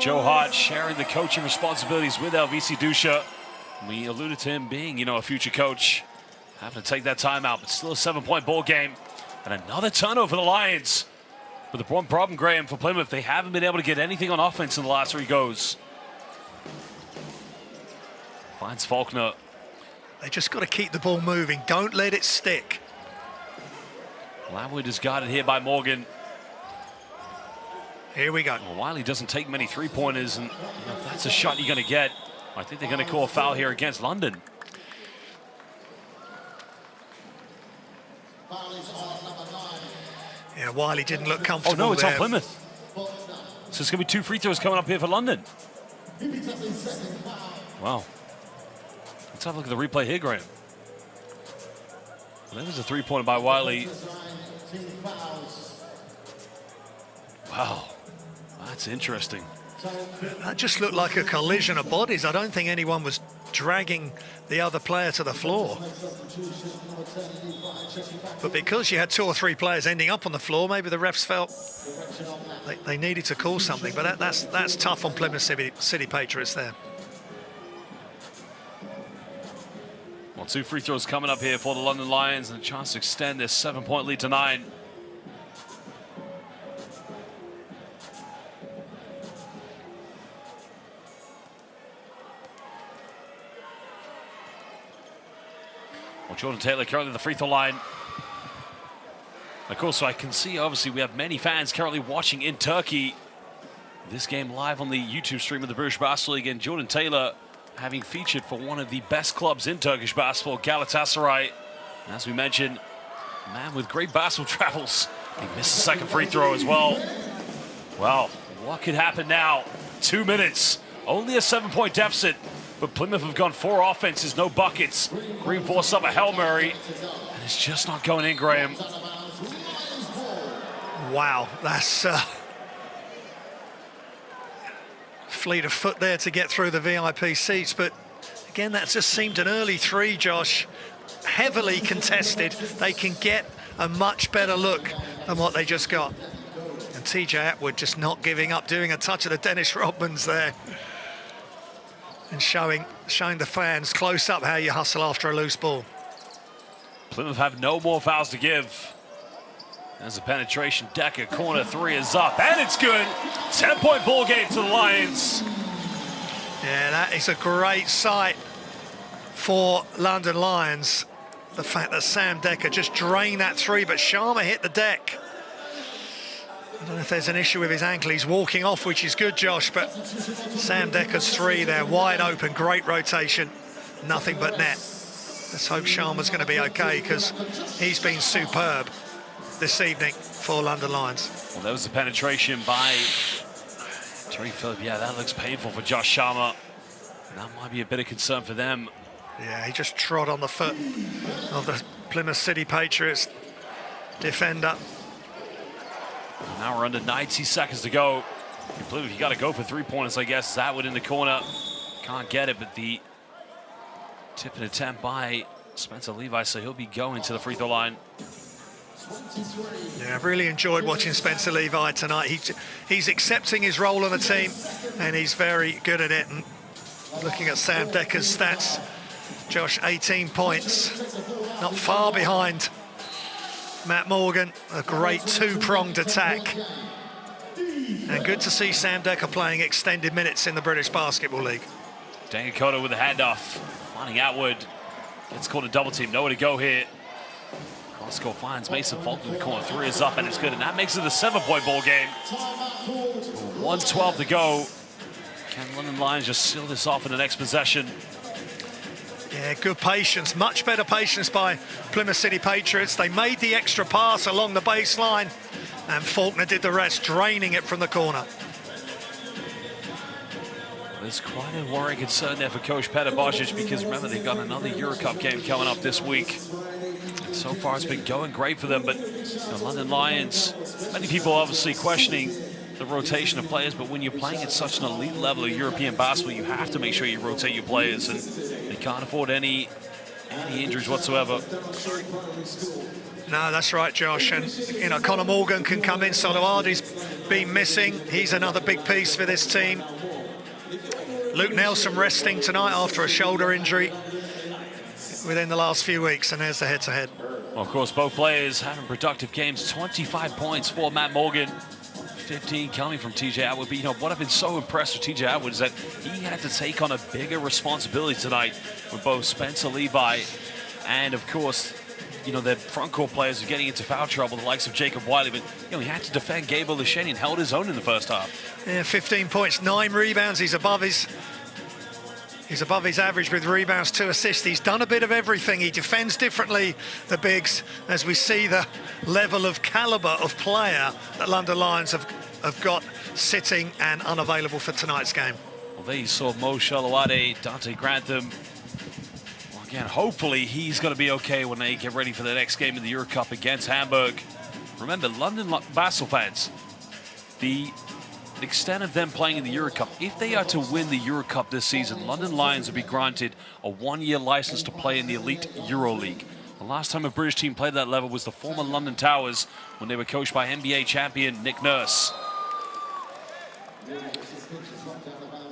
Joe Hart sharing the coaching responsibilities with LVC Dusha. We alluded to him being, a future coach. Having to take that time out, but still a 7-point ball game. And another turnover for the Lions. But the one problem, Graham, for Plymouth, they haven't been able to get anything on offense in the last 3 goes. Finds Faulkner. They just got to keep the ball moving. Don't let it stick. Lamwood is guarded here by Morgan. Here we go. Well, Wiley doesn't take many three-pointers, and if that's a shot you're going to get, I think they're going to call a foul here against London. Yeah, Wiley didn't look comfortable. Oh, no, it's there. on Plymouth. So it's going to be 2 free throws coming up here for London. Wow. Let's have a look at the replay here, Graham. Well, that was a three-pointer by Wiley. Wow, that's interesting. That just looked like a collision of bodies. I don't think anyone was dragging the other player to the floor. But because you had 2 or 3 players ending up on the floor, maybe the refs felt they needed to call something. But that's tough on Plymouth City Patriots there. Well, 2 free throws coming up here for the London Lions and a chance to extend this 7-point lead to 9. Well, Jordan Taylor currently at the free throw line. Of course, so I can see, obviously, we have many fans currently watching in Turkey. This game live on the YouTube stream of the British Basketball League, and Jordan Taylor having featured for one of the best clubs in Turkish basketball, Galatasaray. And as we mentioned, a man with great basketball travels. He missed the second free throw as well. Well, what could happen now? 2 minutes, only a 7-point deficit, but Plymouth have gone 4 offenses, no buckets. Green forced up a Hail Mary, and it's just not going in, Graham. Wow, that's fleet of foot there to get through the VIP seats, but again, that just seemed an early 3, Josh. Heavily contested. They can get a much better look than what they just got. And TJ Atwood just not giving up, doing a touch of the Dennis Rodmans there. And showing the fans close up how you hustle after a loose ball. Plymouth have no more fouls to give. There's a penetration. Decker, corner three is up, and it's good. 10-point ball game to the Lions. Yeah, that is a great sight for London Lions. The fact that Sam Decker just drained that three, but Sharma hit the deck. I don't know if there's an issue with his ankle. He's walking off, which is good, Josh, but Sam Decker's three there, wide open, great rotation, nothing but net. Let's hope Sharma's going to be okay, because he's been superb this evening for London Lions. Well, there was the penetration by Terry Phillip. Yeah, that looks painful for Josh Sharma. That might be a bit of concern for them. Yeah, he just trod on the foot of the Plymouth City Patriots defender. Now we're under 90 seconds to go. Plymouth, you got to go for three-pointers, I guess. Atwood in the corner. Can't get it, but the tip and attempt by Spencer Levi, so he'll be going to the free throw line. Yeah, I've really enjoyed watching Spencer Levi tonight. He's accepting his role on the team, and he's very good at it. And looking at Sam Decker's stats, Josh, 18 points, not far behind Matt Morgan. A great two-pronged attack. And good to see Sam Decker playing extended minutes in the British Basketball League. Dangakoto with the handoff, finding Atwood. Gets caught a double team, nowhere to go here. Cross-court finds Mason Falk in the corner. Three is up, and it's good, and that makes it a 7-point ball game. 1:12 to go. Can London Lions just seal this off in the next possession? Yeah, good patience, much better patience by Plymouth City Patriots. They made the extra pass along the baseline, and Faulkner did the rest, draining it from the corner. There's quite a worrying concern there for Coach Petar Božić, because remember, they've got another Eurocup game coming up this week. And so far, it's been going great for them, but the London Lions, many people obviously questioning the rotation of players, but when you're playing at such an elite level of European basketball, you have to make sure you rotate your players, and they can't afford any injuries whatsoever. No, that's right, Josh. And, you know, Conor Morgan can come in. Soloardi's been missing. He's another big piece for this team. Luke Nelson resting tonight after a shoulder injury within the last few weeks, and there's the head-to-head. Well, of course, both players having productive games. 25 points for Matt Morgan, 15 coming from TJ Atwood. But, you know, what I've been so impressed with TJ Atwood is that he had to take on a bigger responsibility tonight with both Spencer Levi and, of course, you know, the front court players are getting into foul trouble, the likes of Jacob Wiley, but, you know, he had to defend Gabriel Lesheni and held his own in the first half. Yeah, 15 points, 9 rebounds. He's above his average with rebounds, 2 assists. He's done a bit of everything. He defends differently, the bigs, as we see the level of caliber of player that London Lions have got sitting and unavailable for tonight's game. Well, there you saw Mo Shalawade, Dante Grantham. Well, again, hopefully he's going to be okay when they get ready for the next game in the Eurocup against Hamburg. Remember, London basketball fans, the extent of them playing in the Eurocup, if they are to win the Eurocup this season, London Lions will be granted a 1-year license to play in the Elite EuroLeague. The last time a British team played that level was the former London Towers when they were coached by NBA champion Nick Nurse.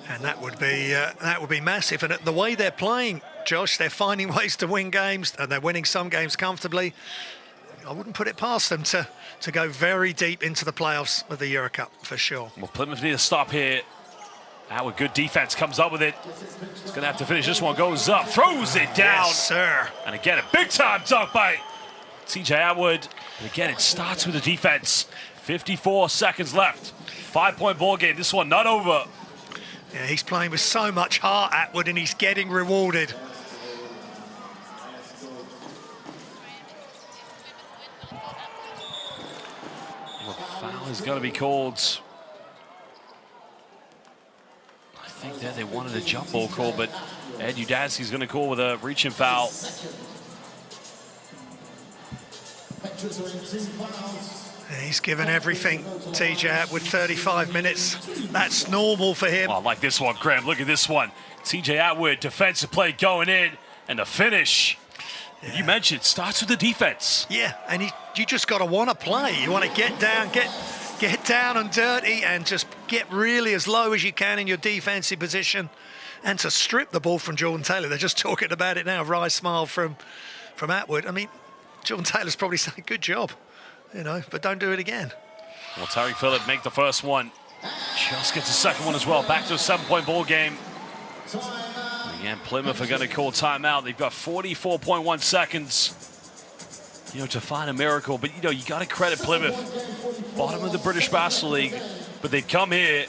And that would be massive. And the way they're playing, Josh, they're finding ways to win games, and they're winning some games comfortably. I wouldn't put it past them to go very deep into the playoffs of the Eurocup, for sure. Well, Plymouth need to stop here. Atwood, good defense, comes up with it. He's going to have to finish this one, goes up, throws it down. Yes, sir. And again, a big-time dunk by TJ Atwood. And again, it starts with the defense. 54 seconds left. 5-point ball game. This one not over. Yeah, he's playing with so much heart, Atwood, and he's getting rewarded. Foul is going to be called. I think that they wanted a jump ball call, but Ed Udansky's going to call with a reaching foul. He's given everything, TJ Atwood, 35 minutes. That's normal for him. Oh, I like this one, Graham. Look at this one. TJ Atwood, defensive play going in, and the finish. Yeah. You mentioned it starts with the defense. Yeah, and you just got to want to play. You want to get down and dirty and just get really as low as you can in your defensive position and to strip the ball from Jordan Taylor. They're just talking about it now. Wry smile from Atwood. I mean, Jordan Taylor's probably saying, good job. you know, but don't do it again. Well, Tariq Phillip make the first one. Just gets the second one as well. Back to a 7-point ball game. Again, Plymouth are going to call timeout. They've got 44.1 seconds, you know, to find a miracle. But, you know, you got to credit Plymouth, bottom of the British Basketball League. But they've come here,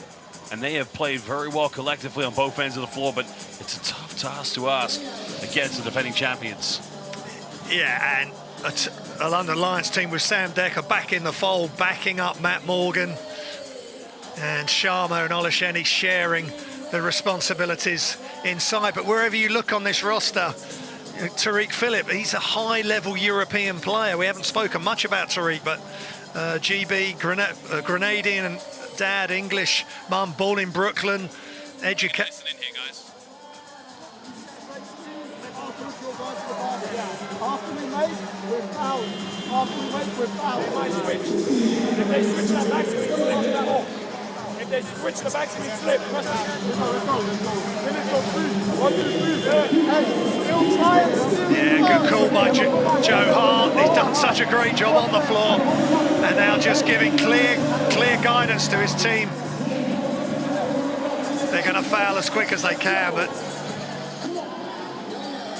and they have played very well collectively on both ends of the floor. But it's a tough task to ask against the defending champions. Yeah, and a London Lions team with Sam Decker back in the fold, backing up Matt Morgan. And Sharma and Olasheni sharing the responsibilities inside. But wherever you look on this roster, Tariq Phillip, he's a high-level European player. We haven't spoken much about Tariq, but GB, Grenadian and dad, English, mum, born in Brooklyn, educated. In here, guys. After we make, we're fouling. After we make, we're fouling. If they switch that back to me, flip that off. If they switch the back to me, flip. Let's go. Finish on 3. 1, 2, 3. Hey, still trying. Yeah, good call by Joe Hart. He's done such a great job on the floor. And now just giving clear guidance to his team. They're going to foul as quick as they can, but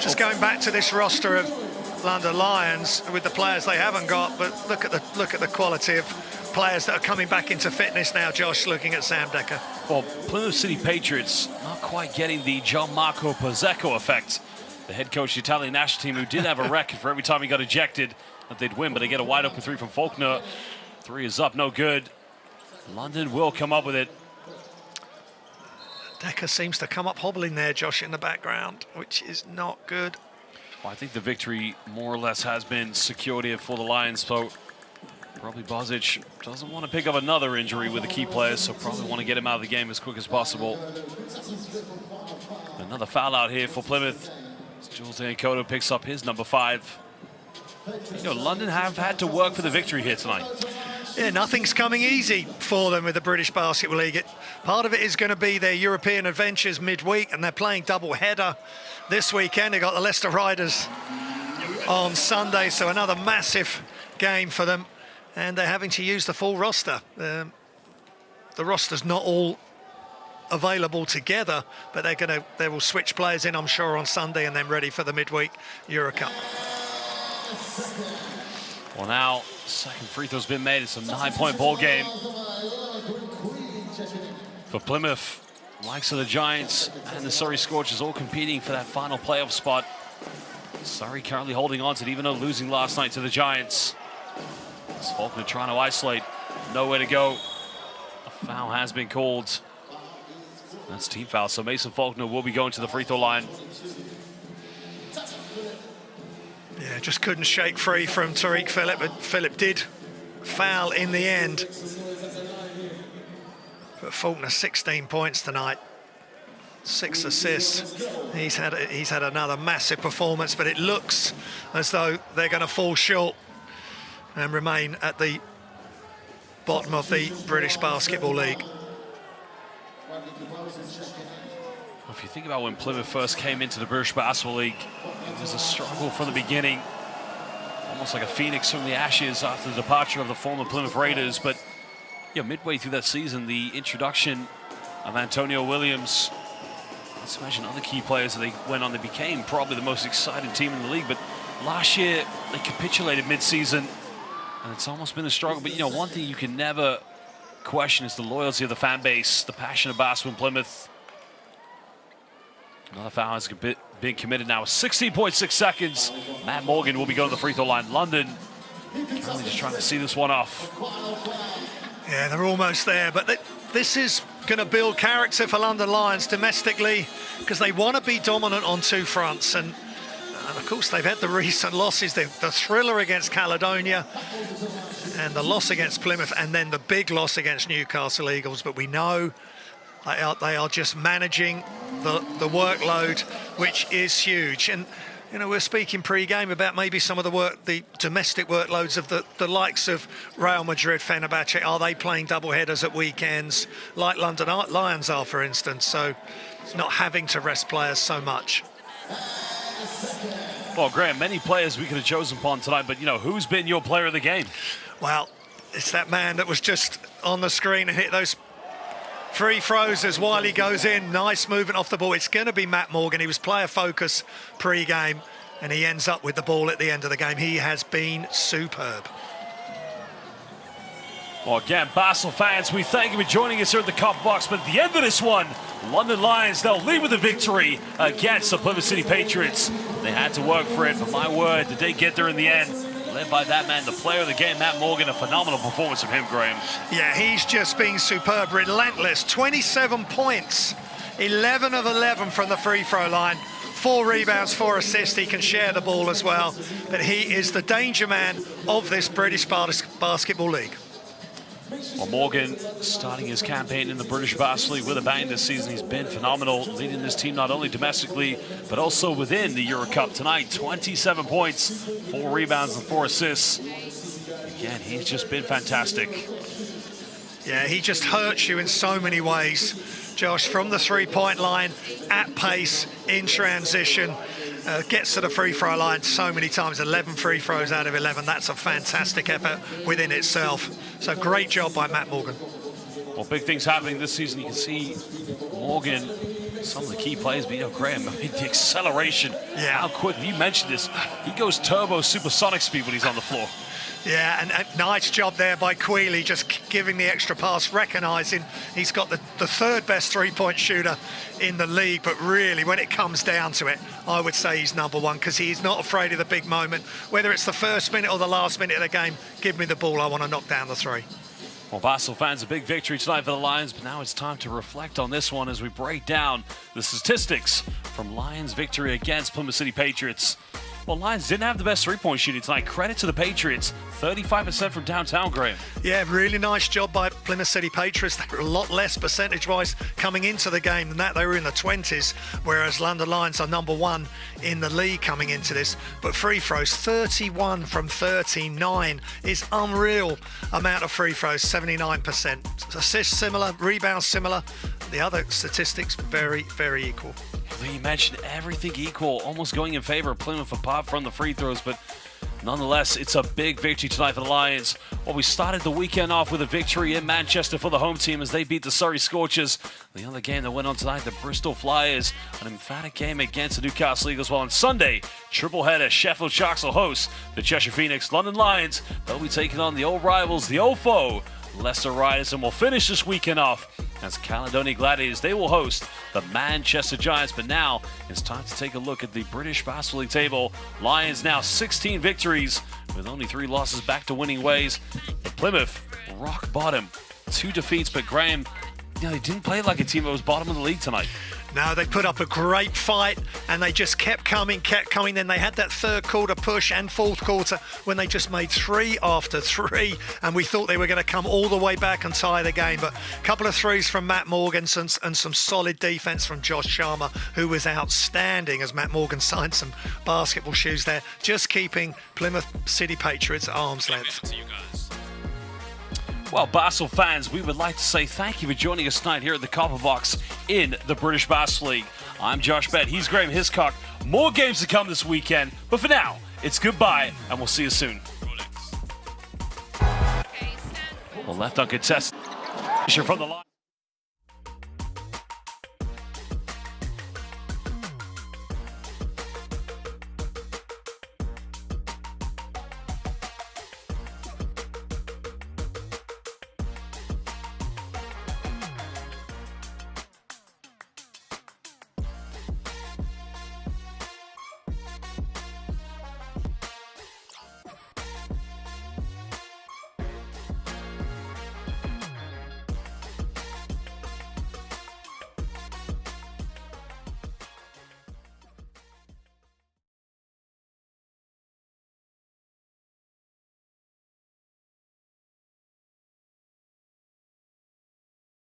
just going back to this roster of London Lions with the players they haven't got, but look at the quality of players that are coming back into fitness now, Josh, looking at Sam Decker. Well, Plymouth City Patriots not quite getting the Gianmarco Pozzecco effect. The head coach of the Italian national team, who did have a record for every time he got ejected that they'd win, but they get a wide open 3 from Faulkner. 3 is up, no good. London will come up with it. Decker seems to come up hobbling there, Josh, in the background, which is not good. Well, I think the victory more or less has been secured here for the Lions, so probably Bozic doesn't want to pick up another injury with the key players, so probably want to get him out of the game as quick as possible. Another foul out here for Plymouth. Jules Ankoto picks up his number 5. You know, London have had to work for the victory here tonight. Yeah, nothing's coming easy for them with the British Basketball League. Part of it is going to be their European adventures midweek, and they're playing double-header this weekend. They've got the Leicester Riders on Sunday, so another massive game for them. And they're having to use the full roster. The roster's not all available together, but they will switch players in, I'm sure, on Sunday, and then ready for the midweek Euro Cup. Well, now, second free throw's been made. It's a 9-point ball game for Plymouth. Likes of the Giants and the Surrey Scorchers all competing for that final playoff spot. Surrey currently holding on to it, even though losing last night to the Giants. It's Faulkner trying to isolate. Nowhere to go. A foul has been called. That's team foul, so Mason Faulkner will be going to the free throw line. Yeah, just couldn't shake free from Tariq Phillip, but Phillip did foul in the end. But Faulkner 16 points tonight, 6 assists. He's had another massive performance, but it looks as though they're going to fall short and remain at the bottom of the British Basketball League. If you think about when Plymouth first came into the British Basketball League, it was a struggle from the beginning. Almost like a phoenix from the ashes after the departure of the former Plymouth Raiders. But yeah, midway through that season, the introduction of Antonio Williams, let's imagine other key players that they went on, they became probably the most exciting team in the league. But last year, they capitulated mid-season, and it's almost been a struggle. But, you know, one thing you can never question is the loyalty of the fan base, the passion of basketball in Plymouth. Another foul has been committed now. 16.6 seconds. Matt Morgan will be going to the free throw line. London currently just trying to see this one off. Yeah, they're almost there, but this is going to build character for London Lions domestically, because they want to be dominant on 2 fronts. And of course, they've had the recent losses, the thriller against Caledonia and the loss against Plymouth, and then the big loss against Newcastle Eagles. But we know they are just managing the workload, which is huge. And you know, we're speaking pre-game about maybe some of the domestic workloads of the likes of Real Madrid, Fenerbahce. Are they playing double headers at weekends like London Lions are, for instance? So not having to rest players so much. Well, Graham, many players we could have chosen upon tonight, but you know, who's been your player of the game? Well, it's that man that was just on the screen and hit those free throws as Wiley goes in. Nice movement off the ball. It's going to be Matt Morgan. He was player focus pre-game, and he ends up with the ball at the end of the game. He has been superb. Well, again, Basel fans, we thank you for joining us here at the Copper Box. But at the end of this one, London Lions, they'll lead with a victory against the Plymouth City Patriots. They had to work for it, but my word, did they get there in the end? Led by that man, the player of the game, Matt Morgan. A phenomenal performance from him, Graham. Yeah, he's just been superb, relentless. 27 points, 11 of 11 from the free throw line. 4 rebounds, 4 assists. He can share the ball as well. But he is the danger man of this British Basketball League. Well, Morgan starting his campaign in the British Basketball League with a bang this season. He's been phenomenal, leading this team not only domestically, but also within the Euro Cup tonight. 27 points, 4 rebounds and 4 assists. Again, he's just been fantastic. Yeah, he just hurts you in so many ways, Josh, from the three-point line, at pace, in transition. Gets to the free throw line so many times, 11 free throws out of 11. That's a fantastic effort within itself. So great job by Matt Morgan. Well, big things happening this season. You can see Morgan, some of the key players, but Graham, I mean, the acceleration, how quick, you mentioned this, he goes turbo supersonic speed when he's on the floor. Yeah, and nice job there by Quealy, just giving the extra pass, recognising he's got the third best three-point shooter in the league, but really, when it comes down to it, I would say he's number one, because he's not afraid of the big moment. Whether it's the first minute or the last minute of the game, give me the ball, I want to knock down the three. Well, Basel fans, a big victory tonight for the Lions, but now it's time to reflect on this one as we break down the statistics from Lions' victory against Plymouth City Patriots. Well, Lions didn't have the best three-point shooting tonight. Credit to the Patriots, 35% from downtown, Graham. Yeah, really nice job by Plymouth City Patriots. They were a lot less percentage-wise coming into the game than that. They were in the 20s, whereas London Lions are number one in the league coming into this. But free throws, 31 from 39 is unreal amount of free throws, 79%. Assists similar, rebounds similar. The other statistics very, very equal. You mentioned everything equal, almost going in favor of Plymouth apart from the free throws, but nonetheless, it's a big victory tonight for the Lions. Well, we started the weekend off with a victory in Manchester for the home team as they beat the Surrey Scorchers. The other game that went on tonight, the Bristol Flyers, an emphatic game against the Newcastle Eagles. Well, on Sunday, triple header, Sheffield Sharks will host the Cheshire Phoenix. London Lions, they'll be taking on the old rivals, the old foe, Leicester Riders, and we'll finish this weekend off as Caledonia Gladiators. They will host the Manchester Giants. But now it's time to take a look at the British Basketball League table. Lions now 16 victories with only 3 losses, back to winning ways. But Plymouth, rock bottom, 2 defeats. But Graham, they didn't play like a team that was bottom of the league tonight. No, they put up a great fight and they just kept coming. Then they had that third quarter push and fourth quarter when they just made 3 after 3, and we thought they were going to come all the way back and tie the game. But a couple of threes from Matt Morgan and some solid defense from Josh Sharma, who was outstanding as Matt Morgan signed some basketball shoes there, just keeping Plymouth City Patriots at arm's length. Well, Basel fans, we would like to say thank you for joining us tonight here at the Copper Box in the British Basketball League. I'm Josh Bett, he's Graham Hiscock. More games to come this weekend, but for now, it's goodbye, and we'll see you soon. Well, left uncontested from the line.